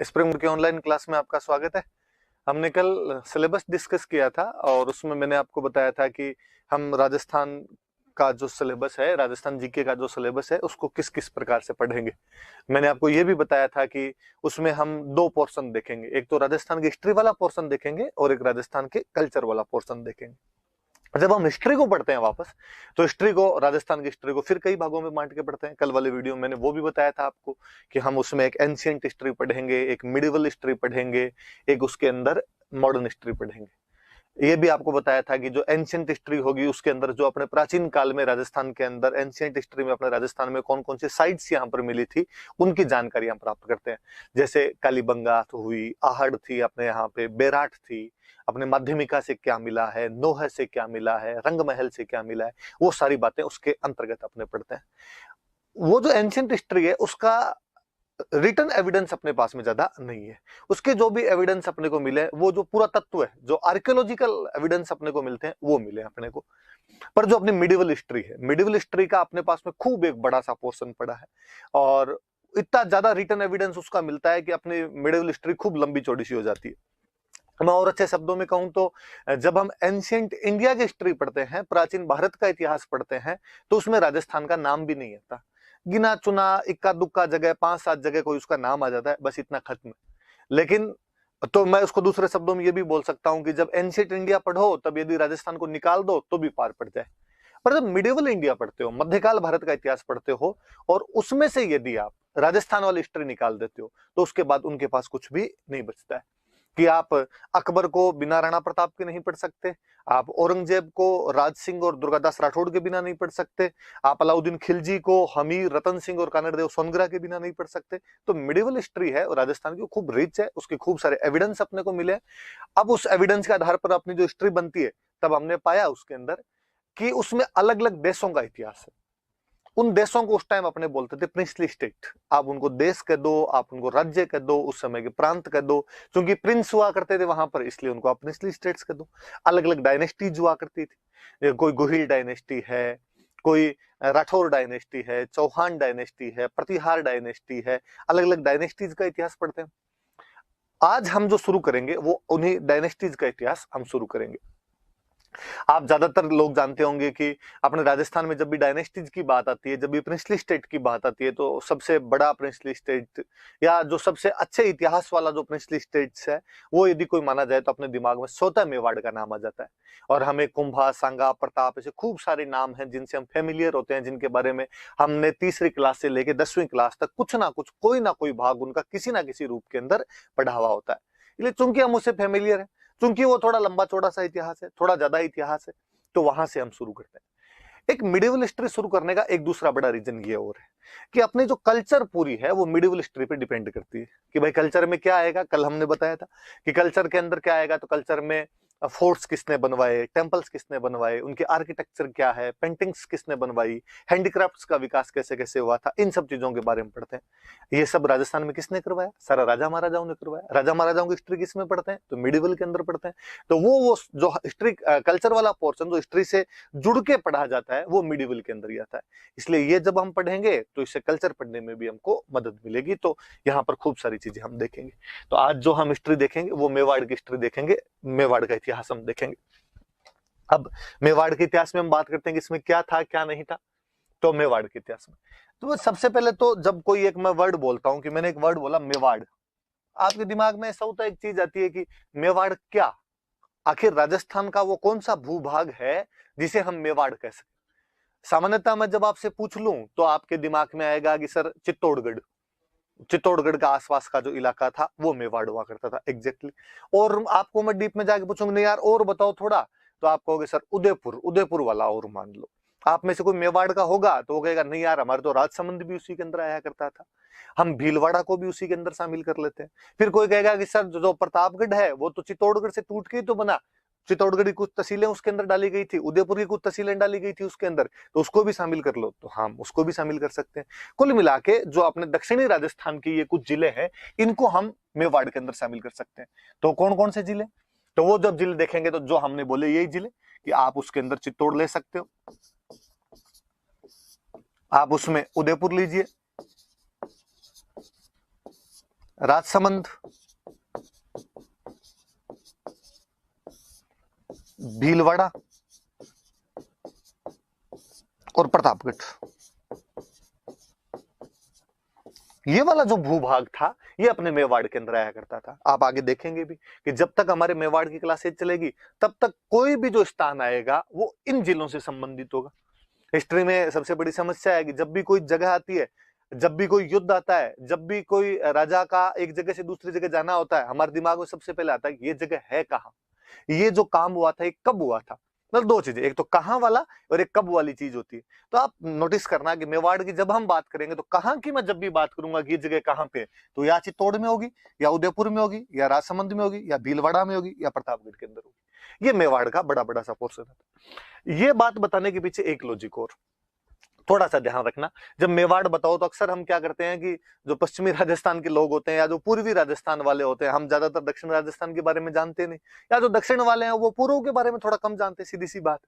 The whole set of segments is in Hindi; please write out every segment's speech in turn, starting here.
स्प्रिंग के ऑनलाइन क्लास में आपका स्वागत है। हमने कल सिलेबस डिस्कस किया था और उसमें मैंने आपको बताया था कि हम राजस्थान का जो सिलेबस है, राजस्थान जीके का जो सिलेबस है, उसको किस किस प्रकार से पढ़ेंगे। मैंने आपको ये भी बताया था कि उसमें हम दो पोर्शन देखेंगे, एक तो राजस्थान की हिस्ट्री वाला पोर्शन देखेंगे और एक राजस्थान के कल्चर वाला पोर्शन देखेंगे। जब हम हिस्ट्री को पढ़ते हैं वापस, तो हिस्ट्री को, राजस्थान की हिस्ट्री को फिर कई भागों में बांट के पढ़ते हैं। कल वाले वीडियो में मैंने वो भी बताया था आपको कि हम उसमें एक एंशियंट हिस्ट्री पढ़ेंगे, एक मिडिवल हिस्ट्री पढ़ेंगे, एक उसके अंदर मॉडर्न हिस्ट्री पढ़ेंगे। ये भी आपको बताया था कि जो एंशियंट हिस्ट्री होगी उसके अंदर जो अपने प्राचीन काल में राजस्थान के अंदर एंशियंट हिस्ट्री में अपने राजस्थान में कौन कौन सी साइट्स यहाँ पर मिली थी, उनकी जानकारी हम प्राप्त करते हैं। जैसे कालीबंगा हुई, आहड़ थी, अपने यहाँ पे बेराट थी, अपने माध्यमिका से क्या मिला है, नोह से क्या मिला है, रंगमहल से क्या मिला है, वो सारी बातें उसके अंतर्गत अपने पढ़ते हैं। वो जो एंशियंट हिस्ट्री है उसका रिटर्न एविडेंस अपने पास में ज्यादा नहीं है। उसके जो भी एविडेंस अपने को मिले, वो जो पूरा तत्व है, जो आर्कियोलॉजिकल एविडेंस अपने को मिलते हैं, वो मिले अपने को। पर जो अपनी मिडिवल हिस्ट्री है, मिडिवल हिस्ट्री का अपने पास में खूब एक बड़ा सा पोर्शन पड़ा है और इतना ज्यादा रिटर्न एविडेंस उसका मिलता है कि अपनी मिडिवल हिस्ट्री खूब लंबी चौड़ी सी हो जाती है। मैं और अच्छे शब्दों में कहूं तो जब हम एंशियंट इंडिया की हिस्ट्री पढ़ते हैं, प्राचीन भारत का इतिहास पढ़ते हैं, तो उसमें राजस्थान का नाम भी नहीं आता। गिना चुना इक्का दुक्का जगह, 5-7 जगह कोई उसका नाम आ जाता है, बस इतना खत्म। लेकिन तो मैं उसको दूसरे शब्दों में ये भी बोल सकता हूं कि जब एंशियंट इंडिया पढ़ो, तब यदि राजस्थान को निकाल दो तो भी पार पड़ जाए। पर जब मिडिवल इंडिया पढ़ते हो, मध्यकाल भारत का इतिहास पढ़ते हो, और उसमें से यदि आप राजस्थान वाली हिस्ट्री निकाल देते हो, तो उसके बाद उनके पास कुछ भी नहीं बचता है। कि आप अकबर को बिना राणा प्रताप के नहीं पढ़ सकते, आप औरंगजेब को राज सिंह और दुर्गादास राठौड़ के बिना नहीं पढ़ सकते, आप अलाउद्दीन खिलजी को हमीर, रतन सिंह और कानड़देव सोनग्रा के बिना नहीं पढ़ सकते। तो मिडिवल हिस्ट्री है और राजस्थान की खूब रिच है, उसके खूब सारे एविडेंस अपने को मिले। अब उस एविडेंस के आधार पर अपनी जो हिस्ट्री बनती है, तब हमने पाया उसके अंदर कि उसमें अलग अलग देशों का इतिहास है। उन देशों को उस टाइम अपने बोलते थे प्रिंसली स्टेट। आप उनको देश कह दो, आप उनको राज्य कह दो, उस समय के प्रांत कह दो, क्योंकि प्रिंस हुआ करते थे वहां पर, इसलिए उनको आप प्रिंसली स्टेट्स कह दो। अलग अलग डायनेस्टीज हुआ करती थी, कोई गोहिल डायनेस्टी है, कोई राठौर डायनेस्टी है, चौहान डायनेस्टी है, प्रतिहार डायनेस्टी है। अलग अलग डायनेस्टीज का इतिहास पढ़ते हैं। आज हम जो शुरू करेंगे वो उन्हीं डायनेस्टीज का इतिहास हम शुरू करेंगे। आप ज्यादातर लोग जानते होंगे कि अपने राजस्थान में जब भी डायनेस्टीज की बात आती है, जब भी प्रिंसली स्टेट की बात आती है, तो सबसे बड़ा प्रिंसली स्टेट या जो सबसे अच्छे इतिहास वाला जो प्रिंसली स्टेट्स है, वो यदि कोई माना जाए तो अपने दिमाग में स्वतः मेवाड़ का नाम आ जाता है। और हमें कुंभा, सांगा, प्रताप, ऐसे खूब सारे नाम हैं जिनसे हम फेमिलियर होते हैं, जिनके बारे में हमने तीसरी क्लास से लेकर 10वीं क्लास तक कुछ ना कुछ, कोई ना कोई भाग उनका किसी ना किसी रूप के अंदर पढ़ा हुआ होता है। इसलिए चूंकि हम उससे फेमिलियर है, क्योंकि वो थोड़ा लंबा चौड़ा सा इतिहास है, थोड़ा ज्यादा इतिहास है, तो वहां से हम शुरू करते हैं। एक मिडिवल हिस्ट्री शुरू करने का एक दूसरा बड़ा रीजन ये और है कि अपनी जो कल्चर पूरी है वो मिडिवल हिस्ट्री पे डिपेंड करती है। कि भाई कल्चर में क्या आएगा, कल हमने बताया था कि कल्चर के अंदर क्या आएगा। तो कल्चर में फोर्ट्स किसने बनवाए, टेम्पल्स किसने बनवाए, उनके आर्किटेक्चर क्या है, पेंटिंग्स किसने बनवाई, हैंडीक्राफ्ट्स का विकास कैसे कैसे हुआ था, इन सब चीजों के बारे में पढ़ते हैं। ये सब राजस्थान में किसने करवाया, सारा राजा महाराजाओं ने करवाया। राजा महाराजाओं की हिस्ट्री किसमें पढ़ते हैं, तो मिडिवल के अंदर पढ़ते हैं। तो वो जो हिस्ट्री कल्चर वाला पोर्शन जो हिस्ट्री से जुड़ के पढ़ा जाता है, वो मिडिवल के अंदर ही आता है। इसलिए ये जब हम पढ़ेंगे तो इससे कल्चर पढ़ने में भी हमको मदद मिलेगी। तो यहाँ पर खूब सारी चीजें हम देखेंगे। तो आज जो हम हिस्ट्री देखेंगे वो मेवाड़ की हिस्ट्री देखेंगे, मेवाड़ का इतिहास हम देखेंगे। अब मेवाड़ के इतिहास में हम बात करते हैं कि इसमें क्या था क्या नहीं था। तो मेवाड़ के इतिहास में तो सबसे पहले तो जब कोई एक मैं वर्ड बोलता हूं, कि मैंने एक वर्ड बोला मेवाड़, आपके दिमाग में ऐसा होता है, एक चीज आती है कि मेवाड़ क्या, आखिर राजस्थान का वो कौन सा भूभाग है जिसे हम मेवाड़ कह सकते। सामान्यतः मैं जब आपसे पूछ लूं तो आपके दिमाग में आएगा कि सर चित्तौड़गढ़, चित्तौड़गढ़ का आसपास का जो इलाका था वो मेवाड़ हुआ करता था एग्जैक्टली। और आपको मैं डीप में जाके पूछूंगा नहीं यार और बताओ थोड़ा, तो आप कहोगे सर उदयपुर, उदयपुर वाला और मान लो। आप में से कोई मेवाड़ का होगा तो वो कहेगा नहीं यार हमारे तो राजसमंद भी उसी के अंदर आया करता था, हम भीलवाड़ा को भी उसी के अंदर शामिल कर लेते हैं। फिर कोई कहेगा कि सर जो प्रतापगढ़ है वो तो चित्तौड़गढ़ से टूट के ही तो बना, चित्तौड़गढ़ की कुछ तहसीलें उसके अंदर डाली गई थी, उदयपुर की कुछ तहसीलें डाली गई थी उसके अंदर, तो उसको भी शामिल कर लो, तो हम उसको भी शामिल कर सकते हैं। कुल मिला के जो अपने दक्षिणी राजस्थान के ये कुछ जिले हैं, इनको हम मेवाड़ के अंदर शामिल कर सकते हैं। तो कौन कौन से जिले, तो वो जब जिले देखेंगे तो जो हमने बोले यही जिले, कि आप उसके अंदर चित्तौड़ ले सकते हो, आप उसमें उदयपुर लीजिए, राजसमंद, भीलवाड़ा और प्रतापगढ़। ये वाला जो भूभाग था ये अपने मेवाड़ के अंदर आया करता था। आप आगे देखेंगे भी कि जब तक हमारे मेवाड़ की क्लासेज चलेगी तब तक कोई भी जो स्थान आएगा वो इन जिलों से संबंधित होगा। हिस्ट्री में सबसे बड़ी समस्या है कि जब भी कोई जगह आती है, जब भी कोई युद्ध आता है, जब भी कोई राजा का एक जगह से दूसरी जगह जाना होता है, हमारे दिमाग में सबसे पहले आता है कि ये जगह है कहाँ, ये जो काम हुआ था ये कब हुआ था। मतलब दो चीजें, एक तो कहाँ वाला और एक कब वाली चीज होती है। तो आप नोटिस करना कि मेवाड़ की जब हम बात करेंगे तो कहाँ की मैं जब भी बात करूंगा कि ये जगह कहाँ पे है, तो या चित्तौड़ में होगी, या उदयपुर में होगी, या राजसमंद में होगी, या भीलवाड़ा में होगी, या प्रतापगढ़ के अंदर होगी। ये मेवाड़ का बड़ा बड़ा सा पोर्शन है। ये बात बताने के पीछे एक लॉजिक और थोड़ा सा ध्यान रखना। जब मेवाड़ बताओ तो अक्सर हम क्या करते हैं कि जो पश्चिमी राजस्थान के लोग होते हैं या जो पूर्वी राजस्थान वाले होते हैं, हम ज्यादातर दक्षिण राजस्थान के बारे में जानते नहीं, या जो दक्षिण वाले हैं वो पूर्व के बारे में थोड़ा कम जानते हैं, सीधी सी बात।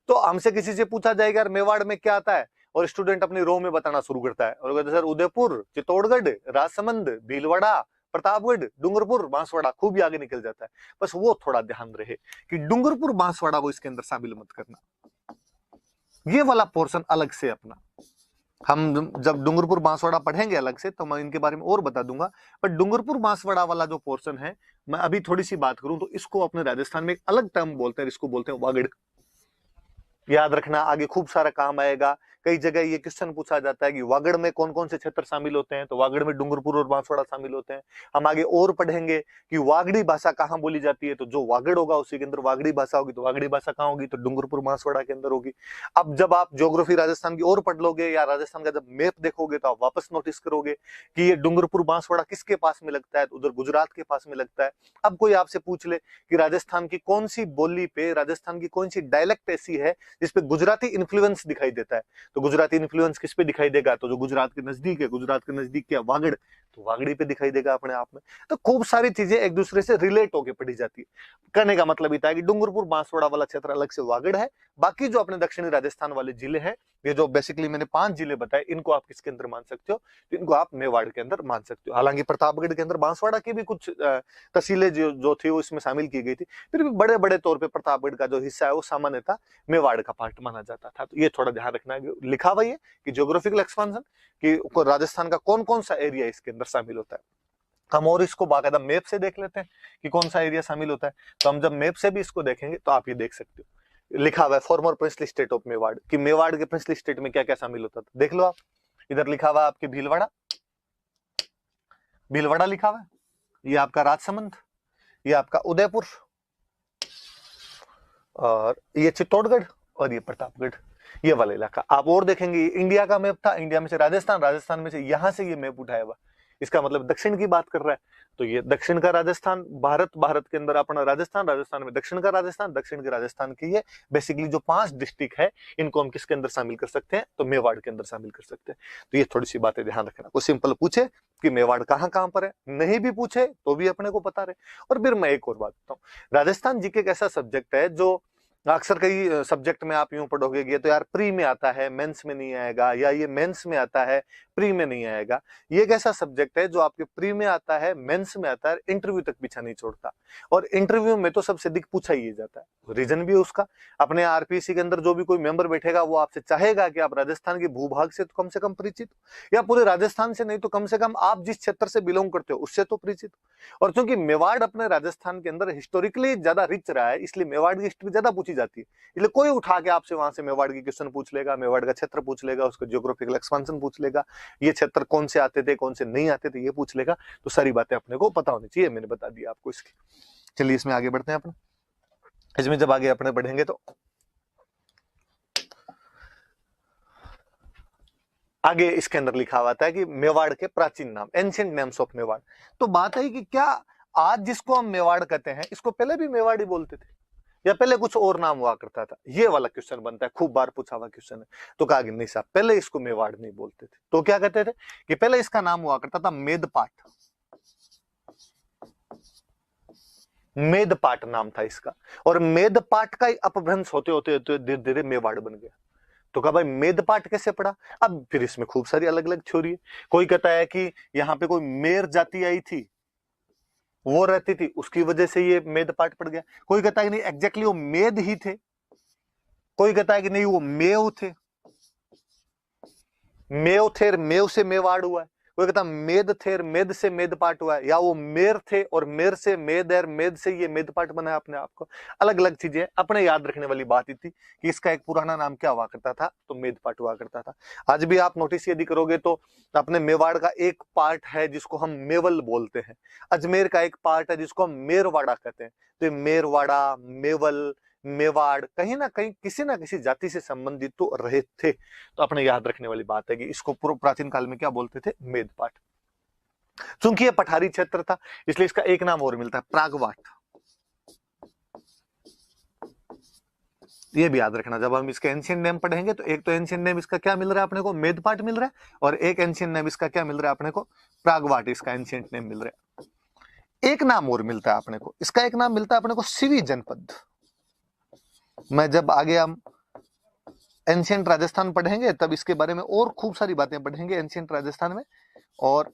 तो हमसे किसी से पूछा जाएगा यार मेवाड़ में क्या आता है, और स्टूडेंट अपनी रो में बताना शुरू करता है और कहते सर उदयपुर, चित्तौड़गढ़, राजसमंद, भीलवाड़ा, प्रतापगढ़, डूंगरपुर, बांसवाड़ा, खूब ही आगे निकल जाता है। बस वो थोड़ा ध्यान रहे कि डूंगरपुर बांसवाड़ा वो इसके अंदर शामिल मत करना, ये वाला पोर्शन अलग से अपना। हम जब डूंगरपुर बांसवाड़ा पढ़ेंगे अलग से तो मैं इनके बारे में और बता दूंगा, पर डूंगरपुर बांसवाड़ा वाला जो पोर्शन है, मैं अभी थोड़ी सी बात करूं तो इसको अपने राजस्थान में एक अलग टर्म बोलते हैं, इसको बोलते हैं वागड़। याद रखना, आगे खूब सारा काम आएगा। कई जगह ये क्वेश्चन पूछा जाता है कि वागड़ में कौन कौन से क्षेत्र शामिल होते हैं, तो वागड़ में डूंगरपुर और बांसवाड़ा शामिल होते हैं। हम आगे और पढ़ेंगे कि वागड़ी भाषा कहाँ बोली जाती है, तो जो वागड़ होगा उसी के अंदर वागड़ी भाषा होगी, तो वागड़ी भाषा कहाँ होगी, तो डूंगरपुर बांसवाड़ा के अंदर होगी। अब जब आप ज्योग्राफी राजस्थान की और पढ़ लोगे या राजस्थान का जब मैप देखोगे तो आप वापस नोटिस करोगे कि ये डूंगरपुर बांसवाड़ा किसके पास में लगता है, तो उधर गुजरात के पास में लगता है। अब कोई आपसे पूछ ले कि राजस्थान की कौन सी बोली पे, राजस्थान की कौन सी डायलेक्ट ऐसी है जिसपे गुजराती इन्फ्लुएंस दिखाई देता है, तो गुजराती इन्फ्लुएंस किस पे दिखाई देगा, तो जो गुजरात के नजदीक है, गुजरात के नजदीक क्या वागड़, तो वागड़ी पे दिखाई देगा अपने आप में। तो खूब सारी चीजें एक दूसरे से रिलेट होकर पढ़ी जाती है। कहने का मतलब इतना है कि डूंगरपुर बांसवाड़ा वाला क्षेत्र अलग से वागड़ है, बाकी जो अपने दक्षिणी राजस्थान वाले जिले हैं, ये जो बेसिकली मैंने 5 जिले बताए, इनको आप किसके अंदर मान सकते हो, तो इनको आप मेवाड़ के अंदर मान सकते हो। हालांकि प्रतापगढ़ के अंदर बांसवाड़ा की भी कुछ तहसीलें जो थी वो इसमें शामिल की गई थी, फिर भी बड़े बड़े तौर पर प्रतापगढ़ का जो हिस्सा है वो सामान्यतः मेवाड़ का पार्ट माना जाता था। तो ये थोड़ा ध्यान रखना है, लिखा हुआ है कि ज्योग्राफिकल एक्सपांशन कि राजस्थान का कौन कौन सा एरिया इसके अंदर शामिल होता है। हम और इसको बाकायदा मैप से देख लेते हैं कि कौन सा एरिया शामिल होता है। तो हम जब मैप से भी इसको देखेंगे तो आप ये देख सकते हो, लिखा हुआ है farmer princely state of Mewar, कि मेवाड़ के प्रिंसली स्टेट में क्या क्या शामिल होता था। देख लो आप, इधर लिखा हुआ है आपके भीलवाड़ा, भीलवाड़ा लिखा हुआ है, ये आपका राजसमंद, ये आपका उदयपुर, और ये चित्तौड़गढ़, और ये प्रतापगढ़, ये वाला इलाका। आप और देखेंगे इंडिया का मैप था, इंडिया में से राजस्थान, राजस्थान में से यहां से ये मैप उठाया हुआ, इसका मतलब दक्षिण की बात कर रहा है। तो ये दक्षिण का राजस्थान, भारत, भारत के अंदर अपना राजस्थान, राजस्थान में दक्षिण का राजस्थान, दक्षिण के राजस्थान की ये बेसिकली जो 5 डिस्ट्रिक्ट है, इनको हम किसके अंदर शामिल कर सकते हैं, तो मेवाड़ के अंदर शामिल कर सकते हैं। तो ये थोड़ी सी बातें ध्यान रखना। कोई सिंपल पूछे कि मेवाड़ कहाँ कहाँ पर है, नहीं भी पूछे तो भी अपने को पता रहे। और फिर मैं एक और बात बताऊं, राजस्थान जीके एक ऐसा सब्जेक्ट है जो अक्सर कई सब्जेक्ट में आप यूं पढ़ोगे कि ये तो यार प्री में आता है, मेंस में नहीं आएगा, या ये मेंस में आता है, प्री में नहीं आएगा। ये एक ऐसा सब्जेक्ट है जो आपके प्री में आता है, मेंस में आता है, इंटरव्यू तक पीछा नहीं छोड़ता, और इंटरव्यू में तो सबसे अधिक पूछा ही जाता है। रीजन भी है उसका, अपने आरपीसी के अंदर जो भी कोई मेंबर बैठेगा वो आपसे चाहेगा कि आप राजस्थान के भूभाग से तो कम से कम परिचित हो, या पूरे राजस्थान से नहीं तो कम से कम आप जिस क्षेत्र से बिलोंग करते हो उससे तो परिचित हो। और क्योंकि मेवाड़ अपने राजस्थान के अंदर हिस्टोरिकली ज्यादा रिच रहा है, इसलिए मेवाड़ की हिस्ट्री ज्यादा पूछी जाती है। इसलिए कोई उठा के आपसे वहां से मेवाड़ की क्वेश्चन पूछ लेगा, मेवाड़ का क्षेत्र पूछ लेगा, उसका ज्योग्राफिकल एक्सपांशन पूछ लेगा, ये क्षेत्र कौन से आते थे कौन से नहीं आते थे ये पूछ लेगा। तो सारी बातें अपने को पता होनी चाहिए, मैंने बता दिया आपको इसकी। चलिए इसमें आगे बढ़ते हैं अपने। इसमें जब आगे अपने बढ़ेंगे तो आगे इसके अंदर लिखा हुआ था कि मेवाड़ के प्राचीन नाम, एंशिएंट नेम्स ऑफ मेवाड़। तो बात है कि क्या आज जिसको हम मेवाड़ कहते हैं इसको पहले भी मेवाड़ी बोलते थे, या पहले कुछ और नाम हुआ करता था? ये वाला क्वेश्चन बनता है, खूब बार पूछा हुआ क्वेश्चन है। तो कहा कि नहीं साहब, पहले इसको मेवाड़ नहीं बोलते थे। तो क्या कहते थे कि पहले इसका नाम हुआ करता था मेदपाट, मेदपाट नाम था इसका, और मेदपाट का ही अपभ्रंश होते होते धीरे धीरे मेवाड़ बन गया। तो कहा भाई मेदपाट कैसे पड़ा? अब फिर इसमें खूब सारी अलग अलग थ्योरी है। कोई कहता है कि यहाँ पे कोई मेर जाति आई थी, वो रहती थी, उसकी वजह से ये मेदपाट पड़ गया। कोई कहता है कि नहीं एग्जैक्टली वो मेद ही थे। कोई कहता है कि नहीं वो मेव थे, मेव थे, मेव से मेवाड़ हुआ है। कोई कहता मेद थे, मेद से मेदपाट हुआ है, या वो मेर थे और मेर से मेद है, मेद से ये मेदपाट बना है अपने आप को। अलग अलग चीजें अपने याद रखने वाली बात ही थी कि इसका एक पुराना नाम क्या हुआ करता था, तो मेदपाट हुआ करता था। आज भी आप नोटिस यदि करोगे तो अपने मेवाड़ का एक पार्ट है जिसको हम मेवल बोलते हैं, अजमेर का एक पार्ट है जिसको हम मेरवाड़ा कहते हैं। तो ये मेरवाड़ा, मेवल, मेवाड़ कहीं ना कहीं किसी ना किसी जाति से संबंधित तो रहे थे। तो अपने याद रखने वाली बात है कि इसको पूर्व प्राचीन काल में क्या बोलते थे, मेदपाट। चूंकि ये पठारी क्षेत्र था इसलिए इसका एक नाम और मिलता है, प्रागवाट। ये भी याद रखना, जब हम इसके एंशिएंट नेम पढ़ेंगे तो एक तो एंशिएंट नेम इसका क्या मिल रहा है अपने को, मेदपाट मिल रहा है, और एक एंशिएंट नेम इसका क्या मिल रहा है अपने को, प्रागवाट इसका एंशिएंट नेम मिल रहा है। एक नाम और मिलता है अपने को, इसका एक नाम मिलता है अपने को सिवी जनपद। मैं जब आगे हम एंशिएंट राजस्थान पढ़ेंगे तब इसके बारे में और खूब सारी बातें पढ़ेंगे एंशिएंट राजस्थान में, और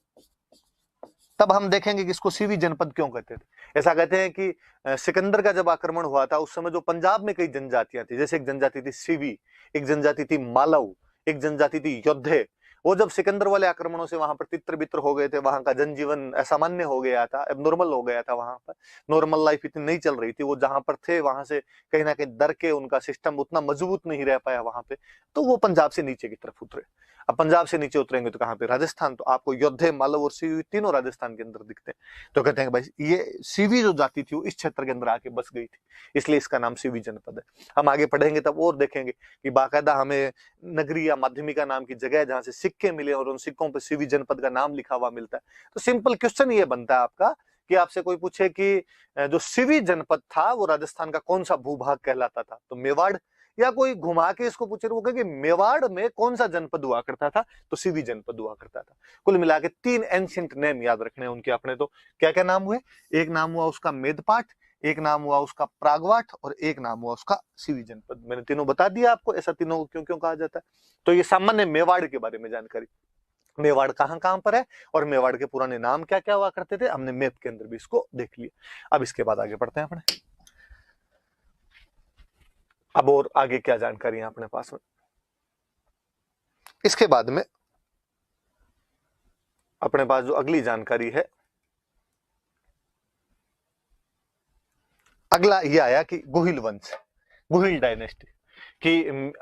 तब हम देखेंगे कि इसको सिवी जनपद क्यों कहते थे। ऐसा कहते हैं कि सिकंदर का जब आक्रमण हुआ था उस समय जो पंजाब में कई जनजातियां थी, जैसे एक जनजाति थी सिवी, एक जनजाति थी मालव, एक जनजाति थी योद्धे। वो जब सिकंदर वाले आक्रमणों से वहां पर तित्र बित्र हो गए थे, वहां का जनजीवन असामान्य हो गया था, एबनॉर्मल हो गया था, वहां पर नॉर्मल लाइफ इतनी नहीं चल रही थी, वो जहां पर थे वहां से कहीं ना कहीं डर के उनका सिस्टम उतना मजबूत नहीं रह पाया वहां पे, तो वो पंजाब से नीचे की तरफ उतरे। अब पंजाब से नीचे उतरेंगे तो कहां पे, राजस्थान। तो आपको योद्धे, मालव और सीवी तीनों राजस्थान के अंदर दिखते हैं। तो कहते हैं भाई ये सीवी जो जाति थी वो इस क्षेत्र के अंदर आके बस गई थी, इसलिए इसका नाम सीवी जनपद है। हम आगे पढ़ेंगे तब और देखेंगे कि बाकायदा हमें नगरी या माध्यमिका नाम की जगह जहां से सिक्के मिले और उन सिक्कों पर सीवी जनपद का नाम लिखा हुआ मिलता है। तो सिंपल क्वेश्चन ये बनता है आपका कि आपसे कोई पूछे कि जो सीवी जनपद था वो राजस्थान का कौन सा भूभाग कहलाता था, तो मेवाड़। या कोई घुमा के इसको पूछे वो कहे कि मेवाड़ में कौन सा जनपद हुआ करता था, तो सीवी जनपद हुआ करता था। कुल मिला के 3 एंशिएंट नेम याद रखने हैं उनके अपने। तो क्या क्या नाम हुए, एक नाम हुआ उसका मेदपाट, एक नाम हुआ उसका प्रागवाट, और एक नाम हुआ उसका सीवी जनपद। मैंने तीनों बता दिया आपको, ऐसा तीनों को क्यों क्यों कहा जाता है। तो ये सामान्य मेवाड़ के बारे में जानकारी, मेवाड़ कहां कहां पर है और मेवाड़ के पुराने नाम क्या क्या हुआ करते थे, हमने मैप के अंदर भी इसको देख लिया। अब इसके बाद आगे बढ़ते हैं अपने, अब और आगे क्या जानकारी है अपने पास में। इसके बाद में अपने पास जो अगली जानकारी है, अगला ये आया कि गुहिल वंश, गुहिल डायनेस्टी। कि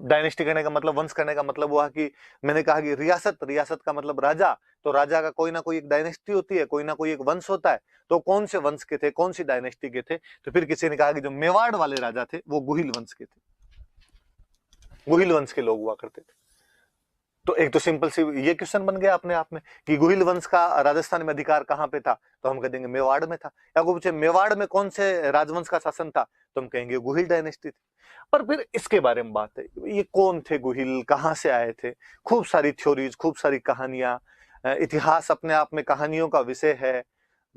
डायनेस्टी कहने का मतलब, वंश करने का मतलब हुआ कि मैंने कहा कि रियासत, रियासत का मतलब राजा, तो राजा का कोई ना कोई एक डायनेस्टी होती है, कोई ना कोई एक वंश होता है। तो कौन से वंश के थे, कौन सी डायनेस्टी के थे, तो फिर किसी ने कहा कि जो मेवाड़ वाले राजा थे वो गुहिल वंश के थे, गुहिल वंश के लोग हुआ करते थे। तो एक तो सिंपल सी ये क्वेश्चन बन गया अपने आप में कि गुहिल वंश का राजस्थान में अधिकार कहां पे था, तो हम कह देंगे मेवाड़ में था। या कोई पूछे मेवाड़ में कौन से राजवंश का शासन था, तो हम कहेंगे गुहिल डायनेस्टी थी। पर फिर इसके बारे में बात है, ये कौन थे गुहिल, कहां से आए थे, खूब सारी थ्योरीज, खूब सारी कहानियां, इतिहास अपने आप में कहानियों का विषय है।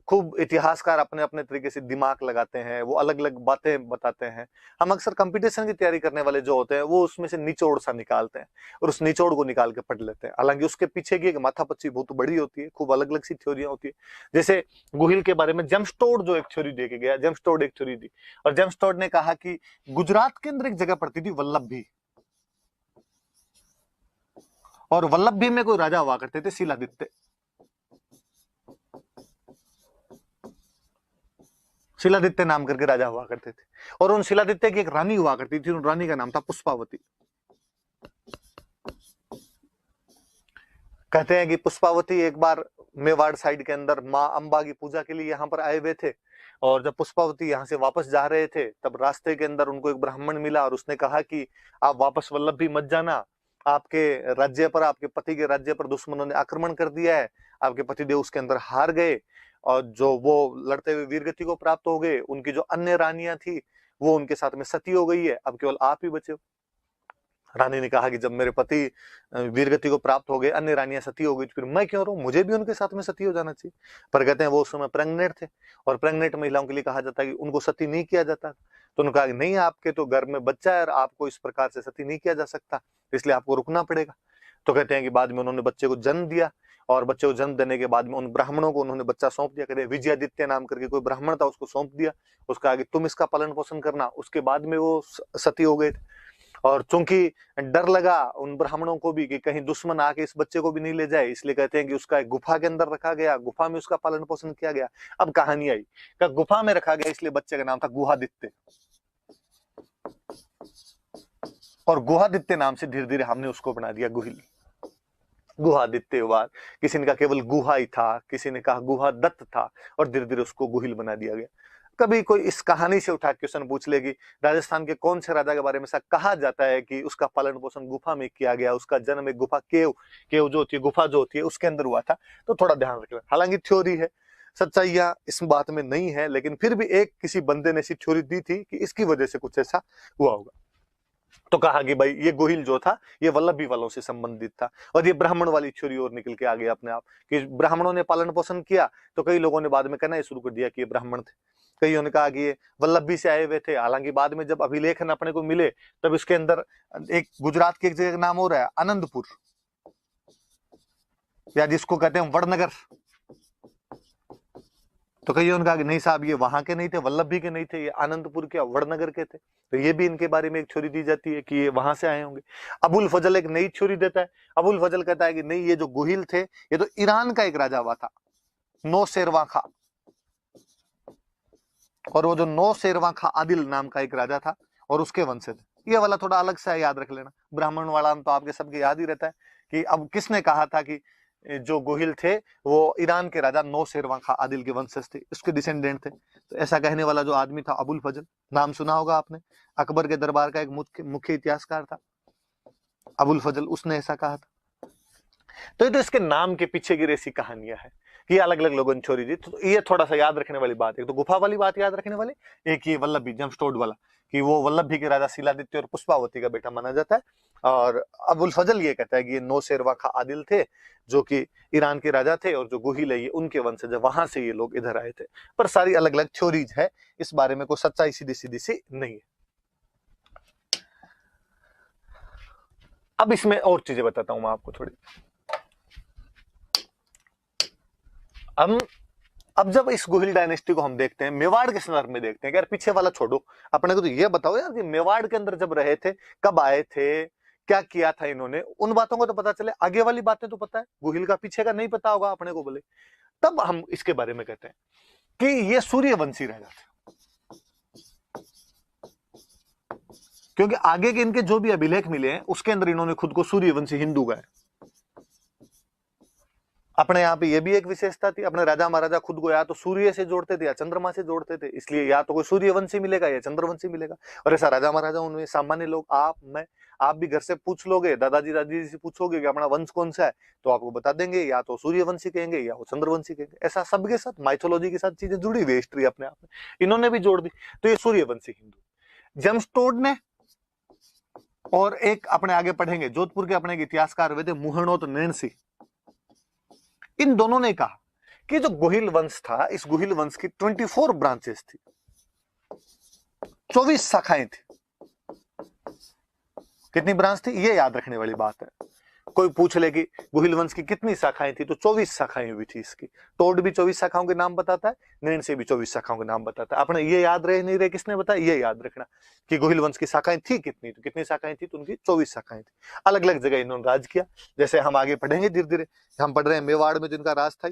खूब इतिहासकार अपने अपने तरीके से दिमाग लगाते हैं, वो अलग अलग बातें बताते हैं। हम अक्सर कंपटीशन की तैयारी करने वाले जो होते हैं वो उसमें से निचोड़ सा निकालते हैं और उस निचोड़ को निकाल के पढ़ लेते हैं। हालांकि उसके पीछे की एक माथापच्ची बहुत बड़ी होती है, खूब अलग अलग सी थ्योरियां होती है। जैसे गुहिल के बारे में जेम्स टोड जो एक थ्योरी दे के गया, जेम्स टोड एक थ्योरी दी, और जेम्स टोड ने कहा कि गुजरात के अंदर एक जगह पड़ती थी वल्लभी, और वल्लभी में कोई राजा हुआ करते थे शिलादित्य। शिलादित्य नाम करके राजा हुआ करते थे, और उन शिलादित्य की एक रानी हुआ करती थी, उन रानी का नाम था पुष्पावती। कहते हैं कि पुष्पावती एक बार मेवाड़ साइड के अंदर माँ अंबा की पूजा के लिए यहाँ पर आए हुए थे, और जब पुष्पावती यहाँ से वापस जा रहे थे तब रास्ते के अंदर उनको एक ब्राह्मण मिला और उसने कहा कि आप वापस वल्लभी मत जाना, आपके राज्य पर, आपके पति के राज्य पर दुश्मनों ने आक्रमण कर दिया है, आपके पतिदेव उसके अंदर हार गए, और जो वो लड़ते हुए वीरगति को प्राप्त हो गए, उनकी जो अन्य रानियां थी वो उनके साथ में सती हो गई है, अब केवल आप ही बचे हो। रानी ने कहा कि जब मेरे पति वीरगति को प्राप्त हो गए, अन्य रानियां सती हो गई, तो फिर मैं क्यों रहूं, मुझे भी उनके साथ में सती हो जाना चाहिए। पर कहते हैं वो उस समय प्रेग्नेंट थे, और प्रेग्नेंट महिलाओं के लिए कहा जाता है कि उनको सती नहीं किया जाता। तो उन्होंने कहा कि नहीं, आपके तो घर में बच्चा है और आपको इस प्रकार से सती नहीं किया जा सकता, इसलिए आपको रुकना पड़ेगा। तो कहते हैं कि बाद में उन्होंने बच्चे को जन्म दिया, और बच्चे को जन्म देने के बाद में उन ब्राह्मणों को उन्होंने बच्चा सौंप दिया। कहते हैं विजयादित्य नाम करके कोई ब्राह्मण था, उसको सौंप दिया, उसका आगे तुम इसका पालन पोषण करना। उसके बाद में वो सती हो गए थे। और चूंकि डर लगा उन ब्राह्मणों को भी कि कहीं दुश्मन आके इस बच्चे को भी नहीं ले जाए, इसलिए कहते हैं कि उसका एक गुफा के अंदर रखा गया, गुफा में उसका पालन पोषण किया गया। अब कहानी आई कि गुफा में रखा गया, इसलिए बच्चे का नाम था गुहादित्य। और गुहादित्य नाम से धीरे धीरे हमने उसको बना दिया गुहिल, गुहादित्य हुआ। किसी ने कहा केवल गुहा ही था, किसी ने कहा गुहा दत्त था, और धीरे धीरे उसको गुहिल बना दिया गया। कभी कोई इस कहानी से उठा क्वेश्चन पूछ ले कि राजस्थान के कौन से राजा के बारे में ऐसा कहा जाता है कि उसका पालन पोषण गुफा में किया गया, उसका जन्म एक गुफा केव जो होती है, गुफा जो होती है उसके अंदर हुआ था, तो थोड़ा ध्यान रखना। हालांकि थ्योरी है, सच्चाइयां इस बात में नहीं है, लेकिन फिर भी एक किसी बंदे ने ऐसी थ्योरी दी थी कि इसकी वजह से कुछ ऐसा हुआ होगा। तो कहा कि भाई ये गोहिल जो था ये वल्लभी वालों से संबंधित था। और ये ब्राह्मण वाली थ्योरी और निकल के आ गया अपने आप कि ब्राह्मणों ने पालन पोषण किया, तो कई लोगों ने बाद में कहना शुरू कर दिया कि ये ब्राह्मण थे। कईयों ने कहा कि ये वल्लभी से आए हुए थे। हालांकि बाद में जब अभिलेखन अपने को मिले तब इसके अंदर एक गुजरात की एक जगह का नाम हो रहा है आनंदपुर, या जिसको कहते हैं वड़नगर। तो कईयों ने कहा कि नहीं साहब, ये वहां के नहीं थे, वल्लभी के नहीं थे, ये आनंदपुर के वड़नगर के थे। तो ये भी इनके बारे में एक थ्योरी दी जाती है कि ये वहां से आए होंगे। अबुल फजल एक नई थ्योरी देता है। अबुल फजल कहता है कि नहीं, ये जो गोहिल थे ये तो ईरान का एक राजा हुआ था, नौशेरवां खां। और वो जो नौशेरवां खां आदिल नाम का एक राजा था और उसके वंश थे। ये वाला थोड़ा अलग सा है, याद रख लेना। ब्राह्मण वाला तो आपके सबके याद ही रहता है कि अब किसने कहा था कि जो गोहिल थे वो ईरान के राजा नौशेरवां खां आदिल के वंशज थे, उसके डिसेंडेंट थे। तो ऐसा कहने वाला जो आदमी था अबुल फजल, नाम सुना होगा आपने, अकबर के दरबार का एक मुख्य इतिहासकार था अबुल फजल, उसने ऐसा कहा था। तो ये तो इसके नाम के पीछे की ऐसी कहानियां है कि अलग अलग लोगों ने छोड़ी दी। तो ये थोड़ा सा याद रखने वाली बात है। तो गुफा वाली बात याद रखने वाली, एक ये वल्लभी जमस्टोड वाला कि वो वल्लभी के राजा शिलादित्य और पुष्पावती का बेटा माना जाता है। और अबुल फजल ये कहता है कि ये नौशेरवां खां आदिल थे जो कि ईरान के राजा थे, और जो गोहिल है ये उनके वंशज है, वहां से ये लोग इधर आए थे। पर सारी अलग अलग थ्योरीज है, इस बारे में कोई सच्चाई सीधी सीधी सी नहीं है। अब इसमें और चीजें बताता हूं मैं आपको थोड़ी। अब जब इस गोहिल डायनेस्टी को हम देखते हैं, मेवाड़ के संदर्भ में देखते हैं कि यार पीछे वाला छोड़ो, अपने को तो ये बताओ यार कि मेवाड़ के अंदर जब रहे थे, कब आए थे, क्या किया था इन्होंने, उन बातों को तो पता चले। आगे वाली बातें तो पता है, गोहिल का पीछे का नहीं पता होगा अपने को बोले। तब हम इसके बारे में कहते हैं कि ये सूर्यवंशी राजा थे, क्योंकि आगे के इनके जो भी अभिलेख मिले हैं उसके अंदर इन्होंने खुद को सूर्यवंशी हिंदू गाया। अपने यहाँ पे ये भी एक विशेषता थी, अपने राजा महाराजा खुद को या तो सूर्य से जोड़ते थे या चंद्रमा से जोड़ते थे, इसलिए या तो कोई सूर्यवंशी मिलेगा या चंद्रवंशी मिलेगा। और ऐसा राजा महाराजा उनमें सामान्य लोग, आप भी घर से पूछ लोगे, दादाजी दादी से पूछोगे कि अपना वंश कौन सा है, तो आपको बता देंगे या तो सूर्यवंशी कहेंगे या वो चंद्रवंशी कहेंगे। ऐसा सबके साथ माइथोलॉजी के साथ चीजें जुड़ी हुई, हिस्ट्री अपने आप में इन्होंने भी जोड़ दी। तो ये सूर्यवंशी हिंदू जेम्सटोड ने, और एक अपने आगे पढ़ेंगे जोधपुर के अपने इतिहासकार हुए थे मुहणोत नैणसी, इन दोनों ने कहा कि जो गोहिल वंश था, इस गोहिल वंश की 24 ब्रांचेस थी, 24 शाखाएं थी। कितनी ब्रांच थी ये याद रखने वाली बात है। कोई पूछ ले कि गोहिल वंश की कितनी शाखाएं थी, तो 24 शाखाएं हुई थी इसकी। टोड भी 24 शाखाओं के नाम बताता है, नैन से भी 24 शाखाओं के नाम बताता है। अपने ये याद रहे नहीं रहे, किसने बताया, ये याद रखना कि गोहिल वंश की शाखाएं थी कितनी, तो कितनी शाखाएं थी, तो उनकी 24 शाखाएं थी। अलग अलग जगह इन्होंने राज किया। जैसे हम आगे पढ़ेंगे धीरे धीरे, हम पढ़ रहे हैं मेवाड़ में जिनका राज था।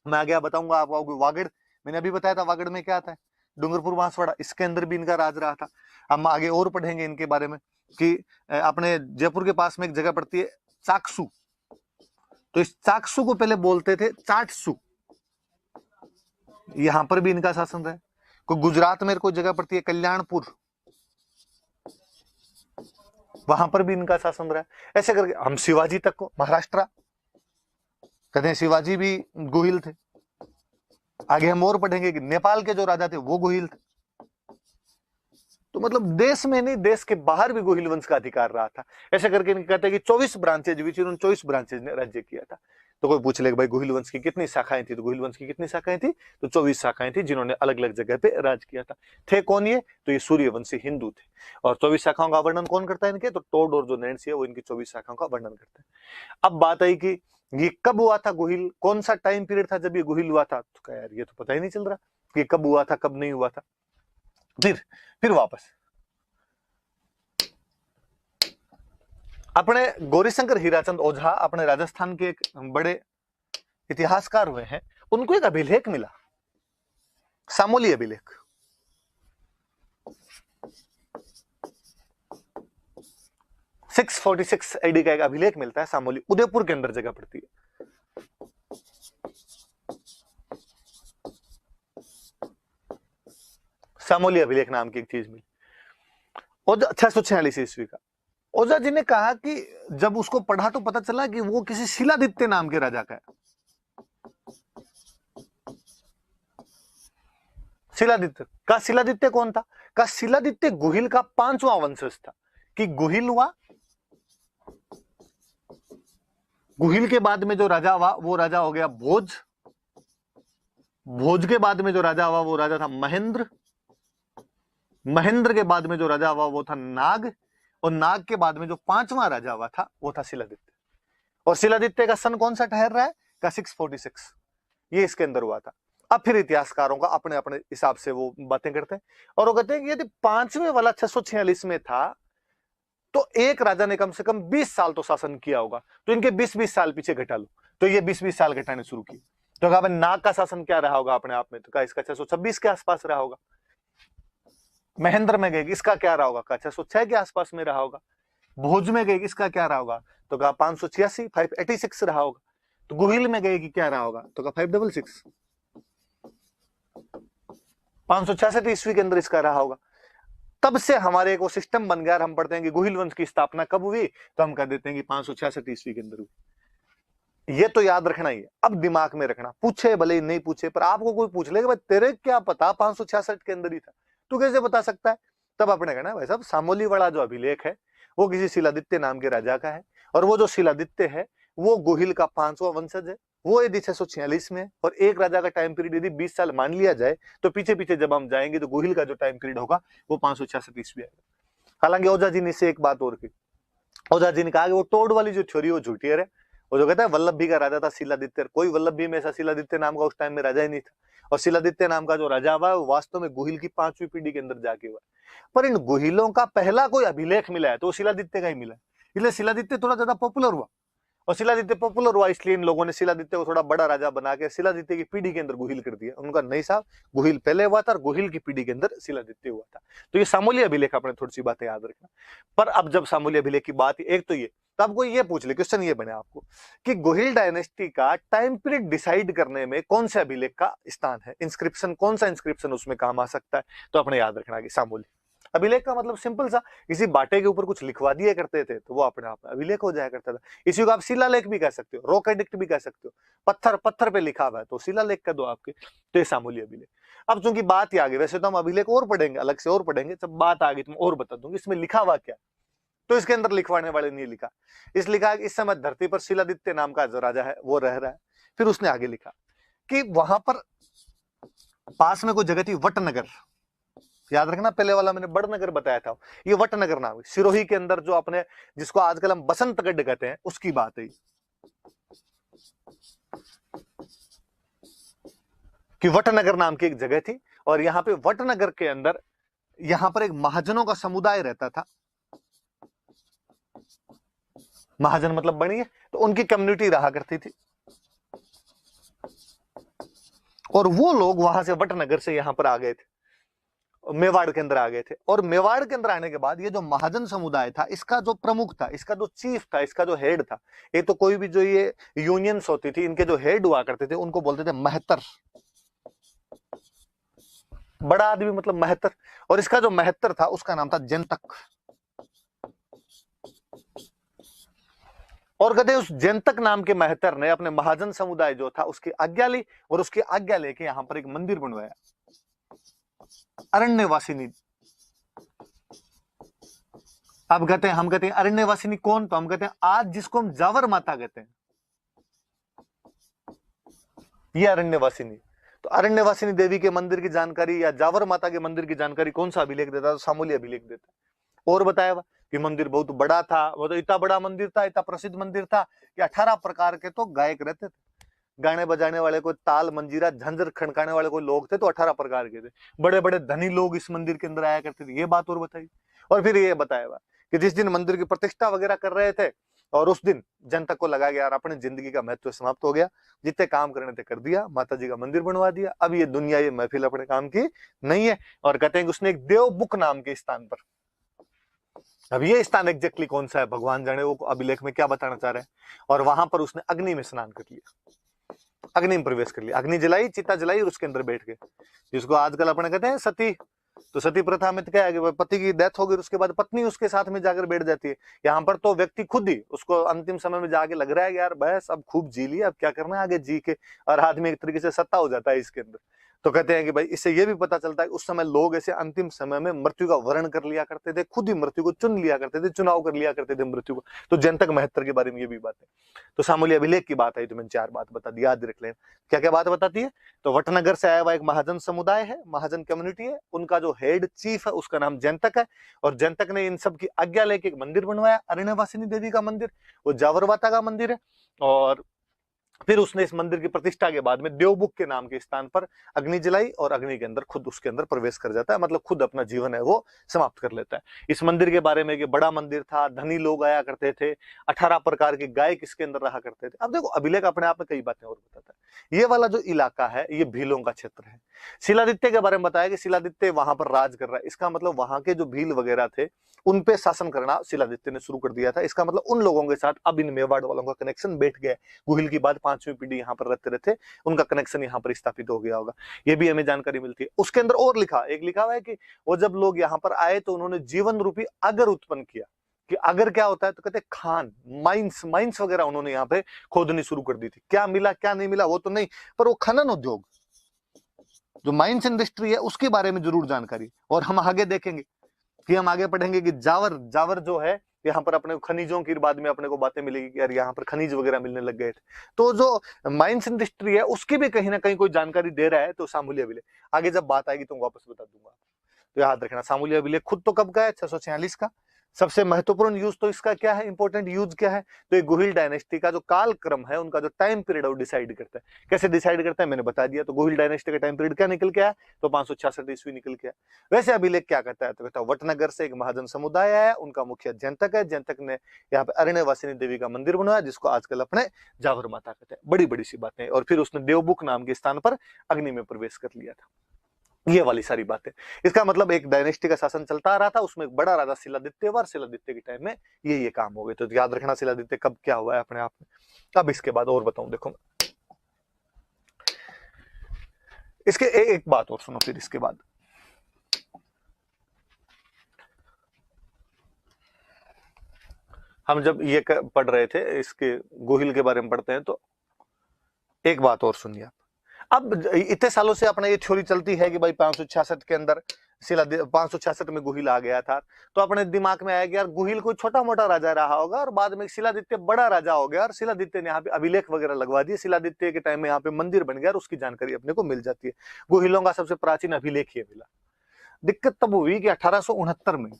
मैं आगे बताऊंगा आपको वागड़, मैंने अभी बताया था वागड़ में क्या आता है, डूंगरपुर बांसवाड़ा, इसके अंदर भी इनका राज रहा था। हम आगे और पढ़ेंगे इनके बारे में कि अपने जयपुर के पास में एक जगह पड़ती है चाकसू, तो इस चाकसू को पहले बोलते थे चाटसू, यहां पर भी इनका शासन रहा है। कोई गुजरात में कोई जगह पड़ती है कल्याणपुर, वहां पर भी इनका शासन रहा है। ऐसे करके हम शिवाजी तक को, महाराष्ट्र कहते हैं शिवाजी भी गोहिल थे। आगे हम और पढ़ेंगे कि नेपाल के जो राजा थे वो गोहिल थे। तो मतलब देश में नहीं, देश के बाहर भी गोहिल वंश का अधिकार रहा था। ऐसे करके कहते हैं कि 24 ब्रांचेज, विच इन्होंने 24 ब्रांचेज ने राज्य किया था। तो कोई पूछ ले भाई गोहिल वंश की कितनी शाखाएं थी, तो गोहिल वंश की कितनी शाखाएं थी, तो 24 शाखाएं थी जिन्होंने अलग अलग जगह पे राज किया था। थे कौन ये, तो ये सूर्यवंशी हिंदू थे। और 24 शाखाओं का वर्णन कौन करता है इनके, तो टोड और जो नैंसी है वो इनकी 24 शाखाओं का वर्णन करते हैं। अब बात आई कि ये कब हुआ था गोहिल, कौन सा टाइम पीरियड था जब ये गोहिल हुआ था, तो यार ये तो पता ही नहीं चल रहा कि कब हुआ था कब नहीं हुआ था। फिर वापस अपने गौरीशंकर हीराचंद ओझा अपने राजस्थान के एक बड़े इतिहासकार हुए हैं, उनको एक अभिलेख मिला, सामोली अभिलेख। सिक्स 46 एडी का एक अभिलेख मिलता है सामोली, उदयपुर के अंदर जगह पड़ती है। सामोली अभिलेख नाम की एक चीज मिली, 646 ईस्वी का। ओझा जी ने कहा कि जब उसको पढ़ा तो पता चला कि वो किसी शिलादित्य नाम के राजा का है। शिलादित्य कौन था, का शिलादित्य गोहिल का 5वां वंशज था। कि गोहिल हुआ, गोहिल के बाद में जो राजा हुआ वो राजा हो गया भोज, भोज के बाद में जो राजा हुआ वो राजा था महेंद्र, महेंद्र के बाद में जो राजा हुआ वो था नाग, और नाग के बाद में जो 5वां राजा हुआ था वो था शिलादित्य। और शिलादित्य का सन कौन सा ठहर रहा है, का 646, ये इसके अंदर हुआ था। अब फिर इतिहासकारों का अपने अपने हिसाब से वो बातें करते हैं, और वो कहते हैं कि यदि 5वें वाला 646 में था तो एक राजा ने कम से कम 20 साल तो शासन किया होगा, तो इनके 20-20 साल पीछे घटा लो, तो ये 20-20 साल घटाने शुरू किए। तो कहा नाग का शासन क्या रहा होगा अपने आप में, तो कहा इसका 626 के आसपास रहा होगा। महेंद्र में गए, इसका क्या रहा होगा, कहा 606 के आसपास में रहा होगा। भोज में गए, इसका क्या रहा होगा, तो कहा 586 586 रहा होगा। तो गोहिल में गए कि क्या रहा होगा, तो कहा 566 566 ईस्वी के अंदर इसका रहा होगा। तब से हमारे एक वो सिस्टम बन गया, हम पढ़ते हैं कि गोहिल वंश की स्थापना कब हुई, तो हम कह देते हैं कि 566 ईस्वी के अंदर हुई। ये तो याद रखना ही है। अब दिमाग में रखना, पूछे भले ही नहीं पूछे, पर आपको कोई पूछ ले कि भाई तेरे क्या पता 566 के अंदर ही था, तू कैसे बता सकता है, तब आपने कहना भाई साहब सामोली वाला जो अभिलेख है वो किसी शिलादित्य नाम के राजा का है, और वो जो शिलादित्य है वो गोहिल का 5वां वंशज है। वो यदि 646 में और एक राजा का टाइम पीरियड यदि 20 साल मान लिया जाए, तो पीछे पीछे जब हम जाएंगे तो गोहिल का जो टाइम पीरियड होगा वो 566 ईस्वी आएगा। हालांकि ओझा जी ने इसे एक बात और की, ओझा जी ने कहा कि वो टोड वाली जो थ्योरी वो झूठी है। वो जो कहता है वल्लभी का राजा था शिलादित्य, कोई वल्लभी में ऐसा शिलादित्य नाम का उस टाइम में राजा ही नहीं था, और शिलादित्य नाम का जो राजा हुआ वो वास्तव में गोहिल की 5वीं पीढ़ी के अंदर जाके हुआ। पर इन गोहिलों का पहला कोई अभिलेख मिला है तो वो शिलादित्य का ही मिला है, इसलिए शिलादित्य थोड़ा ज्यादा पॉपुलर हुआ। और शिलादित्य पॉपुलर हुआ इसलिए इन लोगों ने शिलादित्य को थोड़ा बड़ा राजा बना के शिलादित्य की पीढ़ी के अंदर गोहिल कर दिया। उनका नहीं साहब, गोहिल पहले हुआ था और गोहिल की पीढ़ी के अंदर शिलादित्य हुआ था। तो ये सामोली अभिलेख अपने थोड़ी सी बातें याद रखना। पर अब जब सामोली अभिलेख की बात, एक तो ये, तब कोई ये पूछ ले, क्वेश्चन ये बने आपको कि गोहिल डायनेस्टी का टाइम पीरियड डिसाइड करने में कौन से अभिलेख का स्थान है, इंस्क्रिप्शन कौन सा इंस्क्रिप्शन उसमें काम आ सकता है, तो अपने याद रखना कि सामोली अभिलेख का मतलब सिंपल सा, किसी बाटे के ऊपर कुछ लिखवा दिया करते थे तो वो अपने आप में अभिलेख हो जाया करता था। इसी को आप शिलालेख भी कह सकते हो, रॉक एडिक्ट भी कह सकते हो, पत्थर पे लिखा हुआ है तो शिलालेख का दो आपके, तो ये सामूली अभिलेख। अब चूंकि बात ही आ गई, वैसे तो हम अभिलेख और पढ़ेंगे, अलग से और पढ़ेंगे, जब बात आ गई तो मैं और बता दूंगी इसमें लिखा हुआ क्या। तो इसके अंदर लिखवाने वाले ने लिखा, इस लिखा इस समय धरती पर शिलादित्य नाम का जो राजा है वो रह रहा है। फिर उसने आगे लिखा कि वहां पर पास में कोई जगह थी वटनगर, याद रखना पहले वाला मैंने बड़नगर बताया था, ये वटनगर नाम है, सिरोही के अंदर जो अपने जिसको आजकल हम बसंतगढ़ कहते हैं उसकी बात है कि वटनगर नाम की एक जगह थी। और यहाँ पे वटनगर के अंदर यहाँ पर एक महाजनों का समुदाय रहता था, महाजन मतलब बनिए, तो उनकी कम्युनिटी रहा करती थी, और वो लोग वहां से वटनगर से यहाँ पर आ गए थे, मेवाड़ के अंदर आ गए थे। और मेवाड़ के अंदर आने के बाद ये जो महाजन समुदाय था, इसका जो प्रमुख था, इसका जो चीफ था, इसका जो हेड था, ये तो कोई भी जो ये यूनियंस होती थी इनके जो हेड हुआ करते थे उनको बोलते थे महतर, बड़ा आदमी मतलब महतर। और इसका जो महतर था उसका नाम था जंतक। और कहते उस जंतक नाम के महतर ने अपने महाजन समुदाय जो था उसकी आज्ञा ली, और उसकी आज्ञा लेके यहां पर एक मंदिर बनवाया, अरण्यवासिनी। अब कहते हैं, हम कहते हैं अरण्यवासिनी कौन, तो हम कहते हैं आज जिसको हम जावर माता कहते हैं, ये अरण्यवासिनी। तो अरण्यवासिनी देवी के मंदिर की जानकारी या जावर माता के मंदिर की जानकारी कौन सा अभिलेख देता है? तो सामूली अभिलेख देता है। और बताया हुआ कि मंदिर बहुत बड़ा था, वो तो इतना बड़ा मंदिर था, इतना प्रसिद्ध मंदिर था कि 18 प्रकार के तो गायक रहते थे, गाने बजाने वाले, कोई ताल मंजीरा झंझर खड़काने वाले कोई लोग थे, तो 18 प्रकार के थे। बड़े बड़े धनी लोग इस मंदिर के अंदर आया करते थे, ये बात और बताई। और फिर ये बताया हुआ कि जिस दिन मंदिर की प्रतिष्ठा वगैरह कर रहे थे और उस दिन जनता को लगा गया यार अपनी जिंदगी का महत्व समाप्त हो गया, जितने काम करने थे कर दिया, माता जी का मंदिर बनवा दिया, अब ये दुनिया ये महफिल अपने काम की नहीं है। और कहते हैं कि उसने एक देवबुक नाम के स्थान पर, अब ये स्थान एग्जैक्टली कौन सा है भगवान जाने, वो अभिलेख में क्या बताना चाह रहे हैं, और वहां पर उसने अग्नि में स्नान कर लिया, अग्नि में प्रवेश कर लिया, अग्नि जलाई, चिता जलाई और उसके अंदर बैठ गए, जिसको आजकल अपने कहते हैं सती। तो सती प्रथा में तो क्या है कि पति की डेथ हो गई, उसके बाद पत्नी उसके साथ में जाकर बैठ जाती है। यहाँ पर तो व्यक्ति खुद ही उसको अंतिम समय में जाके लग रहा है कि यार बस अब खूब जी लिया, अब क्या करना है आगे जी के, और आदमी एक तरीके से सत्ता हो जाता है इसके अंदर। तो कहते हैं कि भाई इससे ये भी पता चलता है कि उस समय लोग ऐसे अंतिम समय में मृत्यु का वर्ण कर लिया करते थे, खुद ही मृत्यु को चुन लिया करते थे, चुनाव कर लिया करते थे मृत्यु को। तो जनतक महत्तर के बारे में ये भी बात है। तो सामूली अभिलेख की बात आई तो मैंने 4 बात बता दी, याद रख लें। क्या क्या बात बताती है? तो वटनगर से आया हुआ एक महाजन समुदाय है, महाजन कम्युनिटी है, उनका जो हेड चीफ है उसका नाम जैंतक है, और जैंतक ने इन सब की आज्ञा लेके एक मंदिर बनवाया, अरण्यवासिनी देवी का मंदिर, वो जावरवाता का मंदिर है। और फिर उसने इस मंदिर की प्रतिष्ठा के बाद में देवबुक के नाम के स्थान पर अग्नि जलाई और अग्नि के अंदर खुद उसके अंदर प्रवेश कर जाता है, मतलब खुद अपना जीवन है वो समाप्त कर लेता है। इस मंदिर के बारे में कि बड़ा मंदिर था, धनी लोग आया करते थे, 18 प्रकार के गायक इसके अंदर रहा करते थे। अब देखो अभिलेख अपने आप में कई बातें और बताता है। ये वाला जो इलाका है ये भीलों का क्षेत्र है। शिलादित्य के बारे में बताया कि शिलादित्य वहां पर राज कर रहा है, इसका मतलब वहां के जो भील वगैरह थे उन पे शासन करना शिलादित्य ने शुरू कर दिया था। इसका मतलब उन लोगों के साथ अब इन मेवाड़ वालों का कनेक्शन बैठ गया। गुहिल की बाद 5वीं पीढ़ी यहाँ पर रहते रहते उनका कनेक्शन यहाँ पर स्थापित हो गया होगा, ये भी हमें जानकारी मिलती है। उसके अंदर और लिखा हुआ है कि वो जब लोग यहाँ पर आए तो उन्होंने जीवन रूपी अगर उत्पन्न किया। कि अगर क्या होता है तो कहते हैं खान, माइंस वगैरह उन्होंने यहाँ पे खोदनी शुरू कर दी थी। क्या मिला क्या नहीं मिला वो तो नहीं, पर वो खनन उद्योग जो माइंस इंडस्ट्री है उसके बारे में जरूर जानकारी। और हम आगे देखेंगे कि हम आगे पढ़ेंगे कि जावर जो है यहाँ पर अपने खनिजों की बाद में अपने को बातें मिलेगी कि यार यहाँ पर खनिज वगैरह मिलने लग गए थे। तो जो माइंस इंडस्ट्री है उसकी भी कहीं ना कहीं कोई जानकारी दे रहा है। तो सामूल्य अभिलेख आगे जब बात आएगी तो वापस बता दूंगा। तो याद रखना सामूल्य अभिलेख खुद तो कब का है? 646 का। सबसे महत्वपूर्ण यूज तो इसका क्या है, इंपॉर्टेंट यूज क्या है? तो ये गुहिल डायनेस्टी का जो काल क्रम है, उनका जो टाइम पीरियड है वो डिसाइड करता है। कैसे डिसाइड करता है मैंने बता दिया। तो गुहिल डायनेस्टी का टाइम पीरियड क्या निकल के आया? तो 566 ईस्वी निकल के आया। वैसे अभिलेख क्या कहता है? तो कहता है वटनगर से एक महाजन समुदाय आया, उनका मुखिया जैंतक है। जैंतक ने यहाँ पे अरण्यवासिनी देवी का मंदिर बनवाया जिसको आजकल अपने जावर माता कहते हैं। बड़ी बड़ी सी बातें। और फिर उसने देवबुक नाम के स्थान पर अग्नि में प्रवेश कर लिया था। ये वाली सारी बातें। इसका मतलब एक डायनेस्टी का शासन चलता आ रहा था, उसमें एक बड़ा राजा शिलादित्य हुआ, शिलादित्य के टाइम में ये काम हो गए। तो याद रखना शिलादित्य कब क्या हुआ है अपने आप में। अब इसके बाद और बताऊं, देखो इसके एक बात और सुनो। फिर इसके बाद हम जब ये पढ़ रहे थे इसके गुहिल के बारे में पढ़ते हैं तो एक बात और सुनिए आप। अब इतने सालों से अपना ये थ्योरी चलती है कि भाई 566 के अंदर 566 में गुहिल आ गया था। तो अपने दिमाग में आया कि यार गुहिल कोई छोटा मोटा राजा रहा होगा और बाद में शिलादित्य बड़ा राजा हो गया और शिलादित्य ने यहाँ पे अभिलेख वगैरह लगवा दिए। शिलादित्य के टाइम में यहाँ पे मंदिर बन गया और उसकी जानकारी अपने को मिल जाती है। गुहिलों का सबसे प्राचीन अभिलेख ये मिला। दिक्कत तब हुई कि 1869 में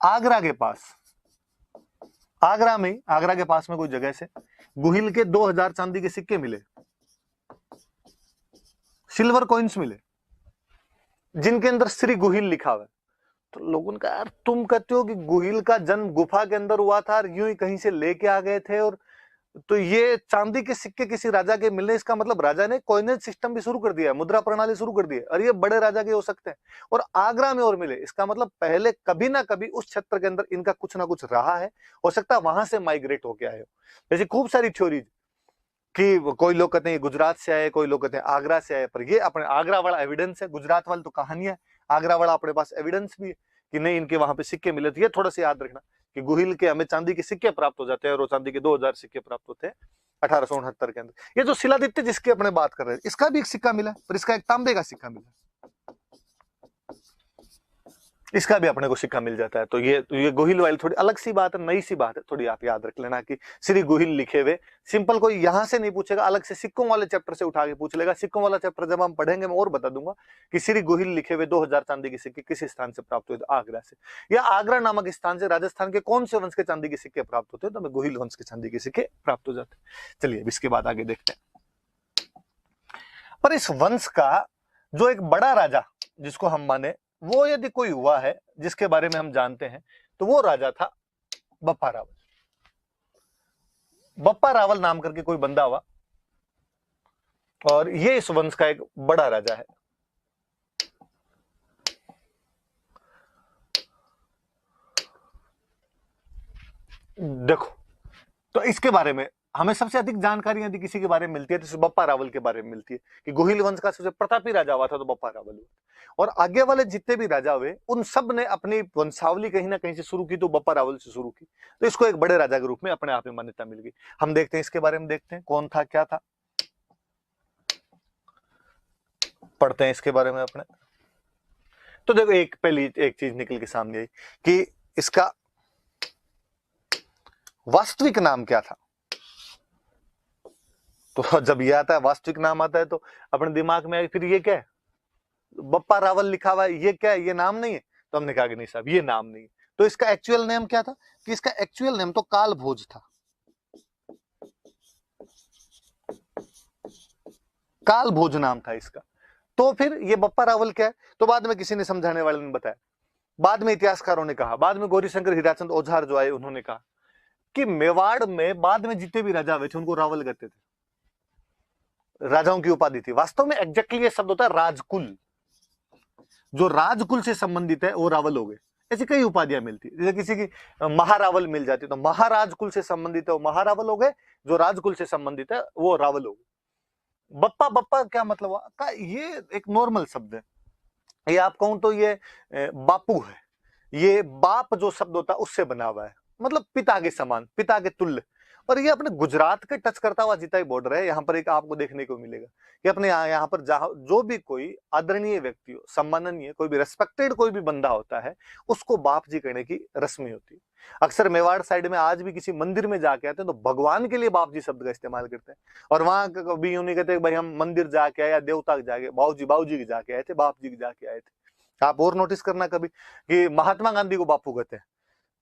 आगरा के पास, आगरा के पास में कोई जगह से गुहिल के 2000 चांदी के सिक्के मिले, सिल्वर कॉइन्स मिले, जिनके अंदर श्री गुहिल लिखा हुआ है। तो लोगों ने कहा यार तुम कहते हो कि गुहिल का जन्म गुफा के अंदर हुआ था और यूं ही कहीं से लेके आ गए थे, और तो ये चांदी के सिक्के किसी राजा के मिलने, इसका मतलब राजा ने कॉइनेज सिस्टम भी शुरू कर दिया है, मुद्रा प्रणाली शुरू कर दी है, और ये बड़े राजा के हो सकते हैं और आगरा में और मिले। इसका मतलब पहले कभी ना कभी उस क्षेत्र के अंदर इनका कुछ ना कुछ रहा है, हो सकता है वहां से माइग्रेट होके आए हो। जैसे खूब सारी थ्योरीज कि कोई लोग कहते हैं गुजरात से आए, कोई लोग कहते हैं आगरा से आए, पर ये अपने आगरा वाला एविडेंस है, गुजरात वाली तो कहानी है, आगरा वाला अपने पास एविडेंस भी है कि नहीं इनके वहां पे सिक्के मिले थे। ये थोड़ा सा याद रखना कि गुहिल के हमें चांदी के सिक्के प्राप्त हो जाते हैं और वो चांदी के 2000 सिक्के प्राप्त होते हैं 1869 के अंदर। ये जो शिलादित्य जिसकी अपने बात कर रहे हैं इसका भी एक सिक्का मिला, पर इसका एक तांबे का सिक्का मिला। इसका भी अपने को सिक्का मिल जाता है। तो ये गोहिल वाली थोड़ी अलग सी बात है, नई सी बात है, थोड़ी आप याद रख लेना कि श्री गोहिल लिखे हुए। सिंपल कोई यहां से नहीं पूछेगा, अलग से सिक्कों वाले चैप्टर से उठा के पूछ लेगा। सिक्कों वाला चैप्टर जब हम पढ़ेंगे मैं और बता दूंगा कि श्री गोहिल लिखे हुए 2000 चांदी के सिक्के किस स्थान से प्राप्त हुए, आगरा से, या आगरा नामक स्थान से राजस्थान के कौन से वंश के चांदी के सिक्के प्राप्त होते हैं, तो हमें गोहिल वंश के चांदी के सिक्के प्राप्त हो जाते हैं। चलिए इसके बाद आगे देखते हैं। पर इस वंश का जो एक बड़ा राजा जिसको हम माने, वो यदि कोई हुआ है जिसके बारे में हम जानते हैं, तो वो राजा था बप्पा रावल। बप्पा रावल नाम करके कोई बंदा हुआ और ये इस वंश का एक बड़ा राजा है। देखो, तो इसके बारे में हमें सबसे अधिक जानकारी यदि किसी के बारे में मिलती है तो बप्पा रावल के बारे में मिलती है कि गोहिल वंश का सबसे प्रतापी राजा हुआ था तो बप्पा रावल हुआ। और आगे वाले जितने भी राजा हुए उन सब ने अपनी वंशावली कहीं ना कहीं से शुरू की, तो बप्पा रावल से शुरू की, तो इसको एक बड़े राजा के रूप में अपने आप में मान्यता मिल गई। हम देखते हैं इसके बारे में, देखते हैं कौन था क्या था, पढ़ते हैं इसके बारे में अपने। तो देखो, पहली एक चीज निकल के सामने आई कि इसका वास्तविक नाम क्या था। तो जब ये आता है, वास्तविक नाम आता है, तो अपने दिमाग में फिर ये क्या है, बप्पा रावल लिखा हुआ है, ये क्या है, ये नाम नहीं है। तो हमने कहा कि नहीं साहब, ये नाम नहीं है। तो इसका एक्चुअल नेम क्या था, कि इसका एक्चुअल नेम तो काल भोज था। काल भोज नाम था इसका। तो फिर ये बप्पा रावल क्या है, तो बाद में किसी ने समझाने वाले ने बताया, बाद में इतिहासकारों ने कहा, बाद में गौरीशंकर हीराचंद ओझार जो आए उन्होंने कहा कि मेवाड़ में बाद में जितने भी राजा हुए थे उनको रावल कहते थे, राजाओं की उपाधि थी। वास्तव में एग्जैक्टली ये शब्द होता है राजकुल, जो राजकुल से संबंधित है वो रावल हो गए। ऐसी कई उपाधियां मिलती है, जैसे किसी की महारावल मिल जाती, तो महाराजकुल से संबंधित है वो महारावल हो गए, जो राजकुल से संबंधित है वो रावल हो गए। बप्पा, बप्पा क्या मतलब हुआ का, ये एक नॉर्मल शब्द है। ये आप कहूं तो ये बापू है, ये बाप जो शब्द होता है उससे बना हुआ है, मतलब पिता के समान, पिता के तुल्य। और ये अपने गुजरात के टच करता हुआ जितना ही बॉर्डर है, यहाँ पर एक आपको देखने को मिलेगा कि अपने यहाँ पर जहां जो भी कोई आदरणीय व्यक्ति हो, सम्माननीय, कोई भी रेस्पेक्टेड कोई भी बंदा होता है, उसको बाप जी कहने की रस्म होती है। अक्सर मेवाड़ साइड में आज भी किसी मंदिर में जाके आते हैं तो भगवान के लिए बाप जी शब्द का इस्तेमाल करते हैं। और वहां कभी यूं नहीं कहते भाई हम मंदिर जाके आए या देवता के जाके, बाबूजी के जाके आए थे, बाप जी के जाके आए थे। आप और नोटिस करना कभी कि महात्मा गांधी को बापू कहते हैं,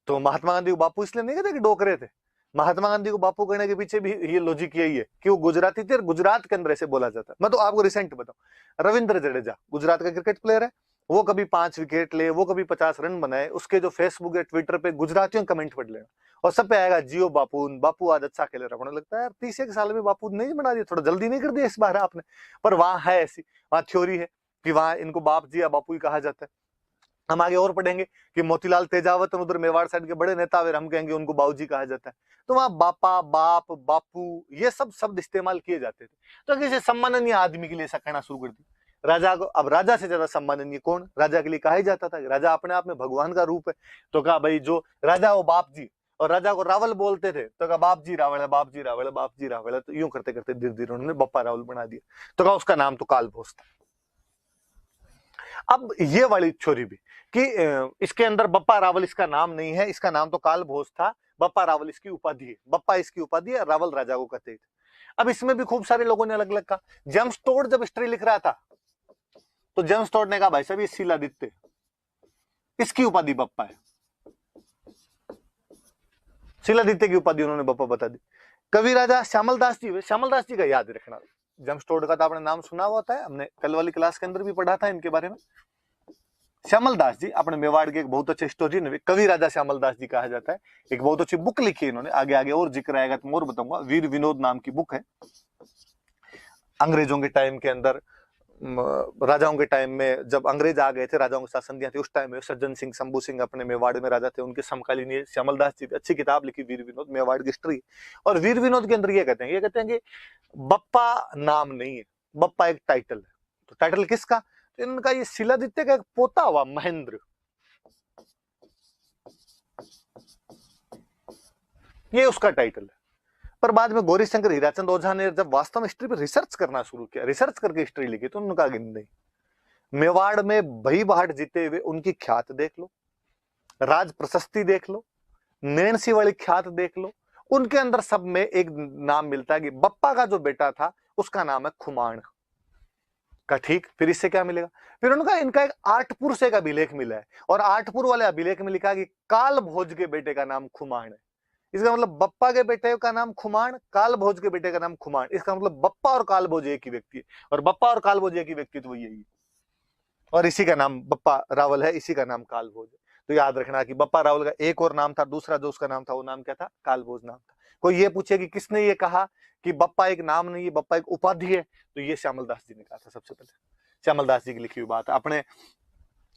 तो महात्मा गांधी को बापू इसलिए नहीं कहते कि डोकरे थे। महात्मा गांधी को बापू कहने के पीछे भी ये लॉजिक यही है कि वो गुजराती थे और गुजरात के अंदर ऐसे बोला जाता है। मैं तो आपको रिसेंट बताऊं, रविंद्र जडेजा गुजरात का क्रिकेट प्लेयर है, वो कभी 5 विकेट ले, वो कभी 50 रन बनाए, उसके जो फेसबुक या ट्विटर पे गुजरातियों कमेंट पढ़ लेना और सब पे आएगा जियो बापू, बापू आज अच्छा खेले रहा। होने लगता है यार 30 साल में बापू नहीं बना दिया, थोड़ा जल्दी नहीं कर दिया इस बार आपने। पर वहां है ऐसी, वहां थ्योरी है कि वहां इनको बाप जी या बापू ही कहा जाता है। हम आगे और पढ़ेंगे कि मोतीलाल तेजावत उधर मेवाड़ साइड के बड़े नेता हम कहेंगे उनको बाबूजी कहा जाता है। तो वहां बापा, बाप, बापू ये सब शब्द इस्तेमाल किए जाते थे। तो किसी सम्माननीय आदमी के लिए ऐसा कहना शुरू कर दिया। राजा को, अब राजा से ज्यादा सम्माननीय कौन, राजा के लिए कहा ही जाता था। राजा अपने आप में भगवान का रूप है, तो कहा भाई जो राजा वो बाप जी, और राजा को रावल बोलते थे तो कहा बाप जी रावल है, बाप जी रावल है, बाप जी रावल है। तो यूं करते करते धीरे धीरे उन्होंने बप्पा रावल बना दिया, तो कहा उसका नाम तो काल भोज था। अब ये वाली थ्योरी भी कि इसके अंदर बप्पा रावल इसका नाम नहीं है, इसका नाम तो काल भोज था, बप्पा रावल इसकी उपाधि है, बप्पा इसकी उपाधि है, रावल राजा को कहते थे। अब इसमें भी खूब सारे लोगों ने अलग अलग कहा। जेम्स टोड जब हिस्ट्री लिख रहा था तो जेम्स टोड ने कहा भाई साहब ये शिलादित्य, इसकी उपाधि बप्पा है। शिलादित्य की उपाधि उन्होंने बप्पा बता दी। कवि राजा श्यामल दास जी, श्यामल दास जी का याद रखना, जेम्स टोड का तो आपने नाम सुना हुआ था, हमने कल वाली क्लास के अंदर भी पढ़ा था इनके बारे में। श्यामल दास जी अपने मेवाड़ के एक बहुत अच्छे हिस्टोरियन, कवि राजा श्यामल दास जी कहा जाता है। एक बहुत अच्छी बुक लिखी है इन्होंने, आगे आगे और जिक्र आएगा तो मैं और बताऊंगा। वीर विनोद नाम की बुक है। अंग्रेजों के टाइम के अंदर, राजाओं के टाइम में जब अंग्रेज आ गए थे, राजाओं के साथ संधियां थी, उस टाइम में सज्जन सिंह, शंभू सिंह अपने मेवाड़ में राजा थे, उनके समकालीन ये श्यामल दास जी अच्छी किताब लिखी वीर विनोद, मेवाड़ की हिस्ट्री। और वीर विनोद के अंदर ये कहते हैं कि बप्पा नाम नहीं है, बप्पा एक टाइटल है। तो टाइटल किसका, तो इनका ये शिलादित्य का एक पोता हुआ महेंद्र, ये उसका टाइटल है। पर बाद में गौरीशंकर हीराचंद ओझा ने जब वास्तव में हिस्ट्री पर रिसर्च करना शुरू किया, रिसर्च करके हिस्ट्री लिखी, तो उन्होंने कहा कि नहीं, मेवाड़ में भई भाट जीते हुए उनकी ख्यात देख लो, राज प्रशस्ति देख लो, नैणसी वाली ख्यात देख लो, उनके अंदर सब में एक नाम मिलता है कि बप्पा का जो बेटा था उसका नाम है खुमाण का। ठीक, फिर इससे क्या मिलेगा? फिर उनका इनका एक आठपुर से एक अभिलेख मिला है, और आठपुर वाले अभिलेख में लिखा कि काल भोज के बेटे का नाम खुमाण है। इसका मतलब बप्पा के बेटे का नाम खुमाण, काल भोज के बेटे का नाम खुमाण। इसका मतलब बप्पा और काल भोज एक ही व्यक्ति है, और बप्पा और काल भोज एक ही व्यक्ति, तो वो यही है, और इसी का नाम बप्पा रावल है, इसी का नाम काल भोज है। तो याद रखना कि बप्पा रावल का एक और नाम था, दूसरा जो उसका नाम था वो नाम क्या था? काल भोज नाम था। कोई ये पूछे कि किसने ये कहा कि बप्पा एक नाम नहीं है, बप्पा एक उपाधि है, तो ये श्यामल दास जी ने कहा था सबसे पहले। श्यामल दास जी की लिखी हुई बात है। अपने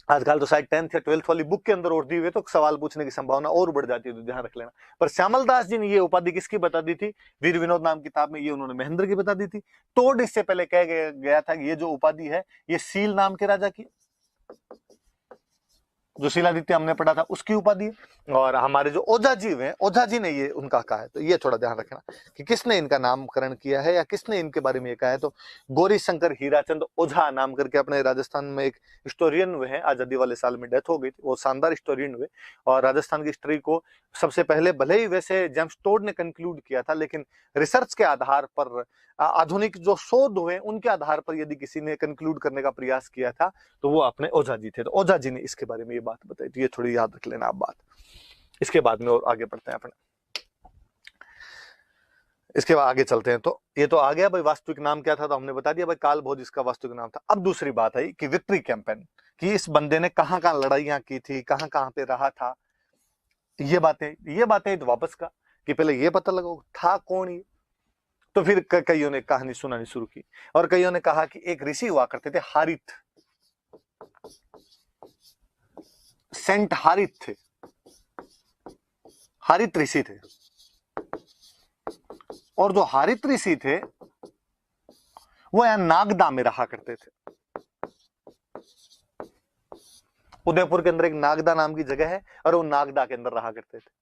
आजकल तो शायद 10th या 12th वाली बुक के अंदर और दी हुई, तो सवाल पूछने की संभावना और बढ़ जाती है, तो ध्यान रख लेना। पर श्यामल दास जी ने ये उपाधि किसकी बता दी थी? वीर विनोद नाम किताब में ये उन्होंने महेंद्र की बता दी थी। तोड़ इससे पहले कह गया था कि ये जो उपाधि है ये सील नाम के राजा की, जो शिलादित्य हमने पढ़ा था उसकी उपाधि है। और हमारे जो ओझा जी हैं, ओझा जी ने ये उनका कहा है, तो ये थोड़ा ध्यान रखना कि किसने इनका नामकरण किया है या किसने इनके बारे में ये कहा है। तो गौरी शंकर हीराचंद ओझा नाम करके अपने राजस्थान में एक हिस्टोरियन हुए हैं, आजादी वाले साल में डेथ हो गई थी, वो शानदार हिस्टोरियन हुए, और राजस्थान की हिस्ट्री को सबसे पहले, भले ही वैसे जेम्स टोड ने कंक्लूड किया था, लेकिन रिसर्च के आधार पर, आधुनिक जो शोध हुए उनके आधार पर यदि किसी ने कंक्लूड करने का प्रयास किया था तो वो अपने ओझा जी थे। तो ओझा जी ने इसके बारे में ये बात बताई, तो ये थोड़ी याद रख लेना आप बात। इसके बाद में और आगे बढ़ते हैं अपने, इसके बाद आगे चलते हैं। तो ये तो आ गया भाई वास्तविक नाम क्या था, तो हमने बता दिया भाई काल भोज इसका वास्तविक नाम था। अब दूसरी बात आई कि विक्ट्री कैंपेन, कि इस बंदे ने कहां कहां लड़ाइयां की थी, कहां कहां पे रहा था, ये बातें तो वापस का कि पहले ये पता लगाओ था कौन ये। तो फिर कईयों ने कहानी सुनानी शुरू की, और कईयों ने कहा कि एक ऋषि हुआ करते थे हारित, सेंट हारित थे, हारित ऋषि थे, और जो हारित ऋषि थे वो यहां नागदा में रहा करते थे। उदयपुर के अंदर एक नागदा नाम की जगह है, और वो नागदा के अंदर रहा करते थे।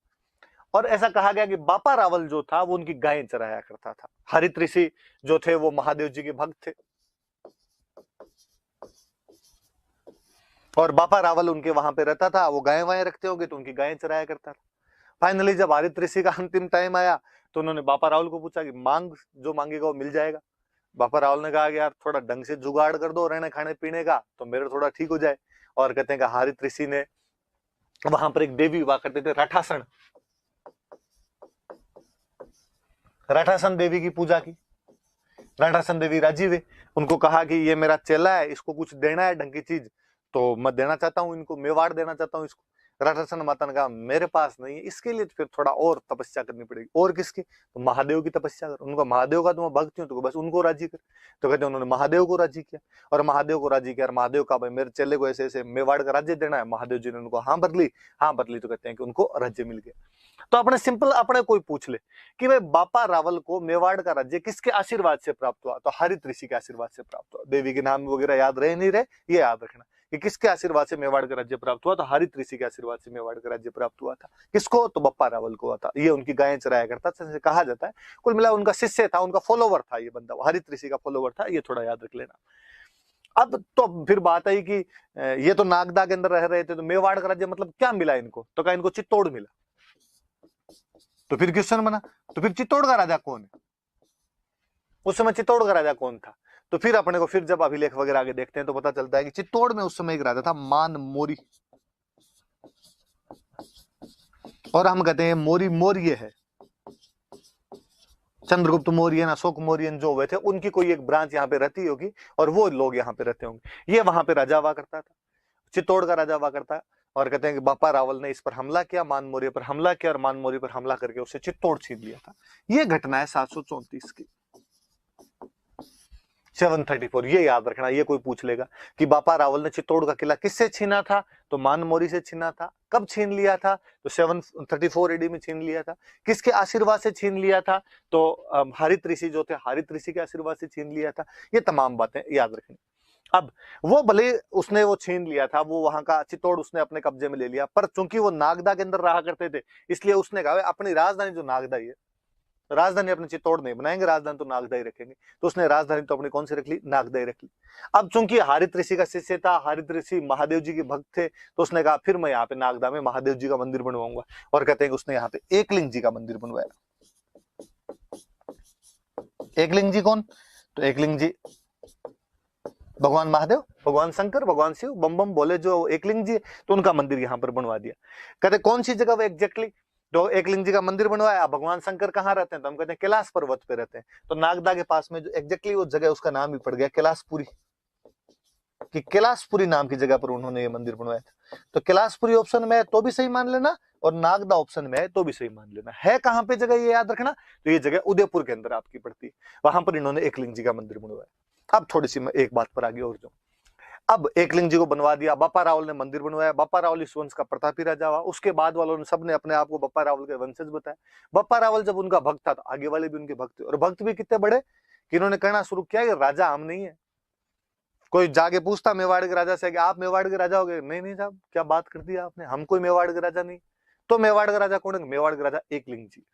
और ऐसा कहा गया कि बापा रावल जो था वो उनकी गायें चराया करता था। हरित ऋषि जो थे वो महादेव जी के भक्त थे, और बापा रावल उनके वहां पे रहता था, वो गायें वायें रखते होंगे तो उनकी गायें चराया करता था। फाइनली जब हरित ऋषि का अंतिम टाइम आया तो उन्होंने बापा रावल को पूछा कि मांग, जो मांगेगा वो मिल जाएगा। बापा रावल ने कहा कि यार थोड़ा ढंग से जुगाड़ कर दो रहने खाने पीने का, तो मेरे थोड़ा ठीक हो जाए। और कहते हैं कि हरित ऋषि ने वहां पर एक देवी हुआ करते थे राठासन, राठासन देवी की पूजा की। राठासन देवी राजी हुए, उनको कहा कि ये मेरा चेला है, इसको कुछ देना है ढंग की चीज, तो मैं देना चाहता हूँ इनको, मेवाड़ देना चाहता हूँ इसको। राठासन माता ने कहा मेरे पास नहीं है, इसके लिए तो फिर थोड़ा और तपस्या करनी पड़ेगी। और किसकी? तो महादेव की तपस्या कर। उनको महादेव का तुम्हें भक्त हूं, तो बस उनको राजी कर। तो कहते उन्होंने महादेव को राजी किया, और महादेव को राजी किया, और महादेव का भाई मेरे चेले को ऐसे ऐसे मेवाड़ का राज्य देना है। महादेव जी ने उनको हाँ भर ली, हाँ भर ली, तो कहते हैं कि उनको राज्य मिल गया। तो अपने सिंपल अपने कोई पूछ ले कि भाई बापा रावल को मेवाड़ का राज्य किसके आशीर्वाद से प्राप्त हुआ, तो हरित ऋषि के आशीर्वाद से प्राप्त हुआ। देवी के नाम वगैरह याद रहे नहीं रहे, ये याद रखना कि किसके आशीर्वाद से मेवाड़ का राज्य प्राप्त हुआ, तो हरित ऋषि के आशीर्वाद से मेवाड़ का राज्य प्राप्त हुआ था। किसको? तो बप्पा रावल को हुआ था। ये उनकी गायें चराया करता था, कहा जाता है। कुल मिला उनका शिष्य था, उनका फॉलोवर था ये बंदा, हरित ऋषि का फॉलोवर था, ये थोड़ा याद रख लेना। अब तो फिर बात आई कि ये तो नागदा के अंदर रह रहे थे, तो मेवाड़ का राज्य मतलब क्या मिला इनको, तो कहा इनको चित्तौड़ मिला। तो फिर क्वेश्चन बना, तो फिर चित्तौड़ का राजा कौन है? उस समय चित्तौड़ का राजा कौन था? तो फिर अपने को फिर जब अभिलेख वगैरह आगे देखते हैं तो पता चलता है कि चित्तौड़ में उस समय एक राजा था मान मोरी, और हम कहते हैं मोरी मौर्य है। चंद्रगुप्त मौर्य, अशोक मौर्य जो हुए थे उनकी कोई एक ब्रांच यहाँ पे रहती होगी, और वो लोग यहाँ पे रहते होंगे। ये वहां पे राजा हुआ करता था, चित्तौड़ का राजा हुआ करता है। और कहते हैं कि बापा रावल ने इस पर हमला किया, मान मौर्य पर हमला किया, और मान मौर्य पर हमला करके उसे चित्तौड़ छीन लिया था। ये घटना है 734 की, 734। ये याद रखना, ये कोई पूछ लेगा कि बापा रावल ने चित्तौड़ का किला किससे छीना था, तो मान मौर्य से छीना था। कब छीन लिया था? तो 734 एडी में छीन लिया था। किसके आशीर्वाद से छीन लिया था? तो हरित ऋषि जो थे, हरित ऋषि के आशीर्वाद से छीन लिया था। ये तमाम बातें याद रखनी। अब वो भले उसने वो छीन लिया था, वो वहां का चित्तौड़ उसने अपने कब्जे में ले लिया, पर चूंकि वो नागदा के अंदर रहा करते थे, इसलिए उसने कहा अपनी राजधानी जो नागदा है राजधानी अपने चित्तौड़ नहीं बनाएंगे, राजधानी तो नागदा ही रखेंगे। तो उसने राजधानी तो अपनी कौन सी रख ली, नागदा ही रख ली। अब चूंकि हरित ऋषि का शिष्य था, हरित ऋषि महादेव जी के भक्त थे, तो उसने कहा फिर मैं यहाँ पे नागदा में महादेव जी का मंदिर बनवाऊंगा। और कहते हैं कि उसने यहाँ पे एकलिंग जी का मंदिर बनवाया। एकलिंग जी कौन, तो एकलिंग जी भगवान महादेव, भगवान शंकर, भगवान शिव बम बम बोले जो एकलिंग जी, तो उनका मंदिर यहाँ पर बनवा दिया। कहते कौन सी जगह वो एग्जैक्टली, तो एकलिंग जी का मंदिर बनवाया। भगवान शंकर कहाँ रहते हैं, तो हम कहते हैं कैलाश पर्वत पे रहते हैं। तो नागदा के पास में जो एग्जैक्टली वो जगह, उसका नाम भी पड़ गया कैलाशपुरी, कि कैलाशपुरी नाम की जगह पर उन्होंने ये मंदिर बनवाया था। तो कैलाशपुरी ऑप्शन में है तो भी सही मान लेना, और नागदा ऑप्शन में है तो भी सही मान लेना। है कहां पे जगह ये याद रखना, तो ये जगह उदयपुर के अंदर आपकी पड़ती है, वहां पर इन्होंने एकलिंग जी का मंदिर बनवाया। अब थोड़ी सी मैं एक बात पर आगे और जाऊं। अब एकलिंग जी को बनवा दिया, बप्पा रावल ने मंदिर बनवाया। बप्पा रावल इस वंश का प्रतापी राजा हुआ। उसके बाद वालों ने सबने अपने आप को बप्पा रावल के वंशज बताया। बप्पा रावल जब उनका भक्त था तो आगे वाले भी उनके भक्त थे, और भक्त भी कितने बड़े कि इन्होंने कहना शुरू किया कि राजा हम नहीं है। कोई जाके पूछता मेवाड़ के राजा से कि आप मेवाड़ के राजा हो गए, नहीं नहीं साहब क्या बात कर दी आपने, हम कोई मेवाड़ के राजा नहीं। तो मेवाड़ का राजा कौन है, मेवाड़ का राजा एकलिंग जी।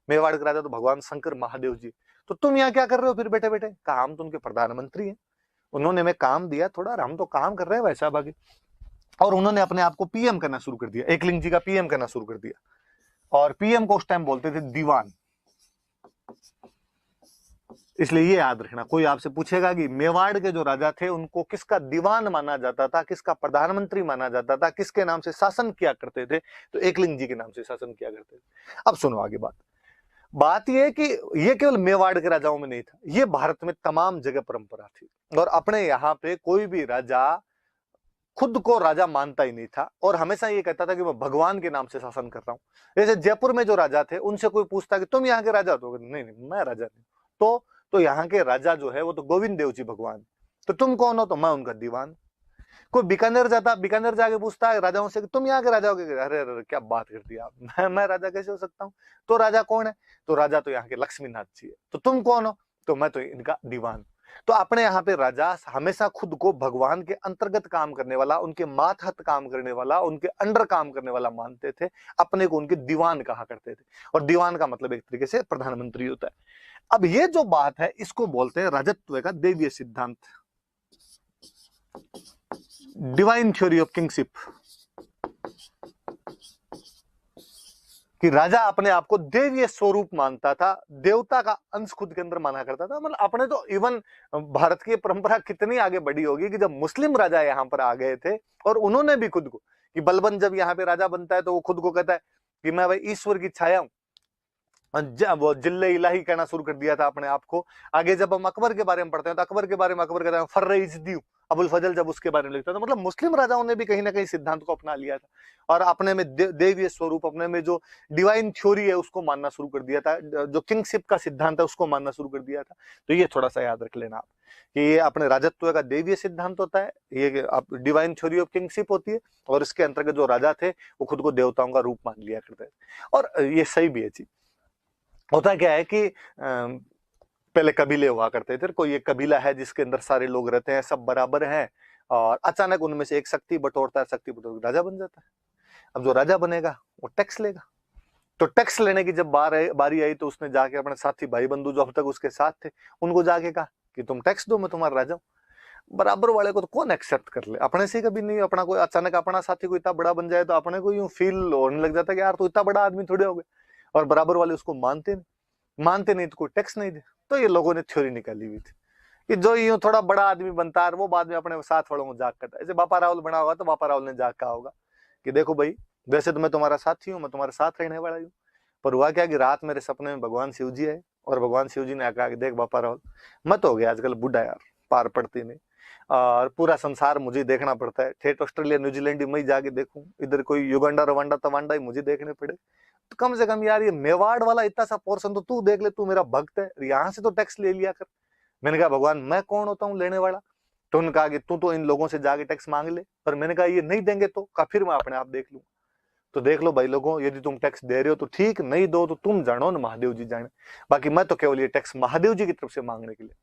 मेवाड़ के राजा तो भगवान शंकर महादेव जी। तो तुम यहाँ क्या कर रहे हो फिर बैठे बैठे, कहा हम तो उनके प्रधानमंत्री हैं, उन्होंने हमें काम दिया थोड़ा, हम तो काम कर रहे हैं वैसा बाकी। और उन्होंने अपने आप को पीएम करना शुरू कर दिया, एकलिंग जी का पीएम करना शुरू कर दिया। और पीएम को उस टाइम बोलते थे दीवान। इसलिए ये याद रखना, कोई आपसे पूछेगा कि मेवाड़ के जो राजा थे उनको किसका दीवान माना जाता था, किसका प्रधानमंत्री माना जाता था, किसके नाम से शासन किया करते थे, तो एकलिंग जी के नाम से शासन किया करते थे। अब सुनो आगे बात यह है कि ये केवल मेवाड़ के राजाओं में नहीं था, ये भारत में तमाम जगह परंपरा थी। और अपने यहाँ पे कोई भी राजा खुद को राजा मानता ही नहीं था, और हमेशा ये कहता था कि मैं भगवान के नाम से शासन कर रहा हूं। जैसे जयपुर में जो राजा थे उनसे कोई पूछता कि तुम यहाँ के राजा, तो नहीं नहीं मैं राजा नहीं। तो यहाँ के राजा जो है वो तो गोविंद देव जी भगवान। तो तुम कौन हो, तो मैं उनका दीवान। कोई बीकानेर जाता, बीकानेर जाके पूछता है राजाओं से कि तुम यहाँ के राजा हो, अरे अरे क्या बात करती है आप, मैं राजा कैसे हो सकता हूँ। तो राजा कौन है, तो राजा तो यहाँ के लक्ष्मीनाथ जी है। तो तुम कौन हो, तो मैं तो इनका दीवान। तो अपने यहाँ पे राजा हमेशा खुद को भगवान के अंतर्गत काम करने वाला, उनके मातहत काम करने वाला, उनके अंडर काम करने वाला मानते थे, अपने को उनके दीवान कहा करते थे। और दीवान का मतलब एक तरीके से प्रधानमंत्री होता है। अब ये जो बात है इसको बोलते हैं राजत्व का दैवीय सिद्धांत, डिवाइन थ्योरी ऑफ किंगशिप, कि राजा अपने आप को देवीय स्वरूप मानता था, देवता का अंश खुद के अंदर माना करता था। मतलब अपने तो इवन भारत की परंपरा कितनी आगे बढ़ी होगी कि जब मुस्लिम राजा यहाँ पर आ गए थे और उन्होंने भी खुद को, कि बलबन जब यहाँ पे राजा बनता है तो वो खुद को कहता है कि मैं भाई ईश्वर की छाया हूं, वो जिल्ले इलाही कहना शुरू कर दिया था अपने आप को। आगे जब हम अकबर के बारे में पढ़ते हैं तो अकबर के बारे में अकबर कहता है फर्रे इज़्दी, अबुल फजल जब उसके बारे में लिखता था, मतलब मुस्लिम राजाओं ने भी कहीं ना कहीं सिद्धांत को अपना लिया था और अपने में देवीय स्वरूप, अपने में जो डिवाइन थ्योरी है उसको मानना शुरू कर दिया था, जो किंगशिप का सिद्धांत है उसको मानना शुरू कर दिया था। तो ये थोड़ा सा याद रख लेना आप कि ये अपने राजत्व का देवीय सिद्धांत होता है, ये डिवाइन थ्योरी ऑफ किंगशिप होती है, और इसके अंतर्गत जो राजा थे वो खुद को देवताओं का रूप मान लिया करते थे। और ये सही भी है जी। होता क्या है कि पहले कबीले हुआ करते थे, कोई एक कबीला है जिसके अंदर सारे लोग रहते हैं, सब बराबर हैं, और अचानक उनमें से एक शक्ति बटोरता है, शक्ति बटोर राजा बन जाता है। अब जो राजा बनेगा वो टैक्स लेगा। तो टैक्स लेने की जब बारी आई तो उसने जाके अपने साथी भाई बंधु जो अब तक उसके साथ थे उनको जाके कहा कि तुम टैक्स दो, मैं तुम्हारा राजा हूं। बराबर वाले को तो कौन एक्सेप्ट कर ले, अपने से कभी नहीं। अपना कोई अचानक अपना साथी को इतना बड़ा बन जाए तो अपने को यूं फील होने लग जाता है कि यार तो इतना बड़ा आदमी थोड़े हो गए, और बराबर वाले उसको मानते नहीं तो कोई टैक्स नहीं दे। तो ये लोगों ने थ्योरी निकाली हुई थी कि जो यूं थोड़ा बड़ा आदमी बनता है वो बाद में अपने साथ वालों को जाग करता है। ऐसे बापा रावल बना होगा तो बापा रावल ने जाग कहा होगा कि देखो भाई, वैसे तो मैं तुम्हारा साथी हूँ, मैं तुम्हारे साथ रहने वाला हूँ, पर हुआ क्या कि रात मेरे सपने में भगवान शिव जी है, और भगवान शिव जी ने कहा कि देख बापा रावल, मत हो गया आजकल बूढ़ा यार, पार पड़ती नहीं, और पूरा संसार मुझे देखना पड़ता है, ठेठ ऑस्ट्रेलिया न्यूजीलैंड ही मैं जाके देखूं, इधर कोई युगांडा रवांडा तवांडा ही मुझे देखने पड़े। तो कम से कम यार ये मेवाड़ वाला इतना सा पोर्शन तो तू देख ले, तू मेरा भक्त है, यहाँ से तो टैक्स ले लिया कर। मैंने कहा भगवान मैं कौन होता हूँ लेने वाला। तो उन्होंने कहा कि तू तो इन लोगों से जाके टैक्स मांग ले, पर मैंने कहा ये नहीं देंगे तो का फिर मैं अपने आप देख लूँ। तो देख लो भाई लोगों, यदि तुम टैक्स दे रहे हो तो ठीक, नहीं दो तो तुम जानो ना, महादेव जी जाने, बाकी मैं तो केवल ये टैक्स महादेव जी की तरफ से मांगने के लिए।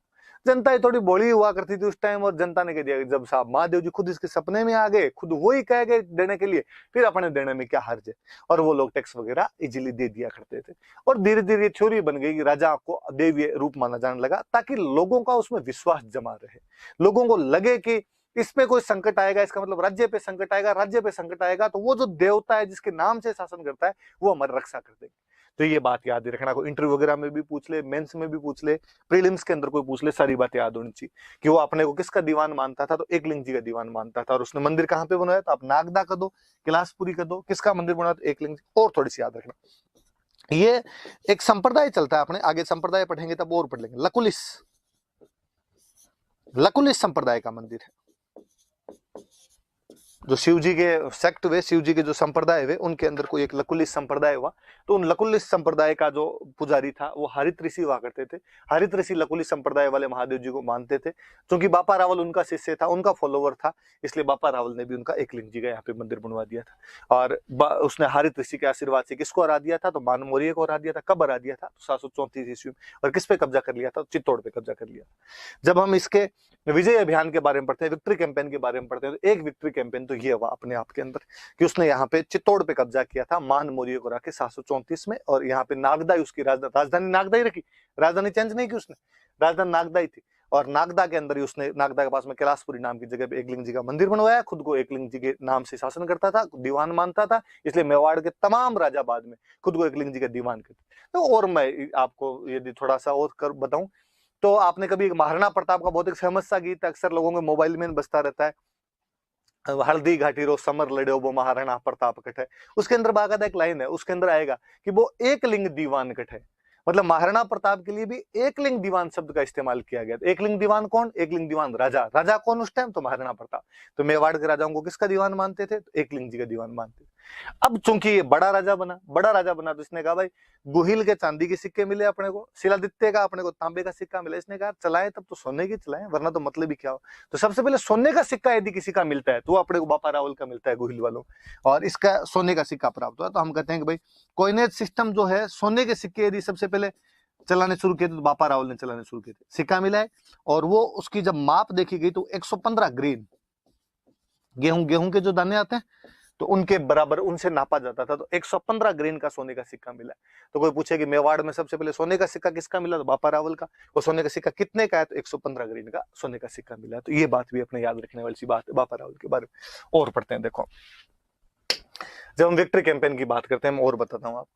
जनता ही थोड़ी भोली हुआ करती थी उस टाइम, और जनता ने कह दिया जब साहब महादेव जी खुद इसके सपने में आ गए, खुद वो ही कह गए देने के लिए, फिर अपने देने में क्या हर्ज है। और वो लोग टैक्स वगैरह इजीली दे दिया करते थे। और धीरे धीरे थ्योरी बन गई कि राजा को देवीय रूप माना जाने लगा, ताकि लोगों का उसमें विश्वास जमा रहे, लोगों को लगे कि इस पे कोई संकट आएगा, इसका मतलब राज्य पे संकट आएगा, राज्य पे संकट आएगा तो वो जो देवता है जिसके नाम से शासन करता है वो हमारी रक्षा कर देंगे। तो ये बात याद रखना, कोई इंटरव्यू वगैरह में भी पूछ ले, मेंस में भी पूछ ले, प्रीलिम्स के अंदर कोई पूछ ले, सारी बात याद होनी चाहिए कि वो अपने को किसका दीवान मानता था, तो एकलिंग जी का दीवान मानता था। और उसने मंदिर कहाँ पे बनाया, तो आप नागदा का दो, कैलाशपुरी का दो, किसका मंदिर बनाया, तो एकलिंग जी। और थोड़ी सी याद रखना, ये एक संप्रदाय चलता है, अपने आगे संप्रदाय पढ़ेंगे तब और पढ़ लेंगे। लकुलिस, लकुलिस संप्रदाय का मंदिर है, जो शिव जी के सेक्ट हुए, शिव जी के जो संप्रदाय हुए उनके अंदर कोई एक लकुलिस संप्रदाय हुआ। तो उन लकुलिस संप्रदाय का जो पुजारी था वो हरित ऋषि हुआ करते थे। हरित ऋषि लकुलिस संप्रदाय वाले महादेव जी को मानते थे। क्योंकि बापा रावल उनका शिष्य था, उनका फॉलोवर था, इसलिए बापा रावल ने भी उनका एकलिंग जी का यहाँ पे मंदिर बनवा दिया था। और उसने हरित ऋषि के आशीर्वाद से किसको हरा दिया था, तो मान मौर्य को हरा दिया था। कब हरा दिया था, तो 734 ईस्वी में। और किस पे कब्जा कर लिया था, चित्तौड़ पे कब्जा कर लिया। जब हम इसके विजय अभियान के बारे में पढ़ते हैं, विक्ट्री कैंपेन के बारे में पढ़ते हैं, तो एक विक्ट्री कैंपेन तो ये हुआ अपने आप के अंदर कि उसने यहाँ पे चित्तौड़ पे कब्जा किया था मान मौर्य को रखे 734 में। और यहाँ पे नागदा उसकी राजधानी नागदा ही रखी, राजधानी चेंज नहीं की उसने, राजधानी नागदा ही थी। और नागदा के अंदर ही उसने, नागदा के पास में कैलाशपुरी नाम की जगह पे एकलिंग जी का मंदिर बनवाया। खुद को एकलिंग जी के नाम से शासन करता था, दीवान मानता था, इसलिए मेवाड़ के तमाम राजा बाद में खुद को एकलिंग जी का दीवान करते। तो और मैं आपको यदि थोड़ा सा और कर बताऊं, तो आपने कभी महाराणा प्रताप का बहुत एक फेमस सा गीत अक्सर लोगों के मोबाइल में बजता रहता है, हल्दी घाटी रो समर लड़े वो महाराणा प्रताप कट है। उसके अंदर बाकायदा एक लाइन है, उसके अंदर आएगा कि वो एक लिंग दीवान कट है। मतलब महाराणा प्रताप के लिए भी एक लिंग दीवान शब्द का इस्तेमाल किया गया। एक लिंग दीवान कौन, एक लिंग दीवान राजा, राजा कौन उस टाइम, तो महाराणा प्रताप। तो मेवाड़ के राजाओं को किसका दीवान मानते थे, तो एक लिंग जी का दीवान मानते थे। अब चूंकि ये बड़ा राजा बना, तो इसने कहा भाई गुहिल के चांदी के सिक्के मिले अपने को, शिलादित्य का अपने को तांबे का सिक्का मिला, इसने कहा चलाए तब तो सोने की चलाए, वरना तो मतलब ही क्या हो। तो सबसे पहले सोने का सिक्का यदि किसी का मिलता है तो अपने को बापा रावल का मिलता है, गुहिल वालों, और इसका सोने का सिक्का प्राप्त हुआ। तो हम कहते हैं कि भाई कॉइनेज सिस्टम जो है, सोने के सिक्के यदि सबसे पहले चलाने शुरू किए थे तो बापा रावल ने चलाने शुरू किए थे। सिक्का मिला है, और वो उसकी जब माप देखी गई तो 115 ग्रेन, गेहूं के जो दाने आते हैं तो उनके बराबर उनसे नापा जाता था। तो 115 ग्रेन का सोने का सिक्का मिला। तो कोई पूछे कि मेवाड़ में सबसे पहले सोने का सिक्का किसका मिला, तो बापा रावल का। वो सोने का सिक्का कितने का है, तो 115 ग्रेन का सोने का सिक्का मिला। तो ये बात भी अपने याद रखने वाली सी बात है बापा रावल के बारे में। और पढ़ते हैं, देखो जब हम विक्ट्री कैंपेन की बात करते हैं, मैं और बताता हूं आप।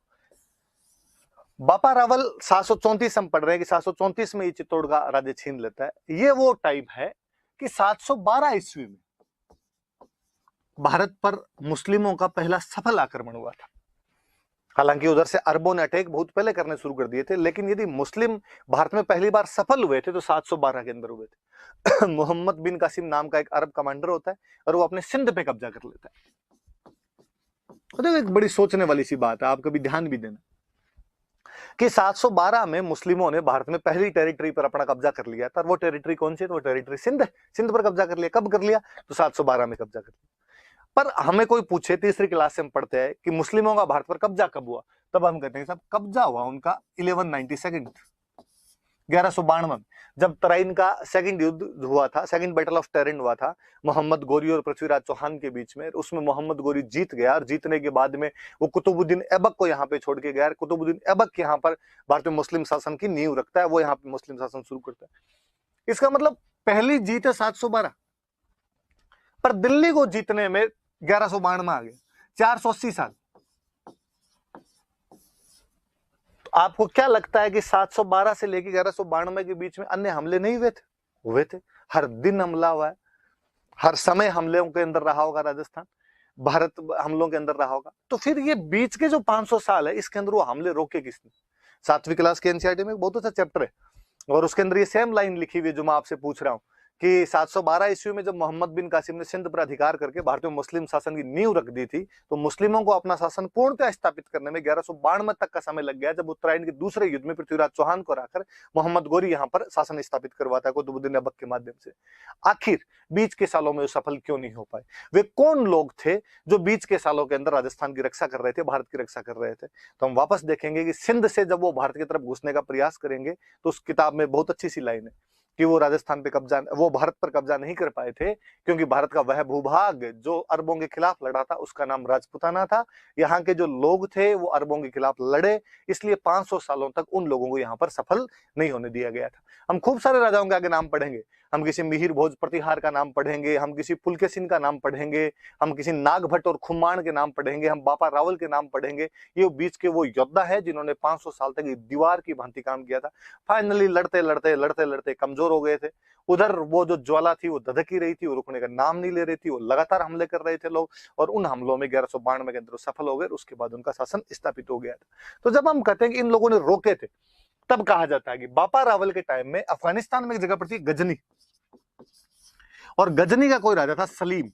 बापा रावल 734 हम पढ़ रहे हैं कि 734 में ये चित्तौड़ का राज्य छीन लेता है। ये वो टाइम है कि 712 ईस्वी में भारत पर मुस्लिमों का पहला सफल आक्रमण हुआ था। हालांकि उधर से अरबों ने अटैक बहुत पहले करने शुरू कर दिए थे, लेकिन यदि मुस्लिम भारत में पहली बार सफल हुए थे तो 712 के अंदर हुए थे। मोहम्मद बिन कासिम नाम का एक अरब कमांडर होता है और वो अपने सिंध पे कब्जा कर लेता है। तो एक बड़ी सोचने वाली सी बात है, आप कभी ध्यान भी देना कि 712 में मुस्लिमों ने भारत में पहली टेरिटरी पर अपना कब्जा कर लिया था। और वो टेरिटरी कौन सी है, तो वो टेरिटरी सिंध है। सिंध पर कब्जा कर लिया। कब कर लिया, तो 712 में कब्जा कर लिया। पर हमें कोई पूछे, तीसरी क्लास से हम पढ़ते हैं कि मुस्लिमों का भारत पर कब्जा कब हुआ, तब हम कहते हैं साहब कब्जा हुआ उनका 1192 में, जब तराइन का सेकंड युद्ध हुआ था, सेकंड बैटल ऑफ टेरिन हुआ था मोहम्मद गोरी और पृथ्वीराज चौहान के बीच में। उसमें मोहम्मद गोरी जीत गया, और जीतने के बाद में वो कुतुबुद्दीन ऐबक को यहाँ पे छोड़ के गया। कुतुबुद्दीन ऐबक यहाँ पर भारत में मुस्लिम शासन की नींव रखता है, वो यहाँ पे मुस्लिम शासन शुरू करता है। इसका मतलब पहली जीत है 712, पर दिल्ली को जीतने में 1192 में आ गया, 480 साल। तो आपको क्या लगता है कि 712 से लेकर 1192 के बीच में अन्य हमले नहीं हुए थे? हुए थे। हर दिन हमला हुआ है, हर समय हमलों के अंदर रहा होगा राजस्थान, भारत हमलों के अंदर रहा होगा। तो फिर ये बीच के जो 500 साल है, इसके अंदर वो हमले रोके किसने? 7वीं क्लास के एनसीईआरटी में बहुत अच्छा चैप्टर है, और उसके अंदर ये सेम लाइन लिखी हुई है जो मैं आपसे पूछ रहा हूं कि 712 ईस्वी में जब मोहम्मद बिन कासिम ने सिंध पर अधिकार करके भारत में मुस्लिम शासन की नींव रख दी थी, तो मुस्लिमों को अपना शासन पूर्णतः स्थापित करने में 1192 तक का समय लग गया, जब उत्तरायण के दूसरे युद्ध में पृथ्वीराज चौहान को हराकर मोहम्मद गोरी यहाँ पर शासन स्थापित करवाता है कुतुबुद्दीन ऐबक के माध्यम से। आखिर बीच के सालों में सफल क्यों नहीं हो पाए? वे कौन लोग थे जो बीच के सालों के अंदर राजस्थान की रक्षा कर रहे थे, भारत की रक्षा कर रहे थे? तो हम वापस देखेंगे कि सिंध से जब वो भारत की तरफ घुसने का प्रयास करेंगे, तो उस किताब में बहुत अच्छी सी लाइन है कि वो राजस्थान पे कब्जा, वो भारत पर कब्जा नहीं कर पाए थे, क्योंकि भारत का वह भूभाग जो अरबों के खिलाफ लड़ा था उसका नाम राजपूताना था। यहाँ के जो लोग थे वो अरबों के खिलाफ लड़े, इसलिए 500 सालों तक उन लोगों को यहाँ पर सफल नहीं होने दिया गया था। हम खूब सारे राजाओं के आगे नाम पढ़ेंगे, हम किसी मिहिर भोज प्रतिहार का नाम पढ़ेंगे, हम किसी पुलकेशिन का नाम पढ़ेंगे, हम किसी नागभट्ट और खुमान के नाम पढ़ेंगे, हम बापा रावल के नाम पढ़ेंगे। ये बीच के वो योद्धा है जिन्होंने 500 साल तक दीवार की भांति काम किया था। फाइनली लड़ते लड़ते लड़ते लड़ते कमजोर हो गए थे। उधर वो जो ज्वाला थी वो धधक ही रही थी, वो रुकने का नाम नहीं ले रही थी, वो लगातार हमले कर रहे थे लोग, और उन हमलों में 1192 के अंदर सफल हो गए। उसके बाद उनका शासन स्थापित हो गया था। तो जब हम कहते हैं कि इन लोगों ने रोके थे, तब कहा जाता है कि बापा रावल के टाइम में अफगानिस्तान में एक जगह पड़ती है गजनी, और गजनी का कोई राजा था सलीम।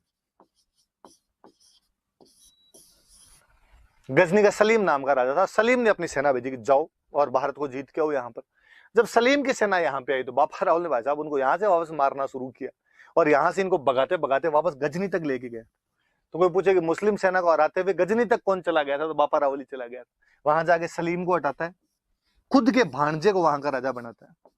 गजनी का सलीम नाम का राजा था। सलीम ने अपनी सेना भेजी कि जाओ और भारत को जीत के आओ यहाँ पर। जब सलीम की सेना यहाँ पे आई तो बापा रावल ने भाई साहब उनको यहाँ से वापस मारना शुरू किया, और यहाँ से इनको भगाते भगाते वापस गजनी तक लेके गए। तो कोई पूछे कि मुस्लिम सेना को हराते हुए गजनी तक कौन चला गया था, तो बापा रावल ही चला गया था। वहां जाके सलीम को हटाता है, खुद के भांजे को वहां का राजा बनाता है।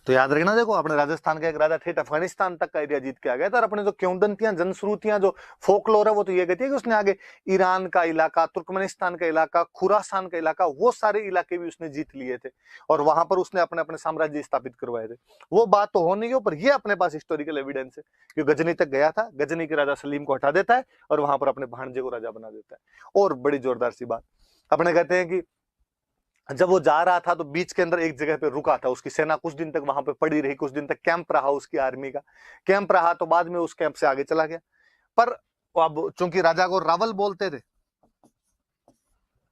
तो याद रखना, देखो अपने राजस्थान का एक राजा ठेठ अफगानिस्तान तक का एरिया जीत के आ गया था। और अपने जो किंवदंतियां, जनश्रुतियां, जो फोकलोर है, वो तो ये कहती है कि उसने आगे ईरान का इलाका, तुर्कमेनिस्तान का इलाका, खुरासान का इलाका, वो सारे इलाके भी उसने जीत लिए थे, और वहां पर उसने अपने अपने साम्राज्य स्थापित करवाए थे। वो बात तो हो नहीं है, पर ये अपने पास हिस्टोरिकल एविडेंस है कि गजनी तक गया था, गजनी के राजा सलीम को हटा देता है और वहां पर अपने भांजे को राजा बना देता है। और बड़ी जोरदार सी बात, अपने कहते हैं कि जब वो जा रहा था तो बीच के अंदर एक जगह पे रुका था, उसकी सेना कुछ दिन तक वहां पे पड़ी रही, कुछ दिन तक कैंप रहा, उसकी आर्मी का कैंप रहा, तो बाद में उस कैंप से आगे चला गया। पर अब चूंकि राजा को रावल बोलते थे,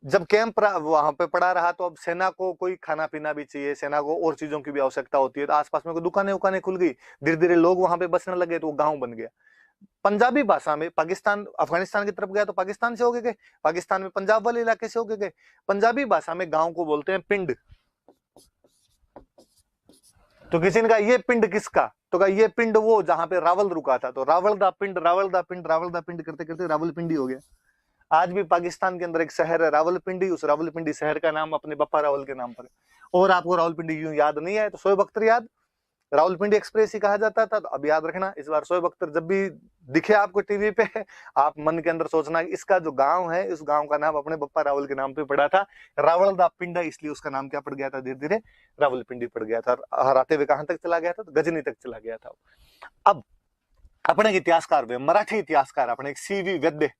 जब कैंप वहां पे पड़ा रहा तो अब सेना को कोई खाना पीना भी चाहिए, सेना को और चीजों की भी आवश्यकता होती है। तो आसपास में कोई दुकानें उकानें खुल गई, धीरे धीरे लोग वहां पे बसने लगे, तो वो गांव बन गया। पंजाबी भाषा में पाकिस्तान, अफगानिस्तान की तरफ गया तो पाकिस्तान से होके गए, पाकिस्तान में पंजाब वाले इलाके से होके गए। पंजाबी भाषा में गांव को बोलते हैं पिंड। तो किसी ने कहा ये पिंड किसका, तो कहा ये पिंड वो जहां पे रावल रुका था, तो रावल दा पिंड, रावल दा पिंड, रावल दा पिंड करते करते रावलपिंडी हो गया। आज भी पाकिस्तान के अंदर एक शहर है रावलपिंडी, उस रावलपिंडी शहर का नाम अपने बप्पा रावल के नाम पर है। और आपको रावलपिंडी यूं याद नहीं है तो शोएब अख्तर याद, रावलपिंडी एक्सप्रेस ही कहा जाता था। तो अब याद रखना, इस बार शोएब अख्तर जब भी दिखे आपको टीवी पे, आप मन के अंदर सोचना इसका जो गांव है, इस गांव का नाम अपने बप्पा रावल के नाम पे पड़ा था, रावल दा पिंडा, इसलिए उसका नाम क्या पड़ गया था, धीरे धीरे रावलपिंडी पड़ गया था। हराते हुए कहां तक चला गया था, तो गजनी तक चला गया था। अब अपने इतिहासकार वे मराठी इतिहासकार अपने एक सीवी वैद्य,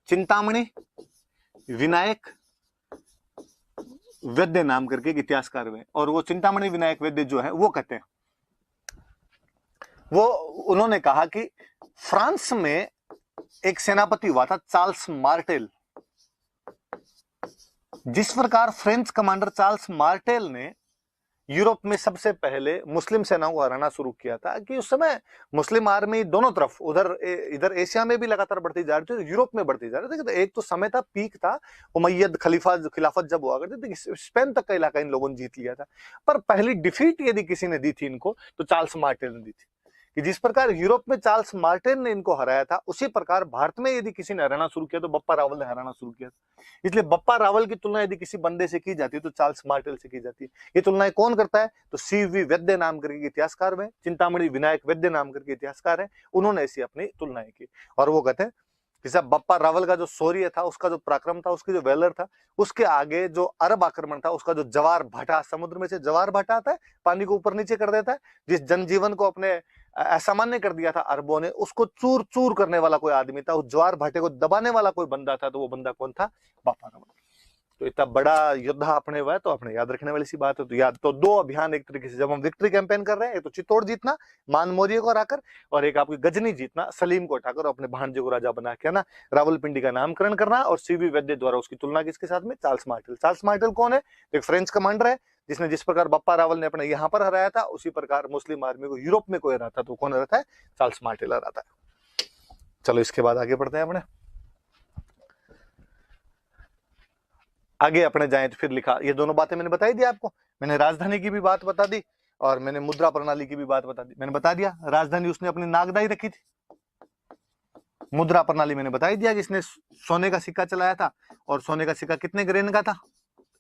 चिंतामणि विनायक वैद्य नाम करके एक इतिहासकार हुए, और वो चिंतामणि विनायक वैद्य जो है वो कहते हैं, वो उन्होंने कहा कि फ्रांस में एक सेनापति हुआ था चार्ल्स मार्टेल। जिस प्रकार फ्रेंच कमांडर चार्ल्स मार्टेल ने यूरोप में सबसे पहले मुस्लिम सेनाओं को हराना शुरू किया था, कि उस समय मुस्लिम आर्मी दोनों तरफ, उधर इधर एशिया में भी लगातार बढ़ती जा रही थी, यूरोप में बढ़ती जा रही थी। तो एक तो समय था, पीक था, उमैयद खिलाफत जब हुआ करती थी, स्पेन तक का इलाका इन लोगों ने जीत लिया था। पर पहली डिफीट यदि किसी ने दी थी इनको, तो चार्ल्स मार्टेल ने दी थी। कि जिस प्रकार यूरोप में चार्ल्स मार्टेल ने इनको हराया था, उसी प्रकार भारत में यदि किसी ने हराना शुरू किया तो बप्पा रावल ने हराना शुरू किया था। इसलिए बप्पा रावल की तुलना यदि किसी बंदे से की जाती है तो चार्ल्स मार्टेल से की जाती है। ये तुलनाएं कौन करता है, तो सीवी वैद्य नाम करके इतिहासकार में, चिंतामणि विनायक वैद्य नाम करके इतिहासकार है, उन्होंने ऐसी अपनी तुलनाएं की। और वो कहते हैं कि साहब बप्पा रावल का जो शौर्य था, उसका जो पराक्रम था, उसकी जो वैलर था, उसके आगे जो अरब आक्रमण था, उसका जो जवार भाटा, समुद्र में से जवार भाटा आता है, पानी को ऊपर नीचे कर देता है, जिस जनजीवन को अपने असामान्य कर दिया था अरबों ने, उसको चूर चूर करने वाला कोई आदमी था, उस ज्वार भाटे को दबाने वाला कोई बंदा था, तो वो बंदा कौन था, बप्पा रावल। तो इतना बड़ा योद्धा अपने हुआ है, तो अपने याद रखने वाली सी बात है। तो याद तो दो अभियान एक तरीके से जब हम विक्ट्री कैंपेन कर रहे हैं, एक तो चित्तौड़ जीतना मान मौर्य को हराकर, और एक आपकी गजनी जीतना सलीम को हटाकर अपने भांजे को राजा बना के ना रावलपिंडी का नामकरण करना। और सीवी वैद्य द्वारा उसकी तुलना किसके साथ में, चार्ल्स मार्टेल। चार्ल्स मार्टेल कौन है, एक फ्रेंच कमांडर है, जिसने जिस प्रकार बप्पा रावल ने अपने यहाँ पर हराया था, उसी प्रकार मुस्लिम आर्मी को यूरोप में कोई हराता तो कौन हराता है, चार्ल्स मार्टेल हराता है। चलो इसके बाद आगे बढ़ते हैं अपने आगे अपने जाएं तो फिर लिखा, ये दोनों बातें मैंने बताई दी आपको। मैंने राजधानी की भी बात बता दी और मैंने मुद्रा प्रणाली की भी बात बता दी। मैंने बता दिया राजधानी उसने अपनी नागदाई रखी थी, मुद्रा प्रणाली मैंने बता ही दिया कि इसने सोने का सिक्का चलाया था, और सोने का सिक्का कितने ग्रेन का था,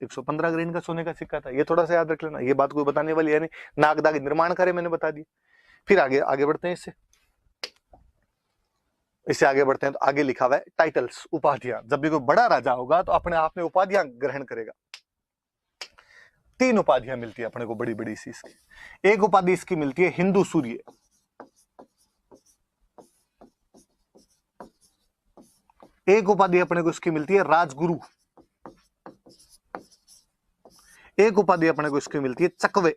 115 ग्रेन का सोने का सिक्का था। ये थोड़ा सा याद रख लेना, ये बात कोई बताने वाली है नहीं। नागदा के निर्माण कार्य मैंने बता दिया। फिर आगे आगे बढ़ते हैं, इससे आगे बढ़ते हैं तो आगे लिखा हुआ है टाइटल्स, उपाधियां। जब भी कोई बड़ा राजा होगा तो अपने आप में उपाधियां ग्रहण करेगा। 3 उपाधियां मिलती है अपने को बड़ी बड़ी सी इसकी। एक उपाधि इसकी मिलती है हिंदू सूर्य, एक उपाधि अपने को इसकी मिलती है राजगुरु, एक उपाधि अपने को इसकी मिलती है चकवे।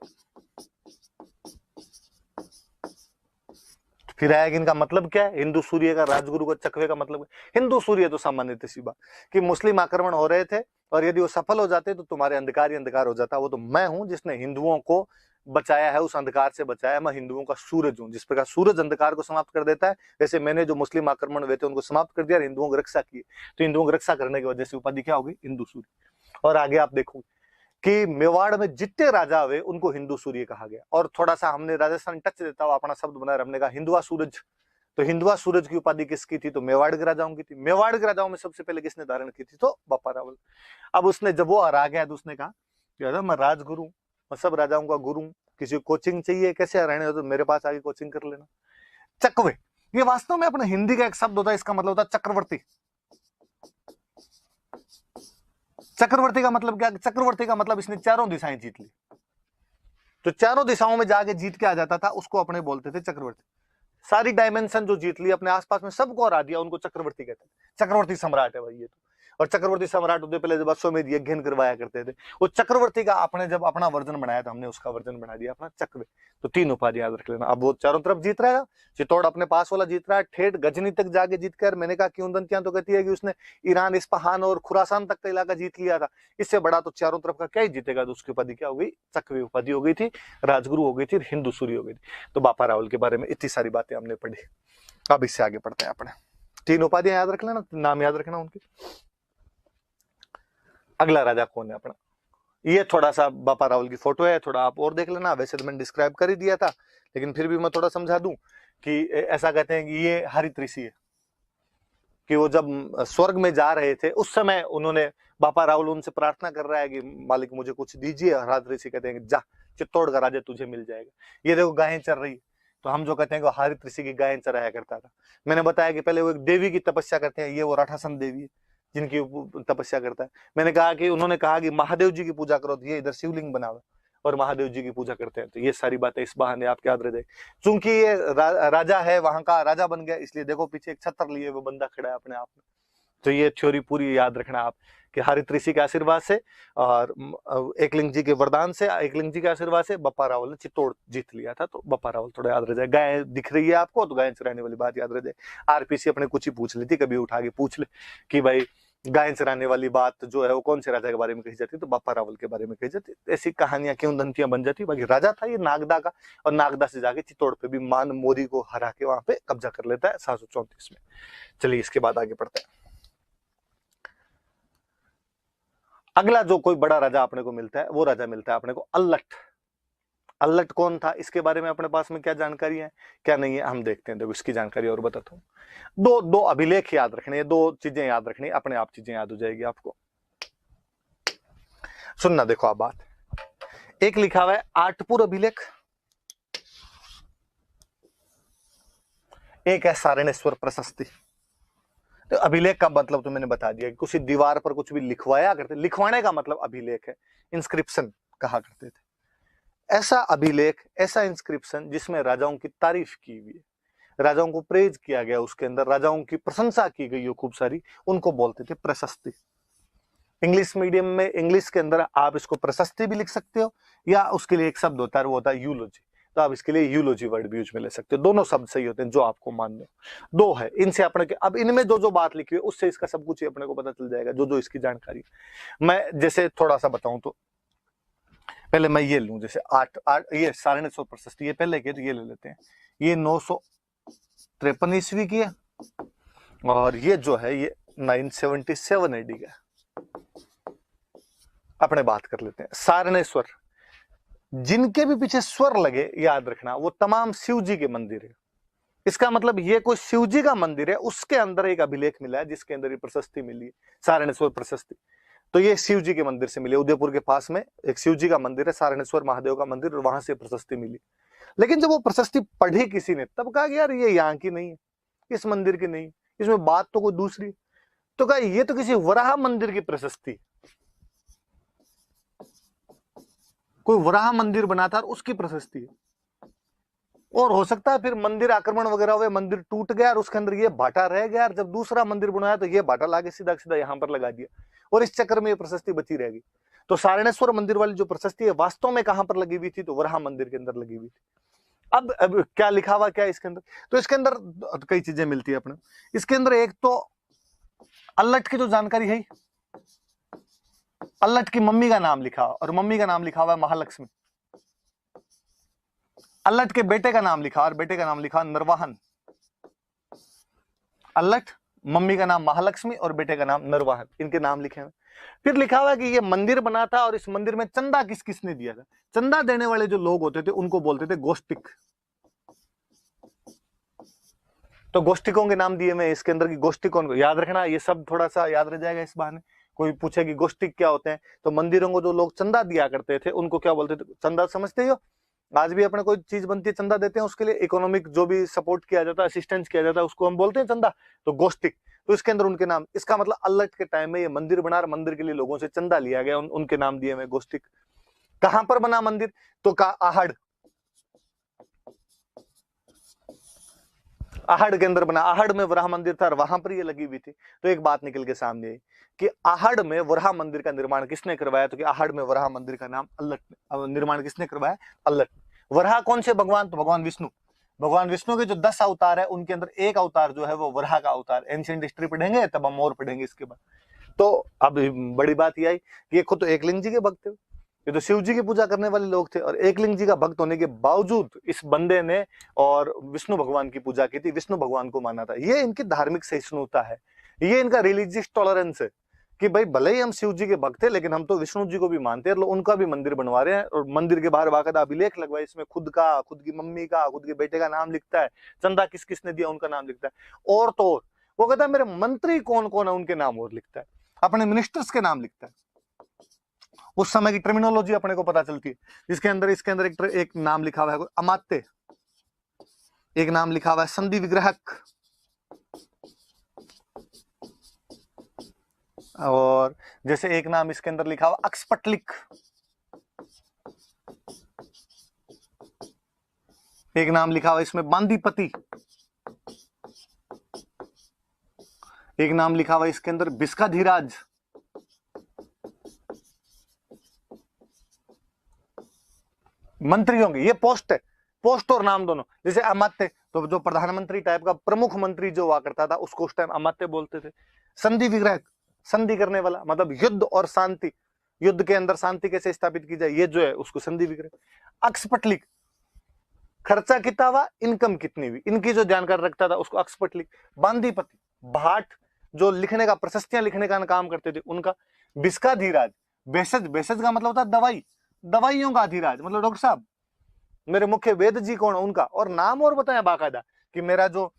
फिर आया कि इनका मतलब क्या है, हिंदू सूर्य का, राजगुरु का, चकवे का मतलब है। हिंदू सूर्य तो सामान्य सी बात कि मुस्लिम आक्रमण हो रहे थे और यदि वो सफल हो जाते तो तुम्हारे अंधकार ही अंधकार हो जाता। वो तो मैं हूं जिसने हिंदुओं को बचाया है, उस अंधकार से बचाया। मैं हिंदुओं का सूरज हूं। जिस प्रकार सूरज अंधकार को समाप्त कर देता है, वैसे मैंने जो मुस्लिम आक्रमण हुए थे उनको समाप्त कर दिया, हिंदुओं की रक्षा की। तो हिंदुओं की रक्षा करने की वजह से उपाधि क्या होगी, हिंदू सूर्य। और आगे आप देखो कि मेवाड़ में जितने राजा हुए उनको हिंदू सूर्य कहा गया। और थोड़ा सा हमने राजस्थान टच देता हुआ अपना शब्द बनाया, हमने कहा हिंदुआ सूरज। तो हिंदुआ सूरज की उपाधि किसकी थी, तो मेवाड़ के राजाओं की थी। मेवाड़ के राजाओं में सबसे पहले किसने धारण की थी, तो बापा रावल। अब उसने जब वो हरा गया तो उसने कहा मैं राजगुरु, मैं सब राजाओं का गुरु, किसी को कोचिंग चाहिए कैसे हराने हो तो मेरे पास आके कोचिंग कर लेना। चकवे, ये वास्तव में अपने हिंदी का एक शब्द होता है, इसका मतलब होता है चक्रवर्ती। चक्रवर्ती का मतलब क्या, चक्रवर्ती का मतलब इसने चारों दिशाएं जीत ली। तो चारों दिशाओं में जाके जीत के आ जाता था उसको अपने बोलते थे चक्रवर्ती। सारी डायमेंशन जो जीत ली, अपने आसपास में सबको हरा दिया, उनको चक्रवर्ती कहते हैं। चक्रवर्ती सम्राट है भाई ये तो। और चक्रवर्ती सम्राट होते पहले जब अश्वमेध यज्ञ करवाया करते थे, वो चक्रवर्ती का आपने जब अपना वर्जन बनाया था, हमने उसका वर्जन बना दिया अपना चकवे। तो 3 उपाधि याद रख लेना। अब वो चारों तरफ जीत रहा है, चित्तौड़ अपने पास वाला जीत रहा है, ठेठ गजनी तक जाके जीत कर। मैंने कहा किंवदंतियां तो कहती है कि उसने ईरान, इस्पाहान और खुरासान तक का इलाका जीत लिया था। इससे बड़ा तो चारों तरफ का क्या ही जीतेगा। तो उसकी उपाधि क्या हो गई, चकवे उपाधि हो गई थी, राजगुरु हो गई थी, हिंदू सूर्य हो गई थी। तो बापा रावल के बारे में इतनी सारी बातें हमने पढ़ी। अब इससे आगे पढ़ते हैं अपने। 3 उपाधियां याद रख लेना, नाम याद रखना उनके। अगला राजा कौन है अपना, ये थोड़ा सा बापा रावल की फोटो है, थोड़ा आप और देख लेना। वैसे तो मैंने डिस्क्राइब कर ही दिया था, लेकिन फिर भी मैं थोड़ा समझा दूं कि ऐसा कहते हैं कि ये हरित ऋषि है, कि वो जब स्वर्ग में जा रहे थे उस समय उन्होंने, बापा रावल उनसे प्रार्थना कर रहा है कि मालिक मुझे कुछ दीजिए। हरित ऋषि कहते हैं कि जा, चित्तौड़ का राजा तुझे मिल जाएगा। ये देखो गायें चर रही, तो हम जो कहते हैं कि हरित ऋषि की गायें चराया करता था। मैंने बताया कि पहले वो एक देवी की तपस्या करते हैं, ये वो राठासन देवी है जिनकी तपस्या करता है। मैंने कहा कि उन्होंने कहा कि महादेव जी की पूजा करो, तो ये इधर शिवलिंग बनाओ और महादेव जी की पूजा करते हैं। तो ये सारी बातें इस बहाने आपके याद रह जाए। चूंकि ये राजा है, वहां का राजा बन गया, इसलिए देखो पीछे एक छत्र लिए वो बंदा खड़ा है अपने आप में। तो ये थ्योरी पूरी याद रखना आप कि हरित ऋषि के आशीर्वाद से और एकलिंग जी के वरदान से, एकलिंग जी के आशीर्वाद से बप्पा रावल ने चित्तौड़ जीत लिया था। तो बप्पा रावल थोड़ा याद रह जाए। गाय दिख रही है आपको तो गाय चराने वाली बात याद रह जाए। आरपीसी अपने कुछ ही पूछ ली थी, कभी उठा के पूछ ले कि भाई गाय चराने वाली बात जो है वो कौन से राजा के बारे में कही जाती है, तो बप्पा रावल के बारे में कही जाती। ऐसी कहानियां किंवदंतियां बन जाती। बाकी राजा था ये नागदा का, और नागदा से जाके चित्तौड़ पे भी मान मोरी को हरा के वहां पे कब्जा कर लेता है 734 में। चलिए इसके बाद आगे बढ़ते हैं। अगला जो कोई बड़ा राजा अपने को मिलता है वो राजा मिलता है अपने को अल्लट। अल्लट कौन था, इसके बारे में अपने पास में क्या जानकारी है क्या नहीं है हम देखते हैं। देखो इसकी जानकारी और बताता हूँ। दो अभिलेख याद रखने, 2 चीजें याद रखनी, अपने आप चीजें याद हो जाएगी आपको। सुनना देखो आप बात। एक लिखा हुआ है आठपुर अभिलेख, एक है सारणेश्वर प्रशस्ति। तो अभिलेख का मतलब तो मैंने बता दिया कि किसी दीवार पर कुछ भी लिखवाया करते, लिखवाने का मतलब अभिलेख है, इंस्क्रिप्शन कहा करते थे। ऐसा अभिलेख, ऐसा इंस्क्रिप्शन जिसमें राजाओं की तारीफ की हुई है, राजाओं को प्रेज किया गया, उसके अंदर राजाओं की प्रशंसा की गई हो खूब सारी, उनको बोलते थे प्रशस्ति। इंग्लिश मीडियम में, इंग्लिश के अंदर आप इसको प्रशस्ति भी लिख सकते हो, या उसके लिए एक शब्द होता है वो होता है यूलोजी। तो आप इसके लिए यूलोजी वर्ड भी यूज में ले सकते हो। दोनों शब्द सही होते हैं जो आपको मानने हो। 2 है, इनसे अपने के, अब इनमें जो बात लिखी हुई उससे इसका सब कुछ अपने को पता चल जाएगा, जो इसकी जानकारी। मैं जैसे थोड़ा सा बताऊं तो पहले मैं ये लूं, जैसे 8 ये सारणेश्वर प्रशस्ति, ये पहले के तो ये ले लेते हैं। ये 953 ईस्वी की है और ये जो है ये 977 एडी का। अपने बात कर लेते हैं। सारणेश्वर, जिनके भी पीछे स्वर लगे याद रखना, वो तमाम शिव जी के मंदिर है। इसका मतलब ये कोई शिव जी का मंदिर है, उसके अंदर एक अभिलेख मिला है जिसके अंदर ये प्रशस्ति मिली है, सारणेश्वर प्रशस्ति। तो ये शिव जी के मंदिर से मिली। उदयपुर के पास में एक शिव जी का मंदिर है, सारणेश्वर महादेव का मंदिर, और वहां से प्रशस्ति मिली। लेकिन जब वो प्रशस्ति पढ़ी किसी ने, तब कहा कि यार ये यहाँ की नहीं है, इस मंदिर की नहीं, इसमें बात तो कोई दूसरी। तो कहा ये तो किसी वराह मंदिर की प्रशस्ति, कोई वराह मंदिर बना था और उसकी प्रशस्ति है। और हो सकता है फिर मंदिर आक्रमण वगैरह हुए, मंदिर टूट गया और उसके अंदर ये भाटा रह गया, और जब दूसरा मंदिर बनाया तो ये भाटा लाके सीधा सीधा यहाँ पर लगा दिया, और इस चक्कर में ये प्रशस्ति बची रहेगी। तो सारणेश्वर मंदिर वाली जो प्रशस्ति है वास्तव में कहां पर लगी हुई थी, तो वराह मंदिर के अंदर लगी हुई थी। अब क्या लिखा हुआ क्या इसके अंदर, तो इसके अंदर कई चीजें मिलती है अपने। इसके अंदर एक तो अल्लट की जो जानकारी है, अल्लट की मम्मी का नाम लिखा, और मम्मी का नाम लिखा हुआ है महालक्ष्मी। अल्लट के बेटे का नाम लिखा, और बेटे का नाम लिखा नरवाहन। अल्लट, मम्मी का नाम महालक्ष्मी और बेटे का नाम नरवाहन, इनके नाम लिखे हैं। फिर लिखा हुआ है कि ये मंदिर बना था और इस मंदिर में चंदा किस किसने दिया था। चंदा देने वाले जो लोग होते थे उनको बोलते थे गोष्टिक। तो गोष्टिकों के नाम दिए मैं इसके अंदर की गोष्टिक कौन, याद रखना, ये सब थोड़ा सा याद रह जाएगा इस बहाने। कोई पूछे कि गोष्टिक क्या होते हैं, तो मंदिरों को जो लोग चंदा दिया करते थे उनको क्या बोलते थे, चंदा समझते हो। आज भी अपने कोई चीज बनती है चंदा देते हैं, उसके लिए इकोनॉमिक जो भी सपोर्ट किया जाता है, असिस्टेंस किया जाता है, उसको हम बोलते हैं चंदा। तो गोष्टिक, तो इसके अंदर उनके नाम, इसका मतलब अल्लट के टाइम में ये मंदिर बना, मंदिर के लिए लोगों से चंदा लिया गया, उनके नाम दिए में गोष्टिक। कहां पर बना मंदिर, तो का आहड़, आहड़ के अंदर बना। आहड़ में वराह मंदिर था और वहां पर ये लगी हुई थी। तो एक बात निकल के सामने आई कि आहड़ में वराह मंदिर का निर्माण किसने करवाया, तो कि आहड़ में वराह मंदिर का नाम अल्लट, निर्माण किसने करवाया, अल्लट। वराह कौन से भगवान, तो भगवान विष्णु। भगवान विष्णु के जो 10 अवतार है उनके अंदर एक अवतार जो है वो वराह का अवतार। एंशिएंट हिस्ट्री पढ़ेंगे तब हम और पढ़ेंगे इसके बाद। तो अब बड़ी बात ये आई कि ये खुद तो एकलिंग जी के भक्त थे, ये तो शिव जी की पूजा करने वाले लोग थे, और एकलिंग जी का भक्त होने के बावजूद इस बंदे ने और विष्णु भगवान की पूजा की थी, विष्णु भगवान को माना था। ये इनकी धार्मिक सहिष्णुता है, ये इनका रिलीजियस टॉलरेंस है कि भाई भले ही हम शिव जी के भक्त हैं लेकिन हम तो विष्णु जी को भी मानते हैं, उनका भी मंदिर बनवा रहे हैं। और मंदिर के बाहर बाकायदा अभिलेख लगवाए, इसमें खुद का, खुद की मम्मी का, खुद के बेटे का नाम लिखता है, चंदा किस किसने दिया उनका नाम लिखता है। और तो और वो कहता है मेरे मंत्री कौन कौन है उनके नाम और लिखता है, अपने मिनिस्टर्स के नाम लिखता है। उस समय की टर्मिनोलॉजी अपने को पता चलती है, जिसके अंदर इसके अंदर एक नाम लिखा हुआ है अमात्य, एक नाम लिखा हुआ है संधि विग्रहक, और जैसे एक नाम इसके अंदर लिखा हुआ अक्सपटलिक, एक नाम लिखा हुआ इसमें बांदीपति, एक नाम लिखा हुआ इसके अंदर बिस्काधीराज, मंत्रियों की ये पोस्ट है, पोस्ट और नाम दोनों। जैसे अमात्य, तो जो प्रधानमंत्री टाइप का प्रमुख मंत्री जो हुआ करता था उसको उस टाइम अमात्य बोलते थे। संधि विग्रह, संधि करने वाला, मतलब युद्ध और शांति, युद्ध के अंदर शांति कैसे स्थापित की जाए, ये जो है उसको संधि विग्रह। अक्सपटलिक, खर्चा कितना हुआ, इनकम कितनी हुई, इनकी जो जानकारी रखता था उसको अक्सपटलिक। बांदीपति, भाट जो लिखने का, प्रशस्तियां लिखने का काम करते थे उनका। बिस्काधीराज, भेषज, भेषज का मतलब होता है दवाई, दवाइयों का अधिराज, मतलब डॉक्टर साहब। मेरे मुख्य वेद जी कौन है उनका, और नाम और बताया बाकायदा कि मेरा जो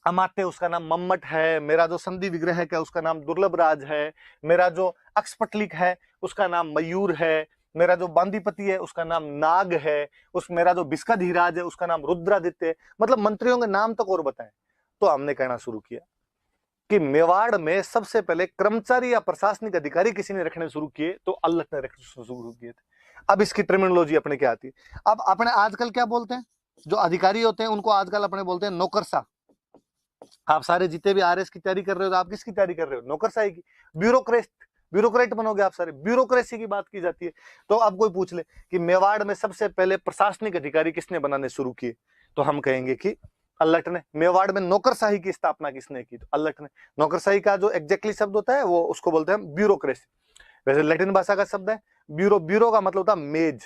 अमात्य उसका नाम मम्मट है, मेरा जो संधि विग्रह है उसका नाम दुर्लभ राज है, मेरा जो अक्सपटलिक है उसका नाम मयूर है, मेरा जो बांदीपति है उसका नाम नाग है, उस मेरा जो बिस्काधीराज है उसका नाम रुद्रादित्य है। मतलब मंत्रियों के नाम तक और बताए। तो हमने कहना शुरू किया कि मेवाड़ में सबसे पहले कर्मचारी या प्रशासनिक अधिकारी किसी ने रखने शुरू किए तो अल्लट ने रखने शुरू किए थे। अब इसकी टर्मिनोलॉजी अपने क्या आती है, अब अपने आजकल क्या बोलते हैं, जो अधिकारी होते हैं उनको आजकल अपने बोलते हैं नौकरशाह। आप सारे जितने भी आरएस की तैयारी कर रहे हो तो आप किसकी तैयारी कर रहे हो, नौकरशाही की। ब्यूरोक्रेट, ब्यूरोक्रेट बनोगे आप सारे, ब्यूरोक्रेसी की बात की जाती है। तो अब कोई पूछ ले कि मेवाड़ में सबसे पहले प्रशासनिक अधिकारी किसने बनाने शुरू किए, तो हम कहेंगे कि अल्लट ने। मेवाड़ में नौकरशाही की स्थापना किसने की, तो अल्लट ने। नौकरशाही का जो एग्जैक्टली शब्द होता है वो उसको बोलते हैं ब्यूरोक्रेसी। वैसे लैटिन भाषा का शब्द है ब्यूरो, ब्यूरो का मतलब होता है मेज,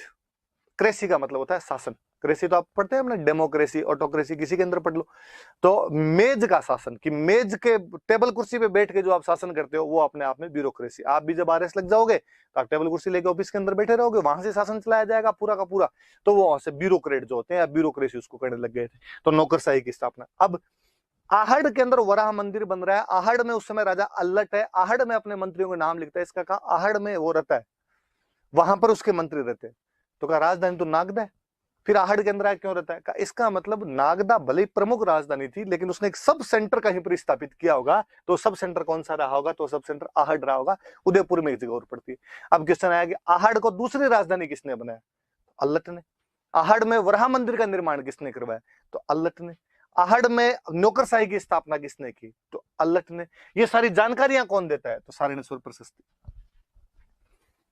क्रेसी का मतलब होता है शासन। क्रेसी तो आप पढ़ते हैं अपने, डेमोक्रेसी, ऑटोक्रेसी किसी के अंदर पढ़ लो। तो मेज का शासन, कि मेज के टेबल कुर्सी पे बैठ के जो आप शासन करते हो वो अपने आप में ब्यूरोक्रेसी। आप भी जब आरएस लग जाओगे तो आप टेबल कुर्सी लेके ऑफिस के अंदर बैठे रहोगे, वहां से शासन चलाया जाएगा पूरा का पूरा। तो वो वहां से ब्यूरोक्रेट जो होते हैं, ब्यूरोक्रेसी उसको करने लग गए थे। तो नौकरशाही की स्थापना। अब आहड़ के अंदर वराह मंदिर बन रहा है। आहड़ में उस समय राजा अल्लट है, आहड़ में अपने मंत्रियों के नाम लिखता है। इसका कहा आहड़ में वो रहता है, वहां पर उसके मंत्री रहते हैं। तो कहा राजधानी तो नागदा है, फिर आहड़ के अंदर क्यों रहता है? कहा इसका मतलब नागदा भले ही प्रमुख राजधानी थी, लेकिन उसने एक सब सेंटर कहीं पर स्थापित किया होगा। तो सब सेंटर कौन सा रहा होगा? तो सब सेंटर आहड़ रहा होगा। उदयपुर में एक जगह और पड़ती है। अब क्वेश्चन आया कि आहड़ को दूसरी राजधानी किसने बनाया? अल्लट ने। आहड़ में वराह मंदिर का निर्माण किसने करवाया? तो अल्लट ने। आहड़ में नौकरशाही की स्थापना किसने की? तो अल्लट ने। ये सारी जानकारियां कौन देता है? तो सारणेश्वर प्रशस्ति।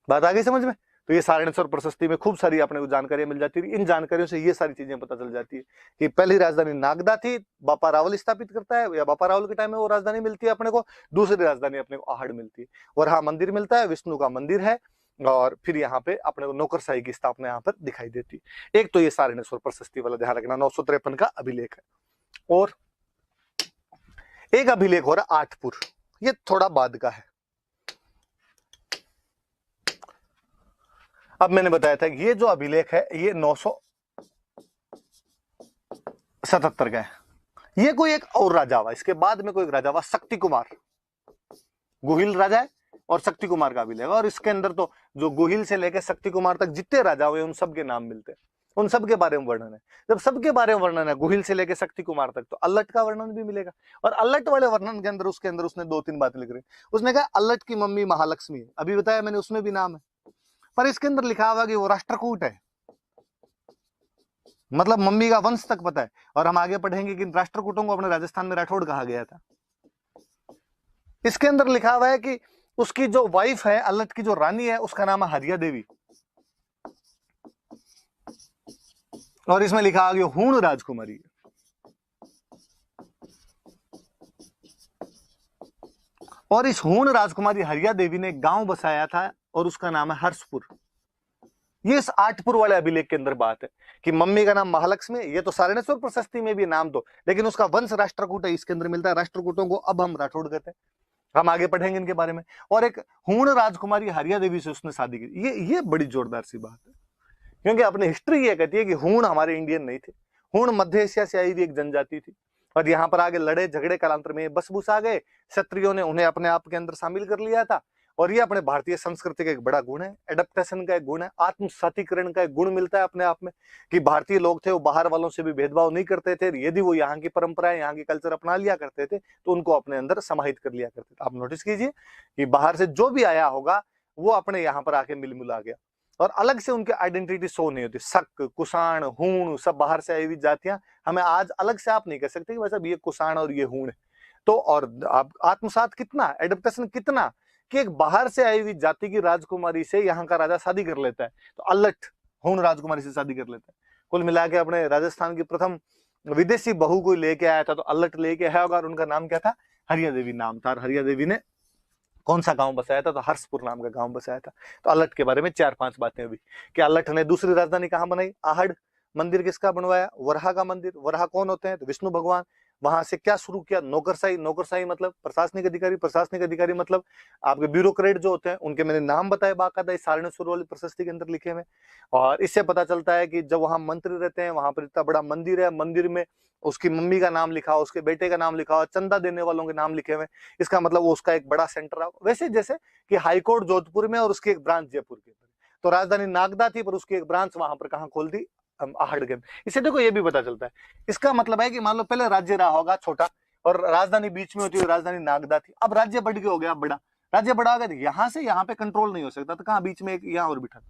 बात आ गई समझ में? तो ये सारणेश्वर प्रशस्ति में खूब सारी अपने को जानकारियां मिल जाती है। इन जानकारियों से ये सारी चीजें पता चल जाती है कि पहली राजधानी नागदा थी, बापा रावल स्थापित करता है, या बापा रावल के टाइम में वो राजधानी मिलती है अपने को। दूसरी राजधानी अपने को आहड़ मिलती है, और हाँ मंदिर मिलता है, विष्णु का मंदिर है। और फिर यहाँ पे अपने को नौकरशाही की स्थापना यहाँ पर दिखाई देती है। एक तो ये सारणेश्वर प्रशस्ति वाला ध्यान रखना, 953 का अभिलेख है। और एक अभिलेख हो रहा आठपुर, ये थोड़ा बाद का है। अब मैंने बताया था कि ये जो अभिलेख है ये 977 का है। ये कोई एक और राजा हुआ, इसके बाद में कोई एक राजा हुआ शक्ति कुमार। गुहिल राजा है और शक्ति कुमार का अभिलेख, और इसके अंदर तो जो गुहिल से लेकर शक्ति कुमार तक जितने राजा हुए उन सबके नाम मिलते हैं, उन सबके बारे में वर्णन है। जब सबके बारे में वर्णन है गुहिल से लेकर शक्ति कुमार तक, तो अल्लट का वर्णन भी मिलेगा। और अल्लट वाले वर्णन के अंदर उसके अंदर उसने 2-3 बातें लिख रही। उसने कहा अल्लट की मम्मी महालक्ष्मी है, अभी बताया मैंने, उसमें भी नाम है। पर इसके अंदर लिखा हुआ कि वो राष्ट्रकूट है, मतलब मम्मी का वंश तक पता है। और हम आगे पढ़ेंगे कि राष्ट्रकूटों को अपने राजस्थान में राठौड़ कहा गया था। इसके अंदर लिखा हुआ है कि उसकी जो वाइफ है, अल्लट की जो रानी है, उसका नाम है हरिया देवी। और इसमें लिखा हुआ कि हूण राजकुमारी है। और इस हूण राजकुमारी हरिया देवी ने गांव बसाया था, और उसका नाम है हर्षपुर। ये इस आठपुर वाले अभिलेख के अंदर बात है कि मम्मी का नाम महालक्ष्मी है। ये तो सारणेश्वर प्रशस्ति में भी नाम, तो लेकिन उसका वंश राष्ट्रकूट है, इसके अंदर मिलता है। राष्ट्रकूटों को अब हम राठौड़ कहते हैं, हम आगे पढ़ेंगे इनके बारे में। और एक हूण राजकुमारी हरिया देवी से उसने शादी की। ये बड़ी जोरदार सी बात है, क्योंकि अपनी हिस्ट्री ये कहती है कि हूण हमारे इंडियन नहीं थे। हूण मध्य एशिया से आई हुई एक जनजाति थी, और यहाँ पर आगे लड़े झगड़े कालांतर में बस बुस आ गए। क्षत्रियों ने उन्हें अपने आप के अंदर शामिल कर लिया था। और ये अपने भारतीय संस्कृति का एक बड़ा गुण है, एडेप्टेशन का एक गुण है, आत्मसातीकरण का एक गुण मिलता है अपने आप में, कि भारतीय लोग थे वो बाहर वालों से भी भेदभाव नहीं करते थे। यदि वो यहाँ की परंपराएं, यहाँ की कल्चर अपना लिया करते थे, तो उनको अपने अंदर समाहित कर लिया करते थे। आप नोटिस कीजिए कि बाहर से जो भी आया होगा वो अपने यहाँ पर आके मिल मिला गया, और अलग से उनकी आइडेंटिटी शो नहीं होती। शक, कुषाण, हूण, सब बाहर से आई हुई जातियां, हमें आज अलग से आप नहीं कह सकते कि वैसा ये कुषाण और ये हूण है। तो और आप आत्मसात कितना, एडेप्टेशन कितना, कि एक बाहर से आई हुई जाति की राजकुमारी से यहाँ का राजा शादी कर लेता है। तो अल्लट हूण राजकुमारी से शादी कर लेता है। कुल मिला के अपने राजस्थान की प्रथम विदेशी बहू को लेके आया था, तो अल्लट लेके आया होगा, और उनका नाम क्या था? हरिया देवी नाम था। और हरिया देवी ने कौन सा गांव बसाया था? तो हर्षपुर नाम का गांव बसाया था। तो अल्लट के बारे में 4-5 बातें हुई कि अल्लट ने दूसरी राजधानी कहां बनाई? आहड़। मंदिर किसका बनवाया? वराह का मंदिर। वराह कौन होते हैं? तो विष्णु भगवान। वहां से क्या शुरू किया? नौकरशाही। नौकरशाही मतलब प्रशासनिक अधिकारी। प्रशासनिक अधिकारी मतलब आपके ब्यूरोक्रेट जो होते हैं, उनके मैंने नाम बताए बाकायदा इस सारणेश्वर वाली प्रशस्ति के अंदर लिखे हुए। और इससे पता चलता है कि जब वहां मंत्री रहते हैं, वहां पर इतना बड़ा मंदिर है, मंदिर में उसकी मम्मी का नाम लिखा हो, उसके बेटे का नाम लिखा हो, चंदा देने वालों के नाम लिखे हुए, इसका मतलब वो उसका एक बड़ा सेंटर है। वैसे जैसे कि हाईकोर्ट जोधपुर में और उसकी एक ब्रांच जयपुर के अंदर, तो राजधानी नागदा थी पर उसकी एक ब्रांच वहां पर कहां खोल दी? आहड़ के। इससे देखो ये भी पता चलता है, इसका मतलब है कि मान लो पहले राज्य रहा होगा छोटा और राजधानी बीच में होती है, राजधानी नागदा थी, अब राज्य बढ़ के हो गया बड़ा। राज्य बड़ा हो गया, यहाँ से यहाँ पे कंट्रोल नहीं हो सकता, तो कहाँ बीच में एक यहाँ और बिठा,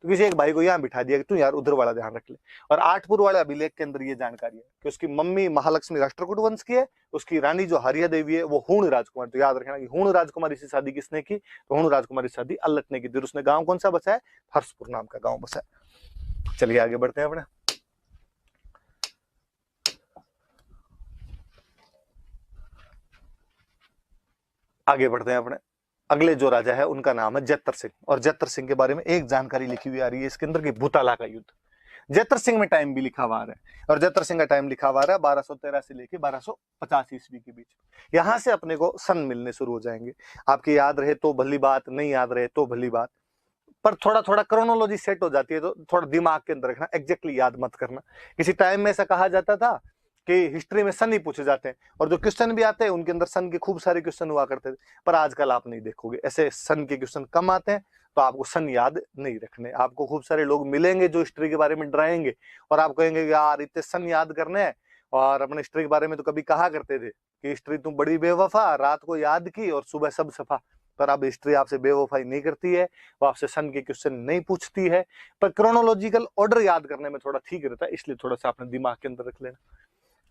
तो किसी एक भाई को यहाँ बिठा दिया कि तू यार उधर वाला ध्यान रख ले। और आठपुर वाले अभिलेख के अंदर ये जानकारी है कि उसकी मम्मी महालक्ष्मी राष्ट्रकूट वंश की है, उसकी रानी जो हरिया देवी है वो हूण राजकुमारी। तो याद रखना कि हूण राजकुमारी से शादी किसने की? तो हूण राजकुमारी से शादी अल्लट ने की। फिर उसने गांव कौन सा बसाया? हर्षपुर नाम का गांव बसाया। चलिए आगे बढ़ते हैं अपने, आगे बढ़ते हैं अपने। अगले जो राजा है उनका नाम है जैतर सिंह, और जैतर सिंह के बारे में एक जानकारी लिखी हुई आ रही है इसके अंदर की भूताला का युद्ध। जैतर सिंह में टाइम भी लिखा हुआ है, और जैतर सिंह का टाइम लिखा हुआ है 1213 से लेके 1250 ईस्वी के बीच। यहां से अपने को सन मिलने शुरू हो जाएंगे। आपकी याद रहे तो भली बात, नहीं याद रहे तो भली बात, पर थोड़ा थोड़ा क्रोनोलॉजी सेट हो जाती है, तो थोड़ा दिमाग के अंदर रखना, एग्जैक्टली याद मत करना। किसी टाइम में ऐसा कहा जाता था कि हिस्ट्री में सन ही पूछे जाते हैं, और जो क्वेश्चन भी आते हैं उनके अंदर सन के खूब सारे क्वेश्चन हुआ करते थे। पर आजकल आप नहीं देखोगे, ऐसे सन के क्वेश्चन कम आते हैं, तो आपको सन याद नहीं रखने। आपको खूब सारे लोग मिलेंगे जो हिस्ट्री के बारे में डराएंगे, और आप कहेंगे यार इतने सन याद करने हैं, और अपने हिस्ट्री के बारे में तो कभी कहा करते थे कि हिस्ट्री तुम बड़ी बेवफा, रात को याद की और सुबह सब सफा। पर अब हिस्ट्री आपसे बेवफाई नहीं करती है, वो आपसे सन के क्वेश्चन नहीं पूछती है, पर क्रोनोलॉजिकल ऑर्डर याद करने में थोड़ा ठीक रहता है, इसलिए थोड़ा सा अपने दिमाग के अंदर रख लेना।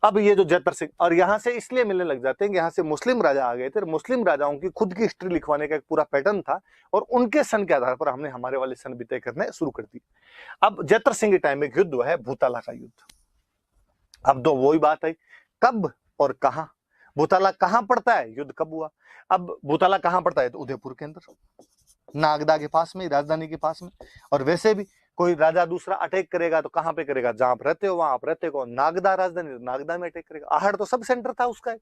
अब ये जो जैतर सिंह, और यहाँ से इसलिए मिलने लग जाते हैं कि यहाँ से मुस्लिम राजा आ गए थे, मुस्लिम राजाओं की खुद की हिस्ट्री लिखवाने का एक पूरा पैटर्न था, और उनके सन के आधार पर हमने हमारे वाले सन भी तय करने शुरू कर दिए। अब जैतर सिंह के टाइम में युद्ध हुआ है भूताला का युद्ध। अब तो वही बात है, कब और कहां भूताला कहां पड़ता है, युद्ध कब हुआ। अब भूताला कहां पड़ता है, तो उदयपुर के अंदर, नागदा के पास में, राजधानी के पास में। और वैसे भी कोई राजा दूसरा अटैक करेगा तो कहां पे करेगा, जहां आप रहते हो वहां आप रहते हो, नागदा राजधानी, नागदा में अटैक करेगा। आहड़ तो सब सेंटर था उसका।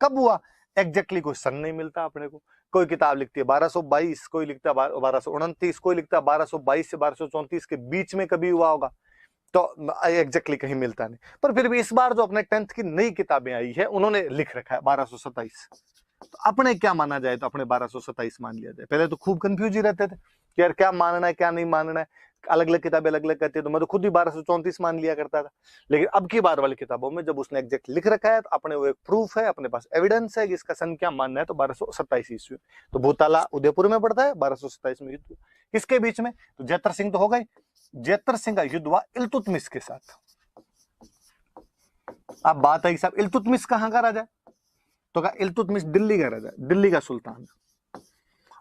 कब हुआ एग्जैक्टली कोई सन नहीं मिलता अपने को। कोई किताब लिखती है 1222, कोई लिखता है 1229, कोई लिखता है 1222 से 1234 के बीच में कभी हुआ होगा, तो एग्जैक्टली कहीं मिलता नहीं। पर फिर भी इस बार जो अपने 10th की नई किताबें आई है उन्होंने लिख रखा है 1227। तो अपने क्या माना जाए, तो अपने 1227 मान लिया जाए। पहले तो खूब कंफ्यूज ही रहते थे कि यार क्या मानना है क्या नहीं मानना है, अलग अलग किताबें अलग अलग कहती है, तो मैं तो खुद ही 1234 मान लिया करता था। लेकिन अब की बार वाली किताबों में जब उसने एग्जैक्ट लिख रखा है, तो अपने वो एक प्रूफ है, अपने पास एविडेंस है कि इसका सन क्या मानना है, तो 1227 ईस्वी। तो भूताला उदयपुर में पड़ता है, 1227 में युद्ध। किसके बीच में, तो जैतर सिंह तो हो गए, जैतर सिंह का युद्ध हुआ इल्तुतमिश के साथ। अब बात है कि साहब इल्तुतमिश कहां का राजा, तो कहा इल्तुतमिश दिल्ली का राजा, दिल्ली का सुल्तान।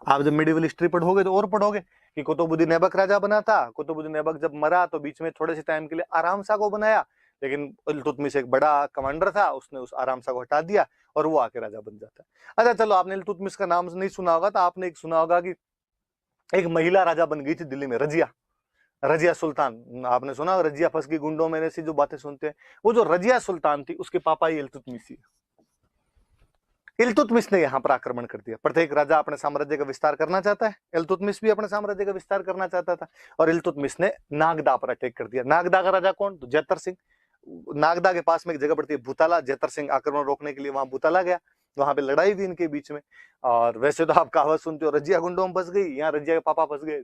आप जब मिडिवल हिस्ट्री पढ़ोगे तो और पढ़ोगे कि कुतुबुद्दीन ऐबक राजा बना था, कुतुबुद्दीन ऐबक जब मरा तो बीच में थोड़े से टाइम के लिए आराम शाह को बनाया, लेकिन इल्तुतमिश एक बड़ा कमांडर था, उसने उस आराम शाह को हटा दिया और वो आके राजा बन जाता है। अच्छा चलो, आपने इल्तुतमिश का नाम नहीं सुना होगा, तो आपने एक सुना होगा कि एक महिला राजा बन गई थी दिल्ली में, रजिया, रजिया सुल्तान। आपने सुना रजिया फंस गई गुंडों में, ऐसी जो बातें सुनते हैं, वो जो रजिया सुल्तान थी उसके पापा ही इल्तुतमिश ही। इल्तुतमिश ने यहाँ पर आक्रमण कर दिया। प्रत्येक राजा अपने साम्राज्य का विस्तार करना चाहता है, इल्तुतमिश भी अपने साम्राज्य का विस्तार करना चाहता था, और इल्तुतमिश ने नागदा पर अटैक कर दिया। नागदा का राजा कौन, तो जैतर सिंह। नागदा के पास में एक जगह पड़ती है भूताला, जैतर सिंह आक्रमण रोकने के लिए वहां भूताला गया, वहां पे लड़ाई हुई इनके बीच में। और वैसे तो आप कहावत सुनते हो रजिया गुंडों में फंस गई, यहाँ रजिया के पापा फंस गए,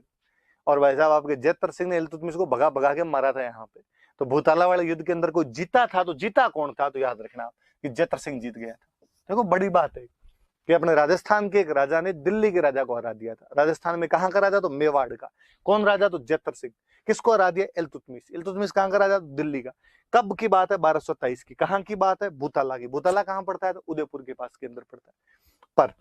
और भाई साहब आपके जैतर सिंह ने इल्तुतमिश को भगा भगा के मारा था यहाँ पे। तो भूताला वाले युद्ध के अंदर कोई जीता था, तो जीता कौन था, तो याद रखना कि जैतर सिंह जीत गया था। देखो बड़ी बात है कि अपने राजस्थान के एक राजा ने दिल्ली के राजा को हरा दिया था। राजस्थान में कहां का राजा, तो मेवाड़ का। कौन राजा, तो जैतर सिंह। किसको हरा दिया, इल्तुतमिश। इल्तुतमिश कहां का राजा, तो दिल्ली का। कब की बात है, 1227 की। कहां की बात है, भूताला की। भूताला कहां पड़ता है, तो उदयपुर के पास के अंदर पड़ता है। पर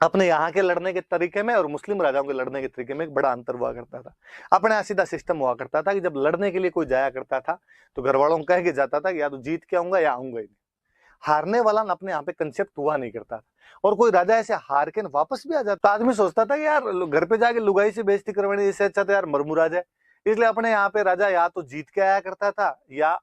अपने यहाँ के लड़ने के तरीके में और मुस्लिम राजाओं के लड़ने के तरीके में एक बड़ा अंतर हुआ करता था। अपने यहाँ सीधा सिस्टम हुआ करता था कि जब लड़ने के लिए कोई जाया करता था तो घर वालों को कह के जाता था कि या तो जीत के आऊंगा या आऊंगा ही नहीं। हारने वाला अपने यहाँ पे कंसेप्ट हुआ नहीं करता था। और कोई राजा ऐसे हार के वापस भी आ जाता, आदमी सोचता था कि यार घर पे जाके लुगाई से बेइज्जती करवाने इससे अच्छा तो यार मरमुरा जाए। इसलिए अपने यहाँ पे राजा या तो जीत के आया करता था या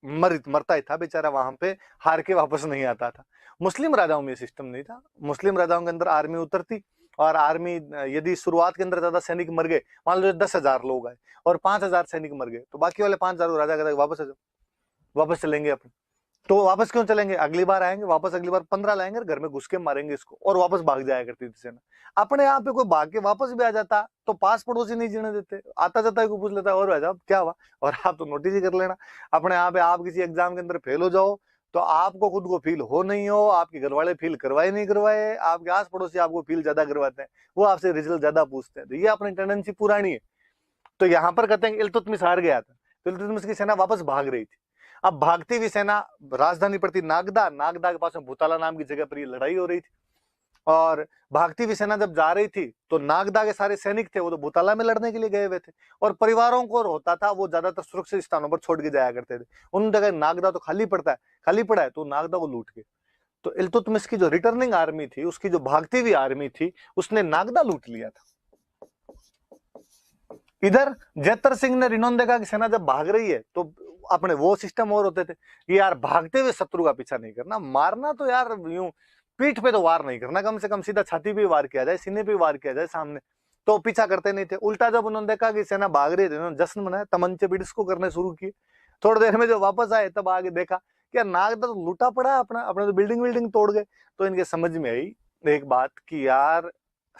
मरता ही था बेचारा, वहां पे हार के वापस नहीं आता था। मुस्लिम राजाओं में सिस्टम नहीं था। मुस्लिम राजाओं के अंदर आर्मी उतरती, और आर्मी यदि शुरुआत के अंदर ज्यादा सैनिक मर गए, मान लो 10,000 लोग आए और 5,000 सैनिक मर गए, तो बाकी वाले 5,000 राजा कहता वापस आ जाओ, वापस चलेंगे अपन। तो वापस क्यों चलेंगे, अगली बार आएंगे वापस, अगली बार 15 लाएंगे, घर में घुस के मारेंगे इसको, और वापस भाग जाया करती थी सेना। अपने यहाँ पे कोई भाग के वापस भी आ जाता तो पास पड़ोसी नहीं जीने देते, आता जाता है कोई पूछ लेता और भाई साहब क्या हुआ, और आप तो नोटिस ही कर लेना। अपने यहाँ पे आप किसी एग्जाम के अंदर फेल हो जाओ तो आपको खुद को फील हो नहीं हो, आपके घर वाले फील करवाए नहीं करवाए, आपके आस पड़ोसी आपको फील ज्यादा करवाते हैं, वो आपसे रिजल्ट ज्यादा पूछते हैं। तो ये अपनी टेंडेंसी पुरानी है। तो यहाँ पर कहते हैं इल्तुतमिश हार गया था, तो इल्तुतमिश की सेना वापस भाग रही थी। अब भागती हुई सेना राजधानी पड़ती नागदा, नागदा के पास में भूताला नाम की जगह पर ये लड़ाई हो रही थी। और भागती हुई सेना जब जा रही थी तो नागदा के सारे सैनिक थे वो तो भूताला में लड़ने के लिए गए हुए थे, और परिवारों को होता था वो ज्यादातर सुरक्षित स्थानों पर छोड़ के जाया करते थे। उन जगह नागदा तो खाली पड़ा है, तो नागदा को लूट के, तो इल्तुतमिश की जो रिटर्निंग आर्मी थी, उसकी जो भागती हुई आर्मी थी, उसने नागदा लूट लिया था। इधर जैतर सिंह ने रिनोन देखा कि सेना जब भाग रही है तो अपने वो सिस्टम और होते थे कि यार भागते हुए शत्रु का पीछा नहीं करना, मारना तो यार यूं पीठ पे तो वार नहीं करना, कम से कम सीधा छाती पे वार किया जाए, सीने पे वार किया जाए सामने, तो पीछा करते नहीं थे। उल्टा जब उन्होंने देखा कि सेना भाग रही थी, उन्होंने जश्न मनाया, तमंचे भी डिस्को करने शुरू किए। थोड़ी देर में जो वापस आए तब आगे देखा कि यार नागदा तो लूटा पड़ा है अपना, अपने तो बिल्डिंग तोड़ गए। तो इनके समझ में आई एक बात कि यार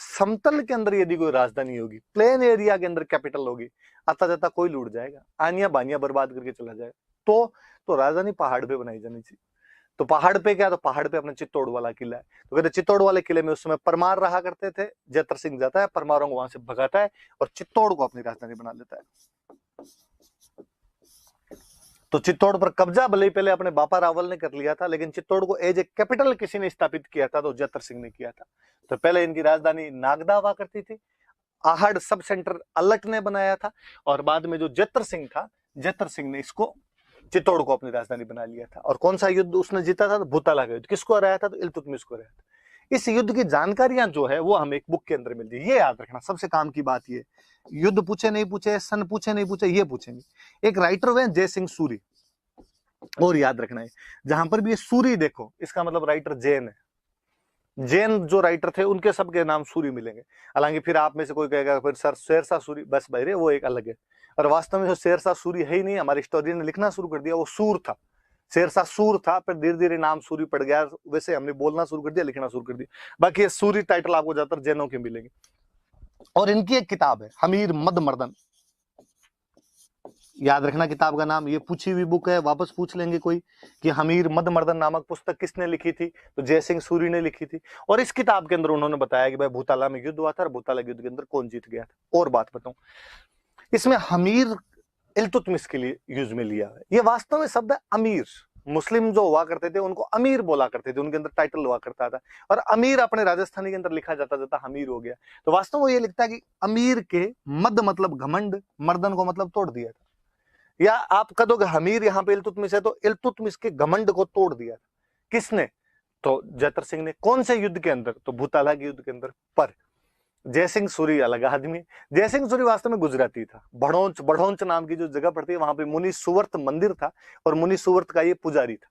समतल के अंदर यदि कोई राजधानी होगी, प्लेन एरिया के अंदर कैपिटल होगी, आता जाता कोई लूट जाएगा, आनिया बानिया बर्बाद करके चला जाएगा। तो राजधानी पहाड़ पे बनाई जानी चाहिए। तो पहाड़ पे क्या, तो पहाड़ पे अपने चित्तौड़ वाला किला है। तो कहते चित्तौड़ वाले किले में उस समय परमार रहा करते थे। जैतर सिंह जाता है, परमारों को वहां से भगाता है और चित्तौड़ को अपनी राजधानी बना लेता है। तो चित्तौड़ पर कब्जा भले ही पहले अपने बापा रावल ने कर लिया था, लेकिन चित्तौड़ को एज ए कैपिटल किसी ने स्थापित किया था, तो जैतर सिंह ने किया था। तो पहले इनकी राजधानी नागदा हुआ करती थी, आहड़ सब सेंटर अलट ने बनाया था, और बाद में जो जैतर सिंह था, जैतर सिंह ने इसको चित्तौड़ को अपनी राजधानी बना लिया था। और कौन सा युद्ध उसने जीता था, तो भूताला का युद्ध। किसको हराया था, तो इल्तुतमिश को हराया था। इस युद्ध की जानकारियां जो है वो हमें एक बुक के अंदर मिलती है। ये याद रखना सबसे काम की बात, ये युद्ध पूछे नहीं पूछे, सन पूछे नहीं पूछे, ये पूछेंगे। एक राइटर हुए जय सिंह सूरी, और याद रखना है जहां पर भी ये सूरी देखो, इसका मतलब राइटर जैन है। जैन जो राइटर थे उनके सबके नाम सूरी मिलेंगे। हालांकि फिर आप में से कोई कहेगा फिर सर शेरशाह सूरी, बस भाई रे वो एक अलग है। और वास्तव में जो शेरशाह सूरी है ही नहीं, हमारे हिस्टोरियन ने लिखना शुरू कर दिया, वो सूर था। शेरशाह सूर था, फिर धीरे धीरे नाम सूरी पड़ गया, वैसे हमने बोलना शुरू कर दिया, लिखना शुरू कर दिया। बाकी ये सूरी टाइटल आपको ज्यादातर जैनों के मिलेंगे। और इनकी एक किताब है हमीर मद मर्दन, याद रखना किताब का नाम। ये पूछी हुई बुक है, वापस पूछ लेंगे कोई कि हमीर मद मर्दन नामक पुस्तक किसने लिखी थी, तो जय सिंह सूरी ने लिखी थी। और इस किताब के अंदर उन्होंने बताया कि भाई भूताला में युद्ध हुआ था और भूताला युद्ध के अंदर कौन जीत गया था। और बात बताऊं, इसमें हमीर इल्तुतमिश के लिए यूज में लिया है। ये वास्तव में शब्द है अमीर। मुस्लिम जो हुआ करते थे उनको अमीर बोला करते थे, उनके अंदर टाइटल हुआ करता था। और अमीर अपने राजस्थानी के अंदर लिखा जाता जाता हमीर हो गया। तो वास्तव में ये लिखता है कि अमीर के मद मतलब घमंड, मर्दन को मतलब तोड़ दिया था। या आप कह दोगे हमीर यहाँ पे इल्तुतमिश है, तो इल्तुतमिश के घमंड को तोड़ दिया किसने, तो जैतर सिंह ने। कौन से युद्ध के अंदर, तो भूताला के युद्ध के अंदर। पर जय सिंह सूरी अलग आदमी। जय सिंह सूरी वास्तव में गुजराती था। बढ़ोंच नाम की जो जगह पड़ती है वहां पे मुनि सुवर्त मंदिर था, और मुनि सुवर्त का ये पुजारी था।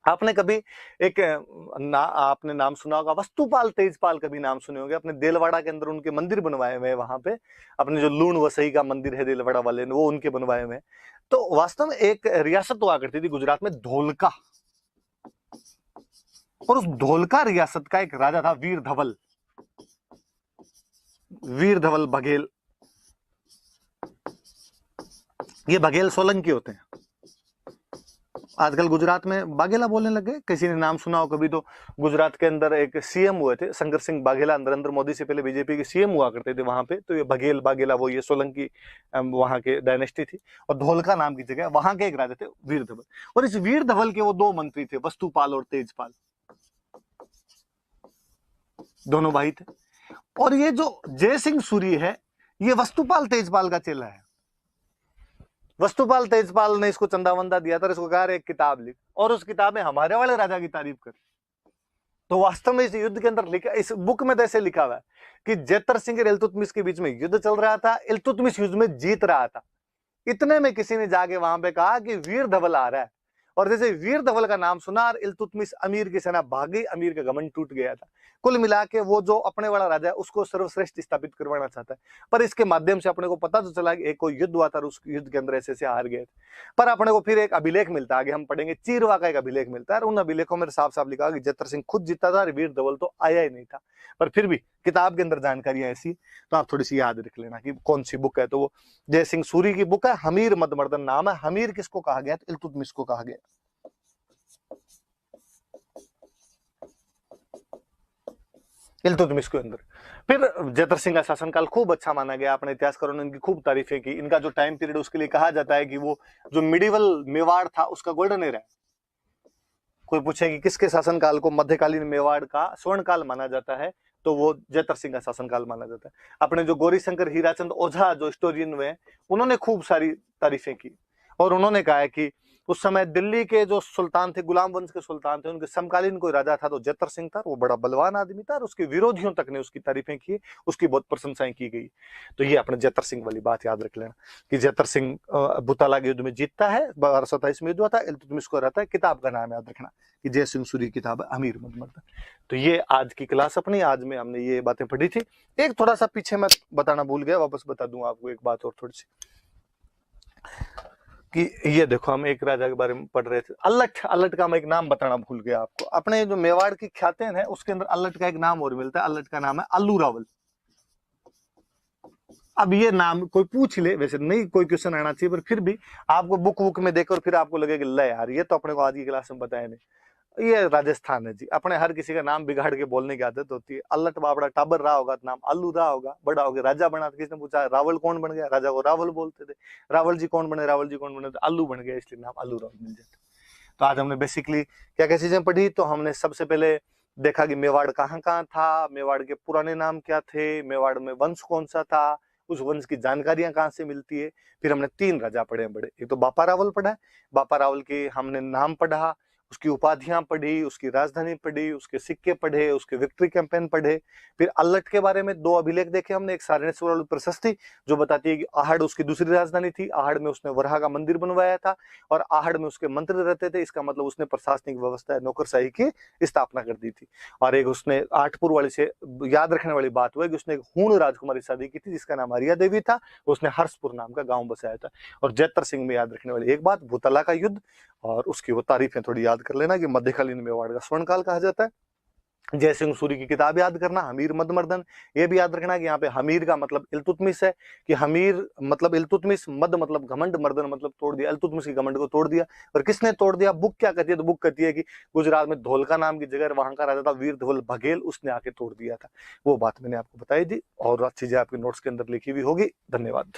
आपने कभी एक आपने नाम सुना होगा वस्तुपाल तेजपाल, कभी नाम सुने होंगे। अपने देलवाड़ा के अंदर उनके मंदिर बनवाए हुए हैं वहां पे। अपने जो लूण वसई का मंदिर है देलवाड़ा वाले ने, वो उनके बनवाए हुए हैं। तो वास्तव में एक रियासत हुआ करती थी गुजरात में, धोलका। और उस धोलका रियासत का एक राजा था वीर धवल, वीर धवल बघेल। ये बघेल सोलंकी होते हैं। आजकल गुजरात में बाघेला बोलने लगे, किसी ने नाम सुना हो कभी। तो गुजरात के अंदर एक सीएम हुए थे शंकर सिंह बाघेला, नरेंद्र मोदी से पहले बीजेपी के सीएम हुआ करते थे वहां पे। तो ये बघेल बाघेला वो ये सोलंकी वहां के डायनेस्टी थी। और धोलका नाम की जगह, वहां के एक राजा थे वीर धवल। और इस वीर धवल के वो दो मंत्री थे, वस्तुपाल और तेजपाल, दोनों भाई थे। और ये जो जय सिंह सूरी है, ये वस्तुपाल तेजपाल का चेला है। वस्तुपाल तेजपाल ने इसको चंदा वंदा दिया था, इसको कहा एक किताब लिख, और उस किताब में हमारे वाले राजा की तारीफ कर। तो वास्तव में इस युद्ध के अंदर लिखा, इस बुक में तो ऐसे लिखा हुआ है कि जैतर सिंह और इल्तुतमिश के बीच में युद्ध चल रहा था, इल्तुतमिश युद्ध में जीत रहा था। इतने में किसी ने जाके वहां पे कहा कि वीर धवल आ रहा है। और जैसे वीर धवल का नाम सुना और इल्तुतमिश अमीर की सेना भागी, अमीर का घमंड टूट गया था। कुल मिला के वो जो अपने वाला राजा है उसको सर्वश्रेष्ठ स्थापित करवाना चाहता है। पर इसके माध्यम से अपने को पता तो चला कि एक कोई युद्ध हुआ था, उस युद्ध के अंदर ऐसे हार गए थे। पर अपने को फिर एक अभिलेख मिलता है, आगे हम पढ़ेंगे, चीरवा का एक अभिलेख मिलता है। उन अभिलेखों में साफ साफ लिखा कि जैतर सिंह खुद जीता था और वीर धवल तो आया ही नहीं था। पर फिर भी किताब के अंदर जानकारी ऐसी, तो आप थोड़ी सी याद रख लेना कि कौन सी बुक है। तो वो जय सिंह सूरी की बुक है, हमीर मद मर्दन नाम है। हमीर किसको कहा गया, तो इल्तुतमिश को कहा गया। इल्तुतमिश के अंदर फिर जैतर सिंह का शासनकाल खूब अच्छा माना गया। अपने इतिहासकारों ने इनकी खूब तारीफें की। इनका जो टाइम पीरियड उसके लिए कहा जाता है कि वो जो मिडिवल मेवाड़ था उसका गोल्डन एरा है। कोई पूछे कि किसके शासनकाल को मध्यकालीन मेवाड़ का स्वर्णकाल माना जाता है, तो वो जैतर सिंह का शासनकाल माना जाता है। अपने जो गौरीशंकर हीराचंद ओझा जो हिस्टोरियन हुए, उन्होंने खूब सारी तारीफें की। और उन्होंने कहा है कि उस समय दिल्ली के जो सुल्तान थे, गुलाम वंश के सुल्तान थे, उनके समकालीन कोई राजा था तो जैतर सिंह था। वो बड़ा बलवान आदमी था और उसके विरोधियों तक ने उसकी तारीफें की, उसकी बहुत प्रशंसाएं की गई। तो ये अपने जैतर सिंह वाली बात याद रख लेना कि जैतर सिंह भूताला के युद्ध में जीतता है, 1227 में युद्ध हुआ था, इल्तुतमिश को रहता है। किताब का नाम याद रखना कि जय सिंह सूरी किताब है, अमीर मद मर्दन। तो ये आज की क्लास अपनी, आज में हमने ये बातें पढ़ी थी। एक थोड़ा सा पीछे मैं बताना भूल गया, वापस बता दूं आपको एक बात और थोड़ी सी। कि ये देखो, हम एक राजा के बारे में पढ़ रहे थे, अल्लट। अल्लट का मैं एक नाम बताना भूल गया आपको। अपने जो मेवाड़ की ख्यातें हैं उसके अंदर अल्लट का एक नाम और मिलता है। अल्लट का नाम है अल्लू रावल। अब ये नाम कोई पूछ ले, वैसे नहीं कोई क्वेश्चन आना चाहिए, पर फिर भी आपको बुक वुक में देखकर फिर आपको लगेगा ले यार, ये तो अपने को आज की क्लास में बताया नहीं। ये राजस्थान है जी। अपने हर किसी का नाम बिगाड़ के बोलने की आदत होती है। अल्लट बाबड़ा टाबर रहा होगा तो नाम अल्लू रहा होगा, बड़ा हो गया राजा बना तो किसने पूछा रावल कौन बन गया, राजा को रावल बोलते थे। रावल जी कौन बने, रावल जी कौन बने, तो अल्लू बन गया, इसलिए नाम अल्लू रावल मिल जाता। तो आज हमने बेसिकली क्या क्या चीजें पढ़ी। तो हमने सबसे पहले देखा कि मेवाड़ कहाँ कहाँ था, मेवाड़ के पुराने नाम क्या थे, मेवाड़ में वंश कौन सा था, उस वंश की जानकारियां कहाँ से मिलती है। फिर हमने 3 राजा पढ़े बड़े। एक तो बापा रावल पढ़ा है, बापा रावल के हमने नाम पढ़ा, उसकी उपाधियां पढ़ी, उसकी राजधानी पढ़ी, उसके सिक्के पढ़े, उसके विक्ट्री कैंपेन पढ़े। फिर अल्लट के बारे में 2 अभिलेख देखे हमने। एक सारनेश्वर प्रशस्ति जो बताती है कि आहड़ उसकी दूसरी राजधानी थी, आहड़ में उसने वराह का मंदिर बनवाया था और आहड़ में उसके मंत्री रहते थे। इसका मतलब उसने प्रशासनिक व्यवस्था नौकरशाही की स्थापना कर दी थी। और एक उसने आठपुर वाले से याद रखने वाली बात हुआ कि उसने एक हूण राजकुमारी शादी की थी जिसका नाम हरिया देवी था। उसने हर्षपुर नाम का गांव बसाया था। और जैतर सिंह में याद रखने वाली एक बात, भूतला का युद्ध और उसकी वो तारीफें थोड़ी याद कर लेना कि मध्यकालीन मेवाड़ का स्वर्णकाल कहा जाता है। जय सिंह सूरी की किताब याद करना, हमीर मदमर्दन। ये भी याद रखना कि यहाँ पे हमीर का मतलब इल्तुतमिश है, कि हमीर मतलब इल्तुतमिश, मद मतलब घमंड, मर्दन मतलब तोड़ दिया। इल्तुतमिश की घमंड को तोड़ दिया। और किसने तोड़ दिया? बुक क्या कहती है? तो बुक कहती है कि गुजरात में धोलका नाम की जगह, वहां का राजा था वीर धवल बघेल, उसने आके तोड़ दिया था। वो बात मैंने आपको बताई थी और चीजें आपके नोट्स के अंदर लिखी हुई होगी। धन्यवाद।